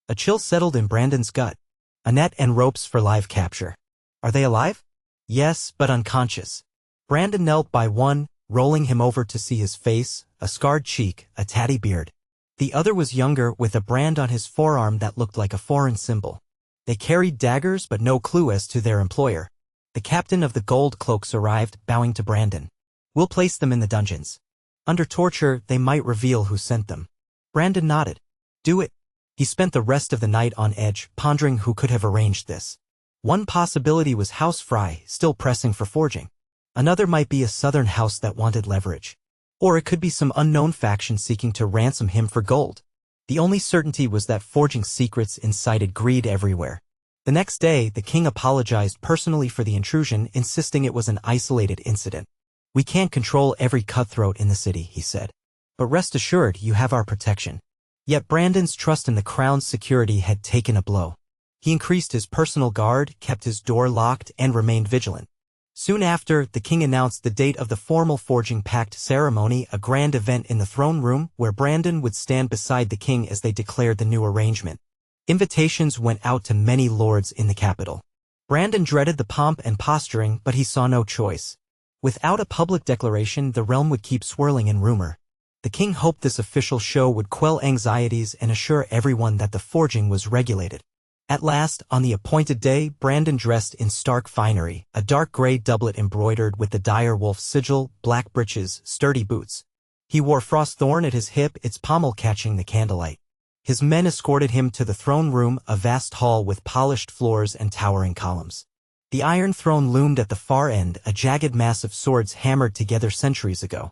A chill settled in Brandon's gut. A net and ropes for live capture. Are they alive? Yes, but unconscious. Brandon knelt by one, rolling him over to see his face, a scarred cheek, a tatty beard. The other was younger, with a brand on his forearm that looked like a foreign symbol. They carried daggers but no clue as to their employer. The captain of the gold cloaks arrived, bowing to Brandon. "We'll place them in the dungeons. Under torture, they might reveal who sent them." Brandon nodded. "Do it." He spent the rest of the night on edge, pondering who could have arranged this. One possibility was House Fry, still pressing for forging. Another might be a southern house that wanted leverage. Or it could be some unknown faction seeking to ransom him for gold. The only certainty was that forging secrets incited greed everywhere. The next day, the king apologized personally for the intrusion, insisting it was an isolated incident. "We can't control every cutthroat in the city," he said. "But rest assured, you have our protection." Yet Brandon's trust in the crown's security had taken a blow. He increased his personal guard, kept his door locked, and remained vigilant. Soon after, the king announced the date of the formal forging pact ceremony, a grand event in the throne room, where Brandon would stand beside the king as they declared the new arrangement. Invitations went out to many lords in the capital. Brandon dreaded the pomp and posturing, but he saw no choice. Without a public declaration, the realm would keep swirling in rumor. The king hoped this official show would quell anxieties and assure everyone that the forging was regulated. At last, on the appointed day, Brandon dressed in stark finery, a dark gray doublet embroidered with the dire wolf sigil, black breeches, sturdy boots. He wore Frostthorn at his hip, its pommel catching the candlelight. His men escorted him to the throne room, a vast hall with polished floors and towering columns. The Iron Throne loomed at the far end, a jagged mass of swords hammered together centuries ago.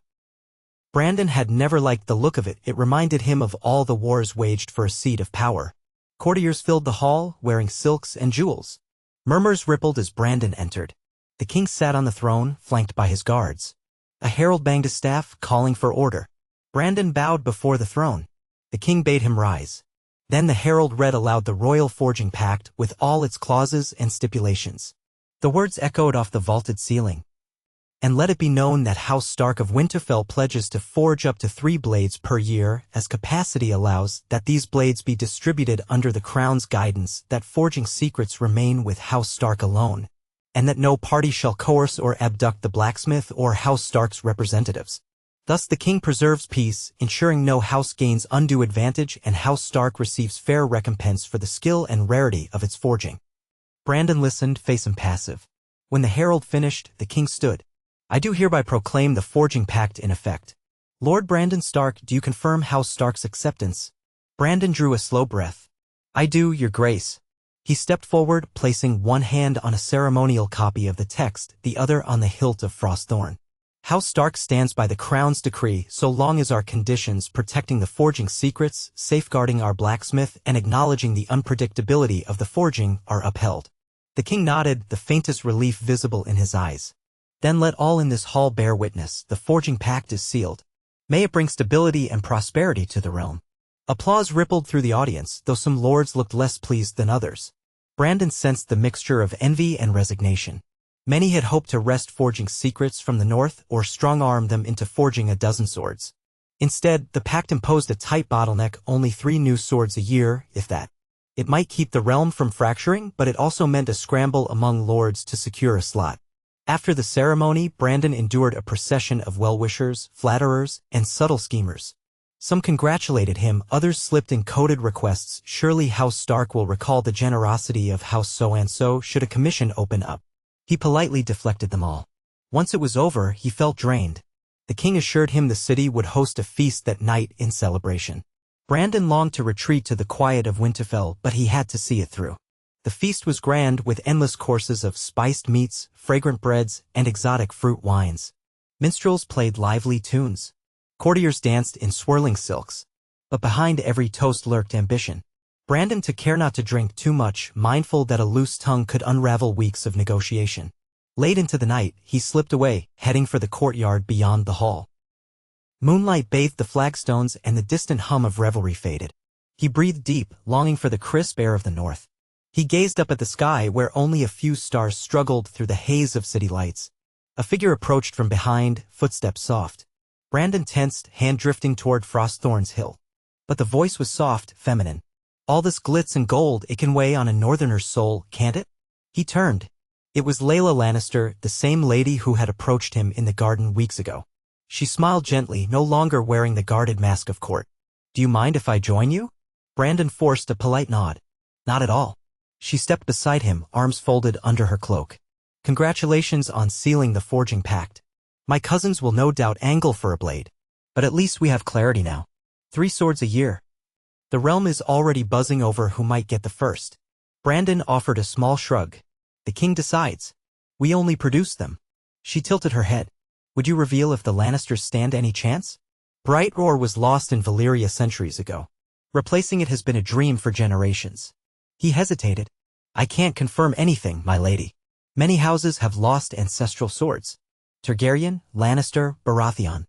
Brandon had never liked the look of it. It reminded him of all the wars waged for a seat of power. Courtiers filled the hall, wearing silks and jewels. Murmurs rippled as Brandon entered. The king sat on the throne, flanked by his guards. A herald banged his staff, calling for order. Brandon bowed before the throne. The king bade him rise. Then the herald read aloud the royal forging pact, with all its clauses and stipulations. The words echoed off the vaulted ceiling. "And let it be known that House Stark of Winterfell pledges to forge up to 3 blades per year, as capacity allows, that these blades be distributed under the crown's guidance, that forging secrets remain with House Stark alone, and that no party shall coerce or abduct the blacksmith or House Stark's representatives. Thus the king preserves peace, ensuring no house gains undue advantage and House Stark receives fair recompense for the skill and rarity of its forging." Brandon listened, face impassive. When the herald finished, the king stood. "I do hereby proclaim the forging pact in effect. Lord Brandon Stark, do you confirm House Stark's acceptance?" Brandon drew a slow breath. "I do, your grace." He stepped forward, placing one hand on a ceremonial copy of the text, the other on the hilt of Frostthorn. "House Stark stands by the crown's decree so long as our conditions protecting the forging secrets, safeguarding our blacksmith, and acknowledging the unpredictability of the forging are upheld." The king nodded, the faintest relief visible in his eyes. "Then let all in this hall bear witness, the forging pact is sealed. May it bring stability and prosperity to the realm." Applause rippled through the audience, though some lords looked less pleased than others. Brandon sensed the mixture of envy and resignation. Many had hoped to wrest forging secrets from the north or strong-arm them into forging a dozen swords. Instead, the pact imposed a tight bottleneck, only 3 new swords a year, if that. It might keep the realm from fracturing, but it also meant a scramble among lords to secure a slot. After the ceremony, Brandon endured a procession of well-wishers, flatterers, and subtle schemers. Some congratulated him, others slipped in coded requests. Surely House Stark will recall the generosity of House so-and-so should a commission open up. He politely deflected them all. Once it was over, he felt drained. The king assured him the city would host a feast that night in celebration. Brandon longed to retreat to the quiet of Winterfell, but he had to see it through. The feast was grand, with endless courses of spiced meats, fragrant breads, and exotic fruit wines. Minstrels played lively tunes. Courtiers danced in swirling silks. But behind every toast lurked ambition. Brandon took care not to drink too much, mindful that a loose tongue could unravel weeks of negotiation. Late into the night, he slipped away, heading for the courtyard beyond the hall. Moonlight bathed the flagstones and the distant hum of revelry faded. He breathed deep, longing for the crisp air of the north. He gazed up at the sky where only a few stars struggled through the haze of city lights. A figure approached from behind, footsteps soft. Brandon tensed, hand drifting toward Frostthorn's hill. But the voice was soft, feminine. All this glitz and gold, it can weigh on a northerner's soul, can't it? He turned. It was Layla Lannister, the same lady who had approached him in the garden weeks ago. She smiled gently, no longer wearing the guarded mask of court. "Do you mind if I join you?" Brandon forced a polite nod. "Not at all." She stepped beside him, arms folded under her cloak. "Congratulations on sealing the forging pact. My cousins will no doubt angle for a blade. But at least we have clarity now. 3 swords a year. The realm is already buzzing over who might get the first." Brandon offered a small shrug. "The king decides. We only produce them." She tilted her head. "Would you reveal if the Lannisters stand any chance?" Bright Roar was lost in Valyria centuries ago. Replacing it has been a dream for generations. He hesitated. "I can't confirm anything, my lady. Many houses have lost ancestral swords. Targaryen, Lannister, Baratheon.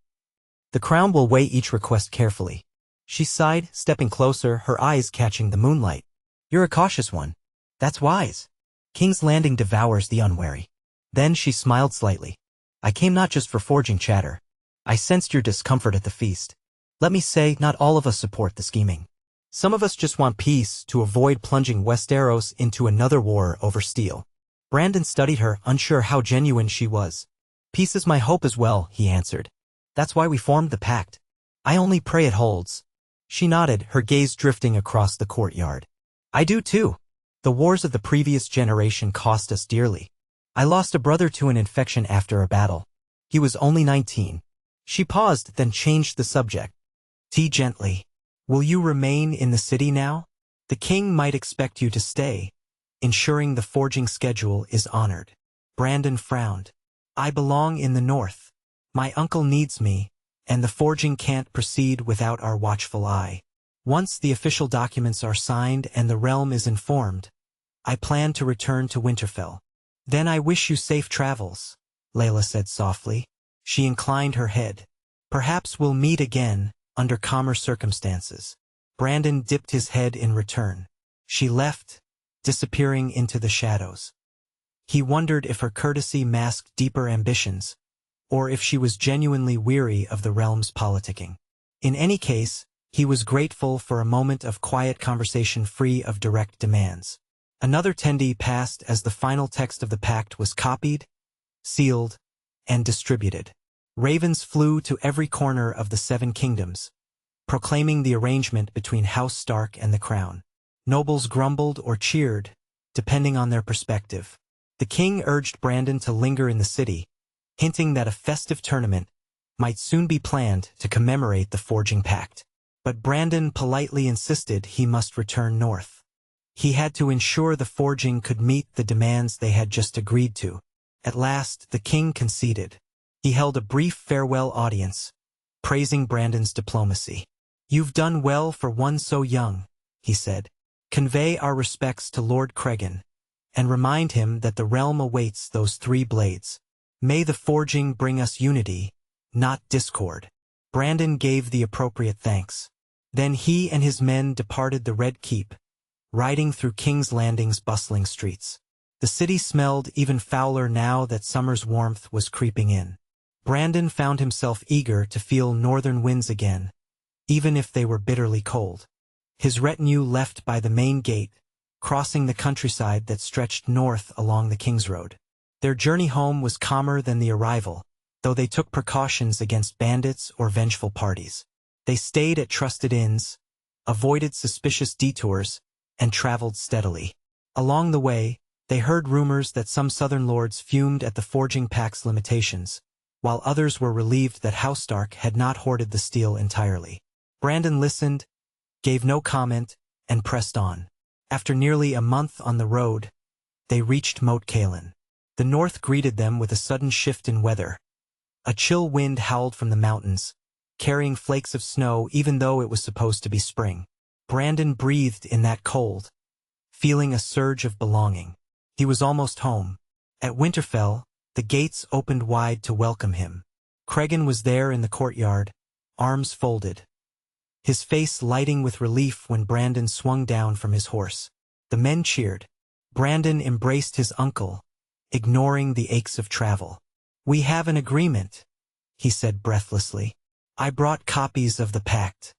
The crown will weigh each request carefully." She sighed, stepping closer, her eyes catching the moonlight. "You're a cautious one. That's wise. King's Landing devours the unwary." Then she smiled slightly. "I came not just for forging chatter. I sensed your discomfort at the feast. Let me say, not all of us support the scheming. Some of us just want peace to avoid plunging Westeros into another war over steel." Brandon studied her, unsure how genuine she was. "Peace is my hope as well," he answered. "That's why we formed the pact. I only pray it holds." She nodded, her gaze drifting across the courtyard. "I do too. The wars of the previous generation cost us dearly. I lost a brother to an infection after a battle. He was only 19. She paused, then changed the subject. "Tea gently. Will you remain in the city now? The king might expect you to stay, ensuring the forging schedule is honored." Brandon frowned. "I belong in the north. My uncle needs me, and the forging can't proceed without our watchful eye. Once the official documents are signed and the realm is informed, I plan to return to Winterfell." "Then I wish you safe travels," Layla said softly. She inclined her head. "Perhaps we'll meet again, under calmer circumstances." Brandon dipped his head in return. She left, disappearing into the shadows. He wondered if her courtesy masked deeper ambitions, or if she was genuinely weary of the realm's politicking. In any case, he was grateful for a moment of quiet conversation free of direct demands. Another tendy passed as the final text of the pact was copied, sealed, and distributed. Ravens flew to every corner of the 7 kingdoms, proclaiming the arrangement between House Stark and the crown. Nobles grumbled or cheered, depending on their perspective. The king urged Brandon to linger in the city, hinting that a festive tournament might soon be planned to commemorate the forging pact. But Brandon politely insisted he must return north. He had to ensure the forging could meet the demands they had just agreed to. At last, the king conceded. He held a brief farewell audience, praising Brandon's diplomacy. "You've done well for one so young," he said. "Convey our respects to Lord Cregan, and remind him that the realm awaits those 3 blades. May the forging bring us unity, not discord." Brandon gave the appropriate thanks. Then he and his men departed the Red Keep, riding through King's Landing's bustling streets. The city smelled even fouler now that summer's warmth was creeping in. Brandon found himself eager to feel northern winds again, even if they were bitterly cold. His retinue left by the main gate, crossing the countryside that stretched north along the King's Road. Their journey home was calmer than the arrival, though they took precautions against bandits or vengeful parties. They stayed at trusted inns, avoided suspicious detours, and traveled steadily. Along the way, They heard rumors that some southern lords fumed at the forging pact's limitations, while others were relieved that House Stark had not hoarded the steel entirely. Brandon listened, gave no comment, and pressed on. After nearly a month on the road, they reached Moat Cailin. The north greeted them with a sudden shift in weather. A chill wind howled from the mountains, carrying flakes of snow even though it was supposed to be spring. Brandon breathed in that cold, feeling a surge of belonging. He was almost home. At Winterfell, the gates opened wide to welcome him. Cregan was there in the courtyard, arms folded, his face lighting with relief when Brandon swung down from his horse. The men cheered. Brandon embraced his uncle, ignoring the aches of travel. "We have an agreement," he said breathlessly. "I brought copies of the pact."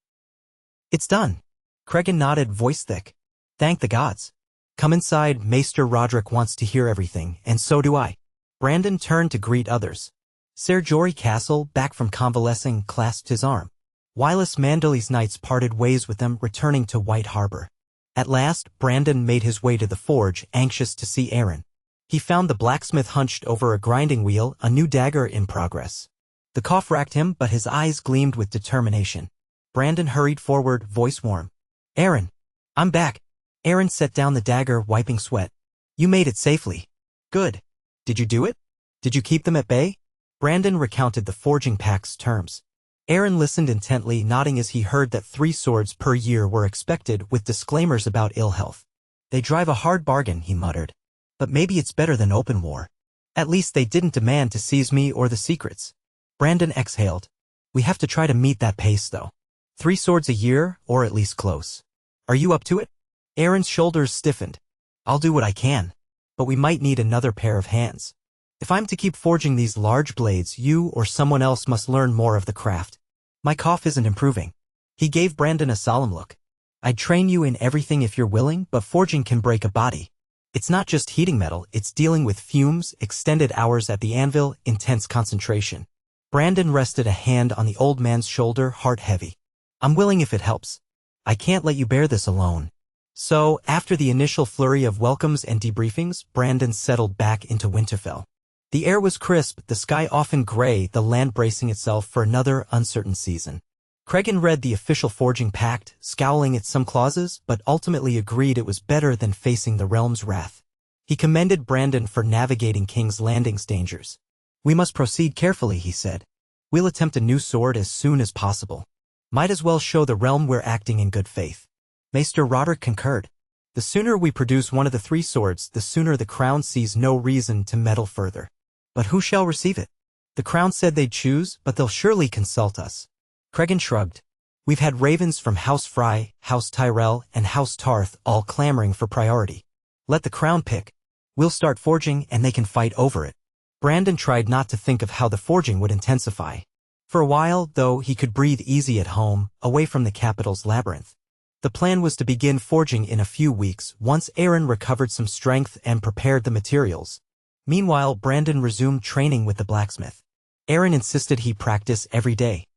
"It's done." Cregan nodded, voice thick. "Thank the gods. Come inside, Maester Roderick wants to hear everything, and so do I." Brandon turned to greet others. Ser Jorah Castle, back from convalescing, clasped his arm. Wireless Manderley's knights parted ways with them, returning to White Harbor. At last, Brandon made his way to the forge, anxious to see Aaron. He found the blacksmith hunched over a grinding wheel, a new dagger in progress. The cough racked him, but his eyes gleamed with determination. Brandon hurried forward, voice warm. "Aaron, I'm back." Aaron set down the dagger, wiping sweat. "You made it safely." "Good. Did you do it? Did you keep them at bay?" Brandon recounted the forging pact's terms. Aaron listened intently, nodding as he heard that 3 swords per year were expected, with disclaimers about ill health. "They drive a hard bargain," he muttered. "But maybe it's better than open war. At least they didn't demand to seize me or the secrets." Brandon exhaled. "We have to try to meet that pace, though. 3 swords a year, or at least close. Are you up to it?" Aaron's shoulders stiffened. "I'll do what I can. But we might need another pair of hands. If I'm to keep forging these large blades, you or someone else must learn more of the craft. My cough isn't improving." He gave Brandon a solemn look. "I'd train you in everything if you're willing, but forging can break a body. It's not just heating metal, it's dealing with fumes, extended hours at the anvil, intense concentration." Brandon rested a hand on the old man's shoulder, heart heavy. "I'm willing if it helps. I can't let you bear this alone." So, after the initial flurry of welcomes and debriefings, Brandon settled back into Winterfell. The air was crisp, the sky often gray, the land bracing itself for another uncertain season. Cregan read the official forging pact, scowling at some clauses, but ultimately agreed it was better than facing the realm's wrath. He commended Brandon for navigating King's Landing's dangers. "We must proceed carefully," he said. "We'll attempt a new sword as soon as possible. Might as well show the realm we're acting in good faith." Maester Roderick concurred. "The sooner we produce one of the 3 swords, the sooner the crown sees no reason to meddle further." "But who shall receive it?" "The crown said they'd choose, but they'll surely consult us." Cregan shrugged. "We've had ravens from House Frey, House Tyrell, and House Tarth all clamoring for priority. Let the crown pick. We'll start forging and they can fight over it." Brandon tried not to think of how the forging would intensify. For a while, though, he could breathe easy at home, away from the capital's labyrinth. The plan was to begin forging in a few weeks, once Aaron recovered some strength and prepared the materials. Meanwhile, Brandon resumed training with the blacksmith. Aaron insisted he practice every day,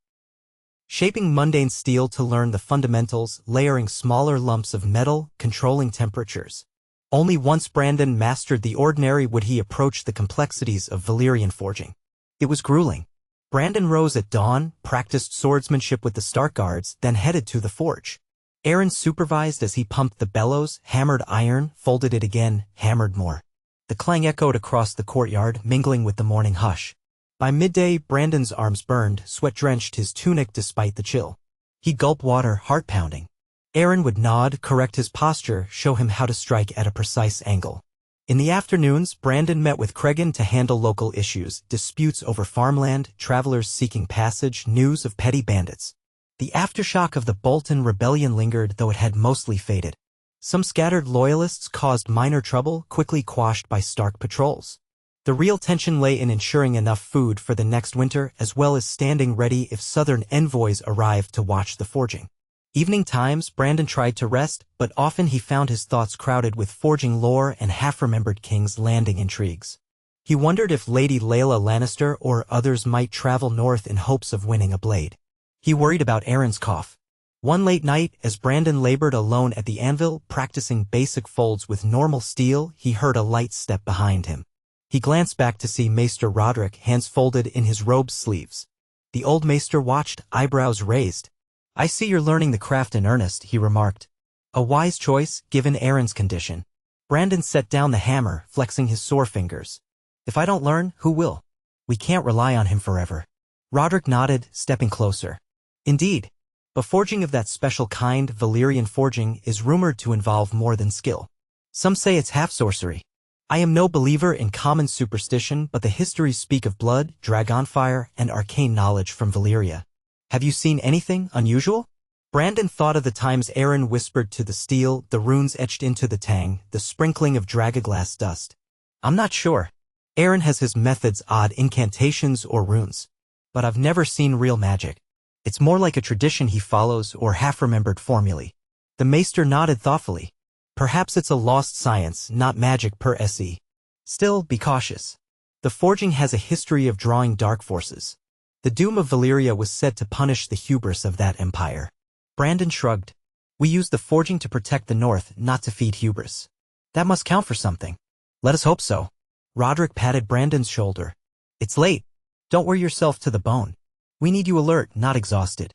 shaping mundane steel to learn the fundamentals, layering smaller lumps of metal, controlling temperatures. Only once Brandon mastered the ordinary would he approach the complexities of Valyrian forging. It was grueling. Brandon rose at dawn, practiced swordsmanship with the Stark guards, then headed to the forge. Aaron supervised as he pumped the bellows, hammered iron, folded it again, hammered more. The clang echoed across the courtyard, mingling with the morning hush. By midday, Brandon's arms burned, sweat drenched his tunic despite the chill. He'd gulp water, heart pounding. Aaron would nod, correct his posture, show him how to strike at a precise angle. In the afternoons, Brandon met with Cregan to handle local issues, disputes over farmland, travelers seeking passage, news of petty bandits. The aftershock of the Bolton rebellion lingered, though it had mostly faded. Some scattered loyalists caused minor trouble, quickly quashed by Stark patrols. The real tension lay in ensuring enough food for the next winter, as well as standing ready if southern envoys arrived to watch the forging. Evening times, Brandon tried to rest, but often he found his thoughts crowded with forging lore and half-remembered King's Landing intrigues. He wondered if Lady Layla Lannister or others might travel north in hopes of winning a blade. He worried about Aaron's cough. One late night, as Brandon labored alone at the anvil, practicing basic folds with normal steel, he heard a light step behind him. He glanced back to see Maester Roderick, hands folded in his robe's sleeves. The old maester watched, eyebrows raised. "I see you're learning the craft in earnest," he remarked. A wise choice, given Aaron's condition. Brandon set down the hammer, flexing his sore fingers. "If I don't learn, who will? We can't rely on him forever." Roderick nodded, stepping closer. "Indeed. But forging of that special kind, Valyrian forging, is rumored to involve more than skill. Some say it's half sorcery. I am no believer in common superstition, but the histories speak of blood, dragonfire, and arcane knowledge from Valyria. Have you seen anything unusual?" Brandon thought of the times Aaron whispered to the steel, the runes etched into the tang, the sprinkling of dragoglass dust. "I'm not sure. Aaron has his methods, odd incantations or runes. But I've never seen real magic. It's more like a tradition he follows or half-remembered formulae." The maester nodded thoughtfully. "Perhaps it's a lost science, not magic per se. Still, be cautious. The forging has a history of drawing dark forces. The doom of Valyria was said to punish the hubris of that empire." Brandon shrugged. "We use the forging to protect the north, not to feed hubris. That must count for something." "Let us hope so." Roderick patted Brandon's shoulder. "It's late. Don't wear yourself to the bone. We need you alert, not exhausted."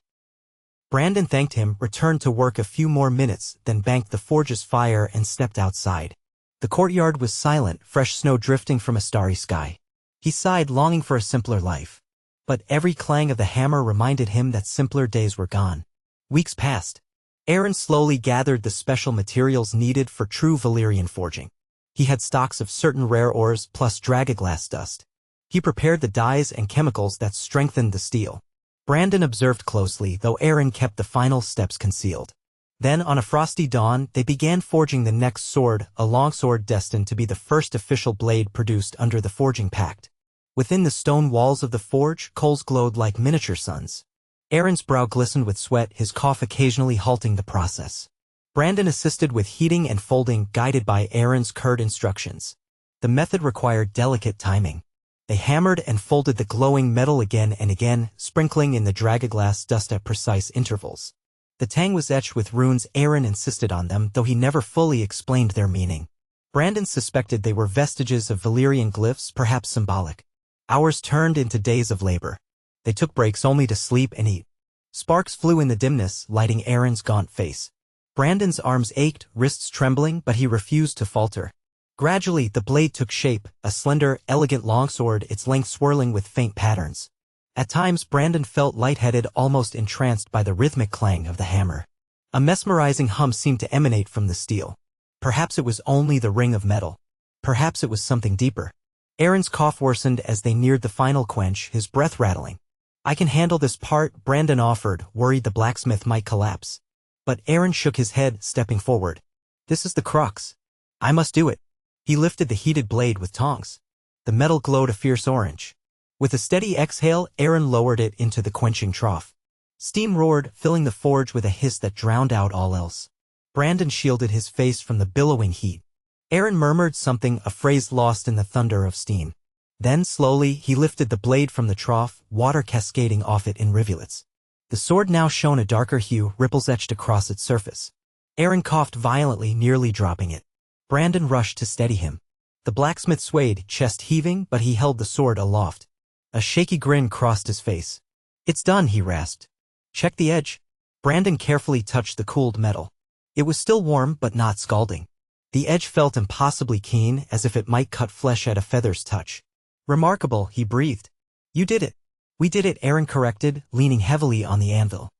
Brandon thanked him, returned to work a few more minutes, then banked the forge's fire and stepped outside. The courtyard was silent, fresh snow drifting from a starry sky. He sighed, longing for a simpler life. But every clang of the hammer reminded him that simpler days were gone. Weeks passed. Aaron slowly gathered the special materials needed for true Valyrian forging. He had stocks of certain rare ores plus dragoglass dust. He prepared the dyes and chemicals that strengthened the steel. Brandon observed closely, though Aaron kept the final steps concealed. Then, on a frosty dawn, they began forging the next sword, a longsword destined to be the first official blade produced under the forging pact. Within the stone walls of the forge, coals glowed like miniature suns. Aaron's brow glistened with sweat, his cough occasionally halting the process. Brandon assisted with heating and folding, guided by Aaron's curt instructions. The method required delicate timing. They hammered and folded the glowing metal again and again, sprinkling in the dragoglass dust at precise intervals. The tang was etched with runes. Aaron insisted on them, though he never fully explained their meaning. Brandon suspected they were vestiges of Valyrian glyphs, perhaps symbolic. Hours turned into days of labor. They took breaks only to sleep and eat. Sparks flew in the dimness, lighting Aaron's gaunt face. Brandon's arms ached, wrists trembling, but he refused to falter. Gradually, the blade took shape, a slender, elegant longsword, its length swirling with faint patterns. At times, Brandon felt lightheaded, almost entranced by the rhythmic clang of the hammer. A mesmerizing hum seemed to emanate from the steel. Perhaps it was only the ring of metal. Perhaps it was something deeper. Aaron's cough worsened as they neared the final quench, his breath rattling. "I can handle this part," Brandon offered, worried the blacksmith might collapse. But Aaron shook his head, stepping forward. "This is the crux. I must do it." He lifted the heated blade with tongs. The metal glowed a fierce orange. With a steady exhale, Aaron lowered it into the quenching trough. Steam roared, filling the forge with a hiss that drowned out all else. Brandon shielded his face from the billowing heat. Aaron murmured something, a phrase lost in the thunder of steam. Then, slowly, he lifted the blade from the trough, water cascading off it in rivulets. The sword now shone a darker hue, ripples etched across its surface. Aaron coughed violently, nearly dropping it. Brandon rushed to steady him. The blacksmith swayed, chest heaving, but he held the sword aloft. A shaky grin crossed his face. "It's done," he rasped. "Check the edge." Brandon carefully touched the cooled metal. It was still warm, but not scalding. The edge felt impossibly keen, as if it might cut flesh at a feather's touch. "Remarkable," he breathed. "You did it." "We did it," Aaron corrected, leaning heavily on the anvil.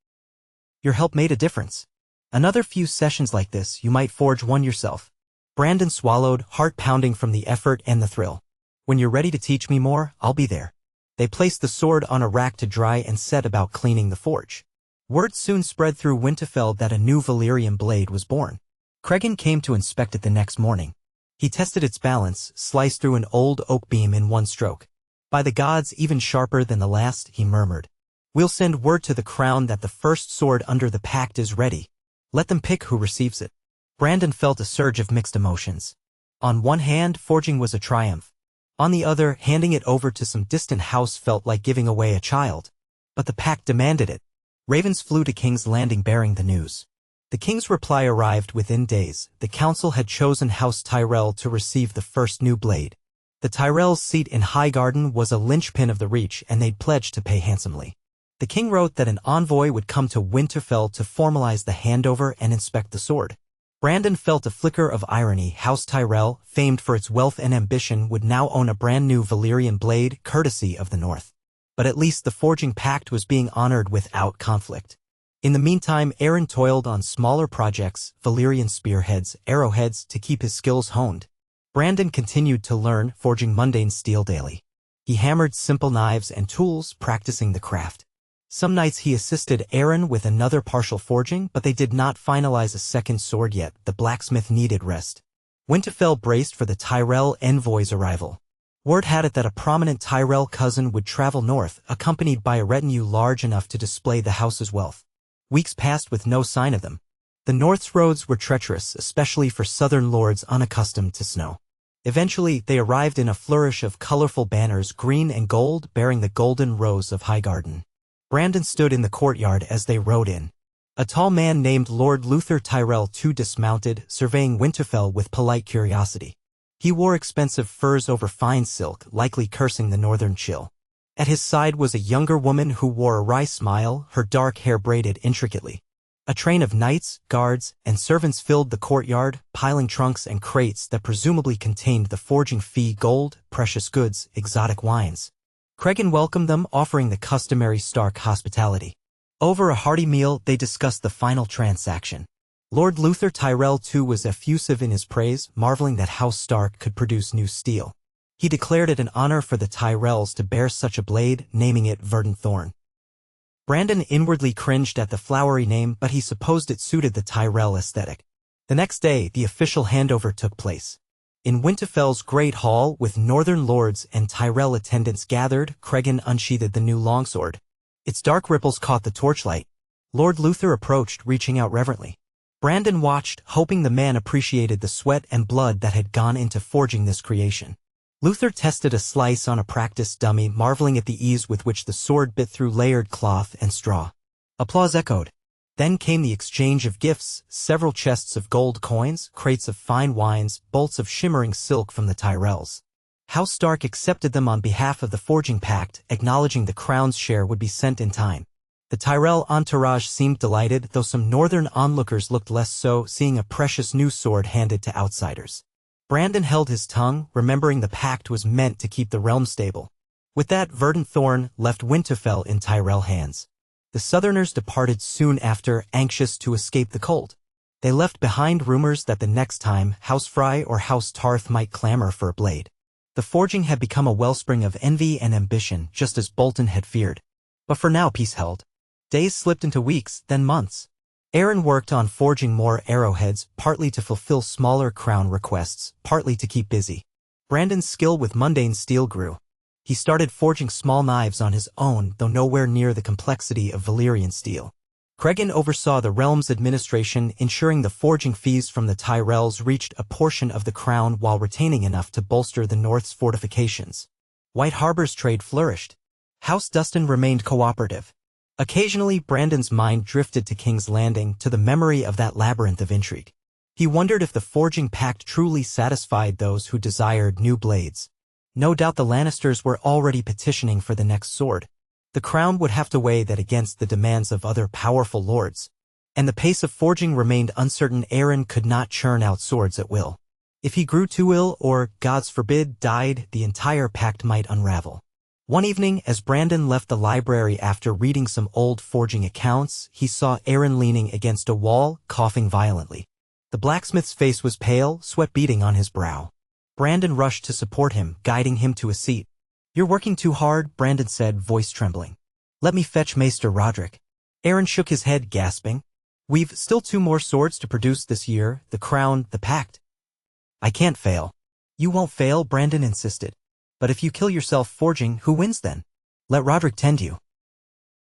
"Your help made a difference. Another few sessions like this, you might forge one yourself." Brandon swallowed, heart pounding from the effort and the thrill. "When you're ready to teach me more, I'll be there." They placed the sword on a rack to dry and set about cleaning the forge. Word soon spread through Winterfell that a new Valyrian blade was born. Cregan came to inspect it the next morning. He tested its balance, sliced through an old oak beam in one stroke. "By the gods, even sharper than the last," he murmured. "We'll send word to the crown that the first sword under the pact is ready. Let them pick who receives it." Brandon felt a surge of mixed emotions. On one hand, forging was a triumph. On the other, handing it over to some distant house felt like giving away a child. But the pact demanded it. Ravens flew to King's Landing bearing the news. The king's reply arrived within days. The council had chosen House Tyrell to receive the first new blade. The Tyrell's seat in Highgarden was a linchpin of the Reach, and they'd pledged to pay handsomely. The king wrote that an envoy would come to Winterfell to formalize the handover and inspect the sword. Brandon felt a flicker of irony. House Tyrell, famed for its wealth and ambition, would now own a brand new Valyrian blade, courtesy of the North. But at least the forging pact was being honored without conflict. In the meantime, Aaron toiled on smaller projects, Valyrian spearheads, arrowheads, to keep his skills honed. Brandon continued to learn, forging mundane steel daily. He hammered simple knives and tools, practicing the craft. Some nights he assisted Aaron with another partial forging, but they did not finalize a second sword yet. The blacksmith needed rest. Winterfell braced for the Tyrell envoy's arrival. Word had it that a prominent Tyrell cousin would travel north, accompanied by a retinue large enough to display the house's wealth. Weeks passed with no sign of them. The North's roads were treacherous, especially for southern lords unaccustomed to snow. Eventually, they arrived in a flourish of colorful banners, green and gold, bearing the golden rose of Highgarden. Brandon stood in the courtyard as they rode in. A tall man named Lord Luther Tyrell II dismounted, surveying Winterfell with polite curiosity. He wore expensive furs over fine silk, likely cursing the northern chill. At his side was a younger woman who wore a wry smile, her dark hair braided intricately. A train of knights, guards, and servants filled the courtyard, piling trunks and crates that presumably contained the forging fee, gold, precious goods, exotic wines. Cregan welcomed them, offering the customary Stark hospitality. Over a hearty meal, they discussed the final transaction. Lord Luther Tyrell II was effusive in his praise, marveling that House Stark could produce new steel. He declared it an honor for the Tyrells to bear such a blade, naming it Verdant Thorn. Brandon inwardly cringed at the flowery name, but he supposed it suited the Tyrell aesthetic. The next day, the official handover took place. In Winterfell's great hall, with northern lords and Tyrell attendants gathered, Cregan unsheathed the new longsword. Its dark ripples caught the torchlight. Lord Luther approached, reaching out reverently. Brandon watched, hoping the man appreciated the sweat and blood that had gone into forging this creation. Luther tested a slice on a practiced dummy, marveling at the ease with which the sword bit through layered cloth and straw. Applause echoed. Then came the exchange of gifts, several chests of gold coins, crates of fine wines, bolts of shimmering silk from the Tyrells. House Stark accepted them on behalf of the forging pact, acknowledging the crown's share would be sent in time. The Tyrell entourage seemed delighted, though some northern onlookers looked less so, seeing a precious new sword handed to outsiders. Brandon held his tongue, remembering the pact was meant to keep the realm stable. With that, Verdant Thorn left Winterfell in Tyrell hands. The Southerners departed soon after, anxious to escape the cold. They left behind rumors that the next time, House Frey or House Tarth might clamor for a blade. The forging had become a wellspring of envy and ambition, just as Bolton had feared. But for now peace held. Days slipped into weeks, then months. Aaron worked on forging more arrowheads, partly to fulfill smaller crown requests, partly to keep busy. Brandon's skill with mundane steel grew. He started forging small knives on his own, though nowhere near the complexity of Valyrian steel. Cregan oversaw the realm's administration, ensuring the forging fees from the Tyrells reached a portion of the crown while retaining enough to bolster the North's fortifications. White Harbor's trade flourished. House Dustin remained cooperative. Occasionally, Brandon's mind drifted to King's Landing, to the memory of that labyrinth of intrigue. He wondered if the forging pact truly satisfied those who desired new blades. No doubt the Lannisters were already petitioning for the next sword. The crown would have to weigh that against the demands of other powerful lords. And the pace of forging remained uncertain. Aaron could not churn out swords at will. If he grew too ill or, gods forbid, died, the entire pact might unravel. One evening, as Brandon left the library after reading some old forging accounts, he saw Aaron leaning against a wall, coughing violently. The blacksmith's face was pale, sweat beading on his brow. Brandon rushed to support him, guiding him to a seat. "You're working too hard," Brandon said, voice trembling. "Let me fetch Maester Roderick." Aaron shook his head, gasping. "We've still 2 more swords to produce this year, the crown, the pact." "I can't fail." "You won't fail," Brandon insisted. "But if you kill yourself forging, who wins then? Let Roderick tend you.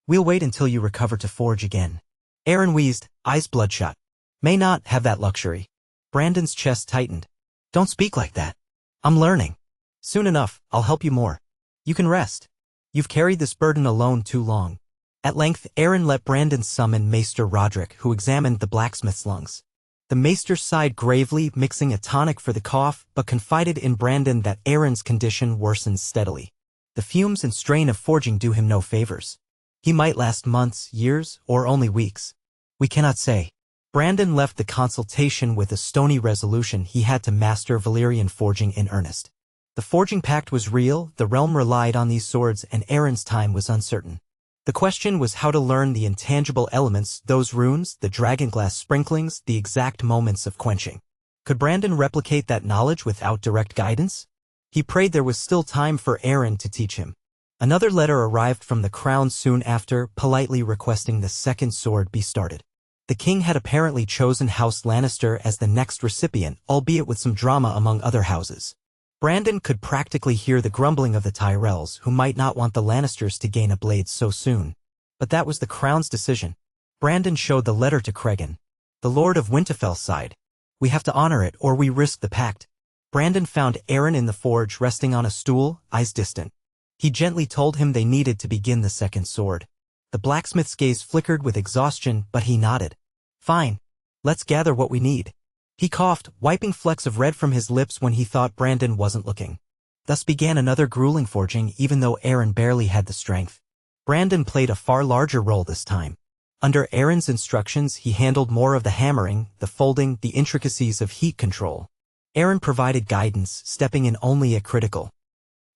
We'll wait until you recover to forge again." Aaron wheezed, eyes bloodshot. "May not have that luxury." Brandon's chest tightened. "Don't speak like that. I'm learning. Soon enough, I'll help you more. You can rest. You've carried this burden alone too long." At length, Aaron let Brandon summon Maester Roderick, who examined the blacksmith's lungs. The maester sighed gravely, mixing a tonic for the cough, but confided in Brandon that Aaron's condition worsens steadily. The fumes and strain of forging do him no favors. He might last months, years, or only weeks. We cannot say. Brandon left the consultation with a stony resolution he had to master Valyrian forging in earnest. The forging pact was real, the realm relied on these swords, and Aaron's time was uncertain. The question was how to learn the intangible elements, those runes, the dragonglass sprinklings, the exact moments of quenching. Could Brandon replicate that knowledge without direct guidance? He prayed there was still time for Aaron to teach him. Another letter arrived from the crown soon after, politely requesting the second sword be started. The king had apparently chosen House Lannister as the next recipient, albeit with some drama among other houses. Brandon could practically hear the grumbling of the Tyrells, who might not want the Lannisters to gain a blade so soon. But that was the crown's decision. Brandon showed the letter to Cregan. The Lord of Winterfell sighed. We have to honor it, or we risk the pact. Brandon found Aaron in the forge, resting on a stool, eyes distant. He gently told him they needed to begin the second sword. The blacksmith's gaze flickered with exhaustion, but he nodded. Fine. Let's gather what we need. He coughed, wiping flecks of red from his lips when he thought Brandon wasn't looking. Thus began another grueling forging, even though Aaron barely had the strength. Brandon played a far larger role this time. Under Aaron's instructions, he handled more of the hammering, the folding, the intricacies of heat control. Aaron provided guidance, stepping in only at critical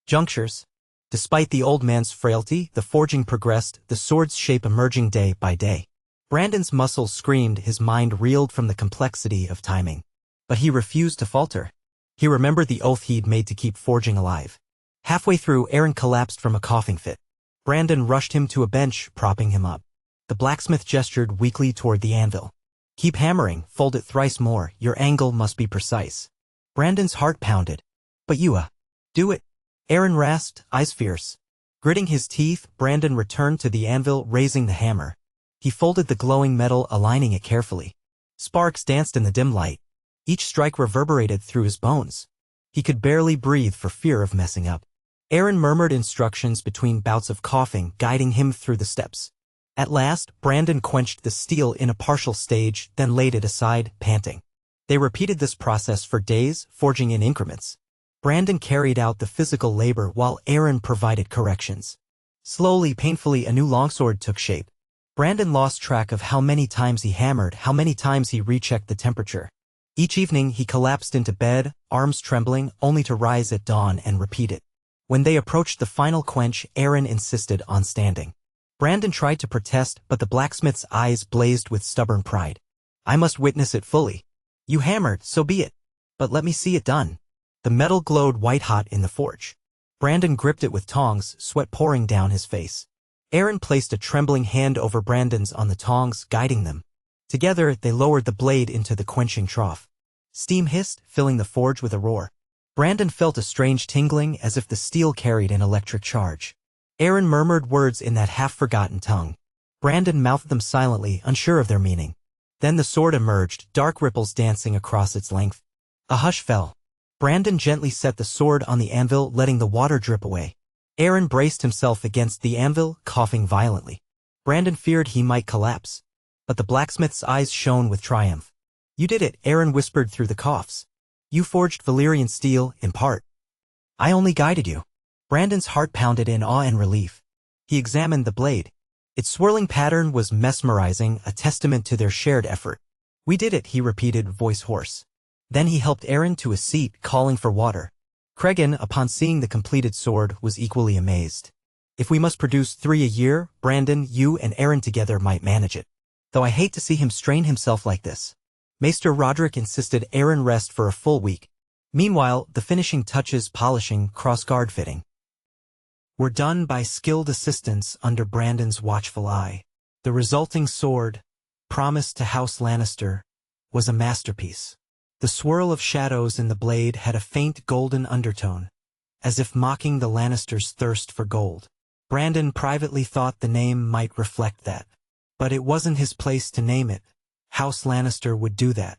junctures. Despite the old man's frailty, the forging progressed, the sword's shape emerging day by day. Brandon's muscles screamed, his mind reeled from the complexity of timing. But he refused to falter. He remembered the oath he'd made to keep forging alive. Halfway through, Aaron collapsed from a coughing fit. Brandon rushed him to a bench, propping him up. The blacksmith gestured weakly toward the anvil. Keep hammering, fold it thrice more, your angle must be precise. Brandon's heart pounded. But you, do it. Aaron rasped, eyes fierce. Gritting his teeth, Brandon returned to the anvil, raising the hammer. He folded the glowing metal, aligning it carefully. Sparks danced in the dim light. Each strike reverberated through his bones. He could barely breathe for fear of messing up. Aaron murmured instructions between bouts of coughing, guiding him through the steps. At last, Brandon quenched the steel in a partial stage, then laid it aside, panting. They repeated this process for days, forging in increments. Brandon carried out the physical labor while Aaron provided corrections. Slowly, painfully, a new longsword took shape. Brandon lost track of how many times he hammered, how many times he rechecked the temperature. Each evening he collapsed into bed, arms trembling, only to rise at dawn and repeat it. When they approached the final quench, Aaron insisted on standing. Brandon tried to protest, but the blacksmith's eyes blazed with stubborn pride. I must witness it fully. You hammered, so be it. But let me see it done. The metal glowed white-hot in the forge. Brandon gripped it with tongs, sweat pouring down his face. Aaron placed a trembling hand over Brandon's on the tongs, guiding them. Together, they lowered the blade into the quenching trough. Steam hissed, filling the forge with a roar. Brandon felt a strange tingling, as if the steel carried an electric charge. Aaron murmured words in that half-forgotten tongue. Brandon mouthed them silently, unsure of their meaning. Then the sword emerged, dark ripples dancing across its length. A hush fell. Brandon gently set the sword on the anvil, letting the water drip away. Aaron braced himself against the anvil, coughing violently. Brandon feared he might collapse. But the blacksmith's eyes shone with triumph. You did it, Aaron whispered through the coughs. You forged Valyrian steel, in part. I only guided you. Brandon's heart pounded in awe and relief. He examined the blade. Its swirling pattern was mesmerizing, a testament to their shared effort. We did it, he repeated, voice hoarse. Then he helped Aaron to a seat, calling for water. Cregan, upon seeing the completed sword, was equally amazed. If we must produce 3 a year, Brandon, you and Aaron together might manage it. Though I hate to see him strain himself like this. Maester Roderick insisted Aaron rest for a full week. Meanwhile, the finishing touches, polishing, cross-guard fitting, were done by skilled assistants under Brandon's watchful eye. The resulting sword, promised to House Lannister, was a masterpiece. The swirl of shadows in the blade had a faint golden undertone, as if mocking the Lannisters' thirst for gold. Brandon privately thought the name might reflect that. But it wasn't his place to name it. House Lannister would do that.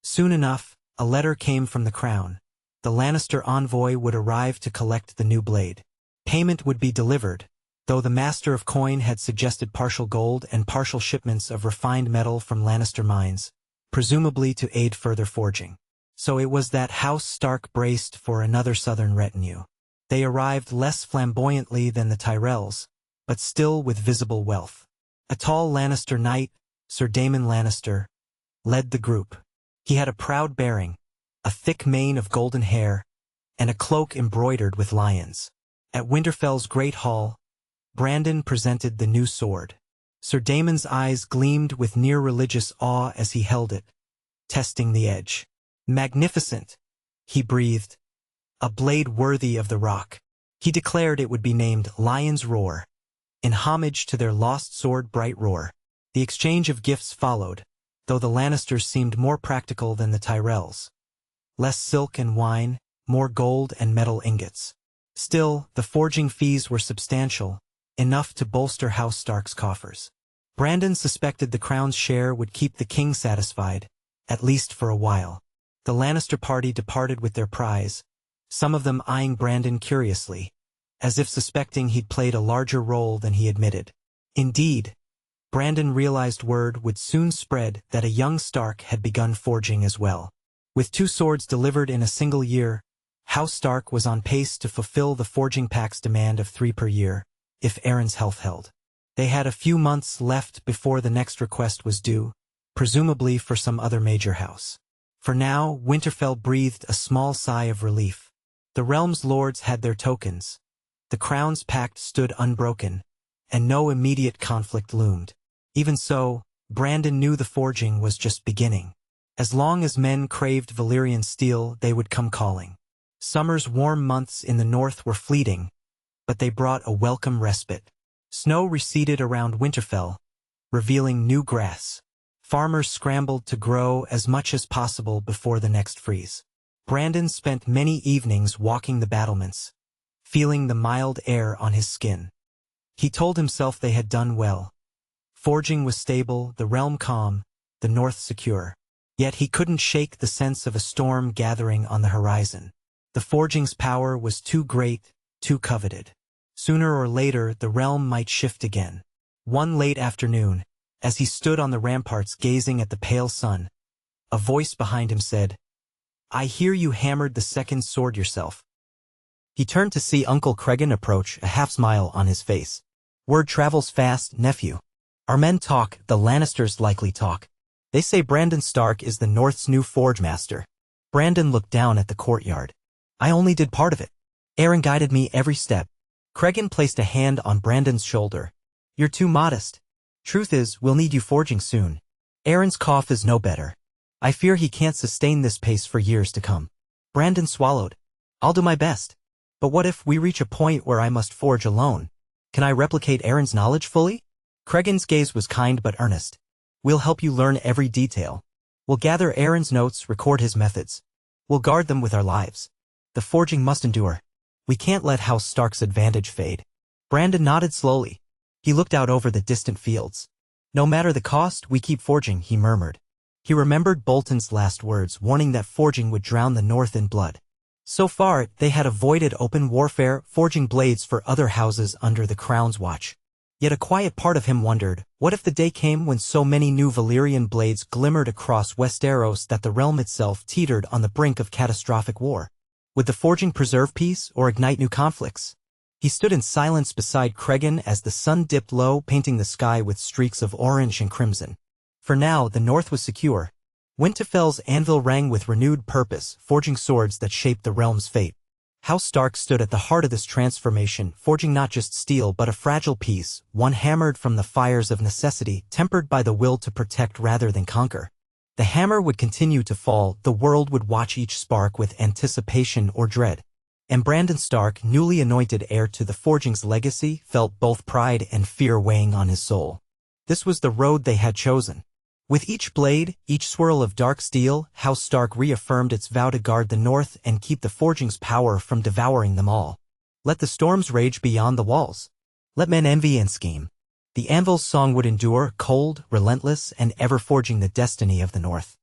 Soon enough, a letter came from the crown. The Lannister envoy would arrive to collect the new blade. Payment would be delivered. though the master of coin had suggested partial gold and partial shipments of refined metal from Lannister mines, presumably to aid further forging. So it was that House Stark braced for another southern retinue. They arrived less flamboyantly than the Tyrells, but still with visible wealth. A tall Lannister knight, Sir Daemon Lannister, led the group. He had a proud bearing, a thick mane of golden hair, and a cloak embroidered with lions. At Winterfell's great hall, Brandon presented the new sword. Sir Daemon's eyes gleamed with near-religious awe as he held it, testing the edge. "Magnificent," he breathed. "A blade worthy of the rock." He declared it would be named Lion's Roar, in homage to their lost sword Bright Roar. The exchange of gifts followed, though the Lannisters seemed more practical than the Tyrells. Less silk and wine, more gold and metal ingots. Still, the forging fees were substantial, enough to bolster House Stark's coffers. Brandon suspected the crown's share would keep the king satisfied, at least for a while. The Lannister party departed with their prize, some of them eyeing Brandon curiously, as if suspecting he'd played a larger role than he admitted. Indeed, Brandon realized word would soon spread that a young Stark had begun forging as well. With 2 swords delivered in a single year, House Stark was on pace to fulfill the forging pact's demand of 3 per year, if Aaron's health held. They had a few months left before the next request was due, presumably for some other major house. For now, Winterfell breathed a small sigh of relief. The realm's lords had their tokens. The crown's pact stood unbroken, and no immediate conflict loomed. Even so, Brandon knew the forging was just beginning. As long as men craved Valyrian steel, they would come calling. Summer's warm months in the north were fleeting, but they brought a welcome respite. Snow receded around Winterfell, revealing new grass. Farmers scrambled to grow as much as possible before the next freeze. Brandon spent many evenings walking the battlements, feeling the mild air on his skin. He told himself they had done well. Forging was stable, the realm calm, the north secure. Yet he couldn't shake the sense of a storm gathering on the horizon. The forging's power was too great, too coveted. Sooner or later, the realm might shift again. One late afternoon, as he stood on the ramparts gazing at the pale sun, a voice behind him said, "I hear you hammered the second sword yourself." He turned to see Uncle Cregan approach, a half-smile on his face. "Word travels fast, nephew. Our men talk, the Lannisters likely talk. They say Brandon Stark is the North's new forge master." Brandon looked down at the courtyard. "I only did part of it. Aaron guided me every step." Cregan placed a hand on Brandon's shoulder. "You're too modest. Truth is, we'll need you forging soon. Aaron's cough is no better. I fear he can't sustain this pace for years to come." Brandon swallowed. "I'll do my best. But what if we reach a point where I must forge alone? Can I replicate Aaron's knowledge fully?" Cregan's gaze was kind but earnest. "We'll help you learn every detail. We'll gather Aaron's notes, record his methods. We'll guard them with our lives. The forging must endure. We can't let House Stark's advantage fade." Brandon nodded slowly. He looked out over the distant fields. "No matter the cost, we keep forging," he murmured. He remembered Bolton's last words, warning that forging would drown the North in blood. So far, they had avoided open warfare, forging blades for other houses under the crown's watch. Yet a quiet part of him wondered, what if the day came when so many new Valyrian blades glimmered across Westeros that the realm itself teetered on the brink of catastrophic war? Would the forging preserve peace or ignite new conflicts? He stood in silence beside Cregan as the sun dipped low, painting the sky with streaks of orange and crimson. For now, the north was secure. Winterfell's anvil rang with renewed purpose, forging swords that shaped the realm's fate. House Stark stood at the heart of this transformation, forging not just steel but a fragile piece, one hammered from the fires of necessity, tempered by the will to protect rather than conquer. The hammer would continue to fall, the world would watch each spark with anticipation or dread. And Brandon Stark, newly anointed heir to the forging's legacy, felt both pride and fear weighing on his soul. This was the road they had chosen. With each blade, each swirl of dark steel, House Stark reaffirmed its vow to guard the North and keep the forging's power from devouring them all. Let the storms rage beyond the walls. Let men envy and scheme. The anvil's song would endure, cold, relentless, and ever forging the destiny of the North.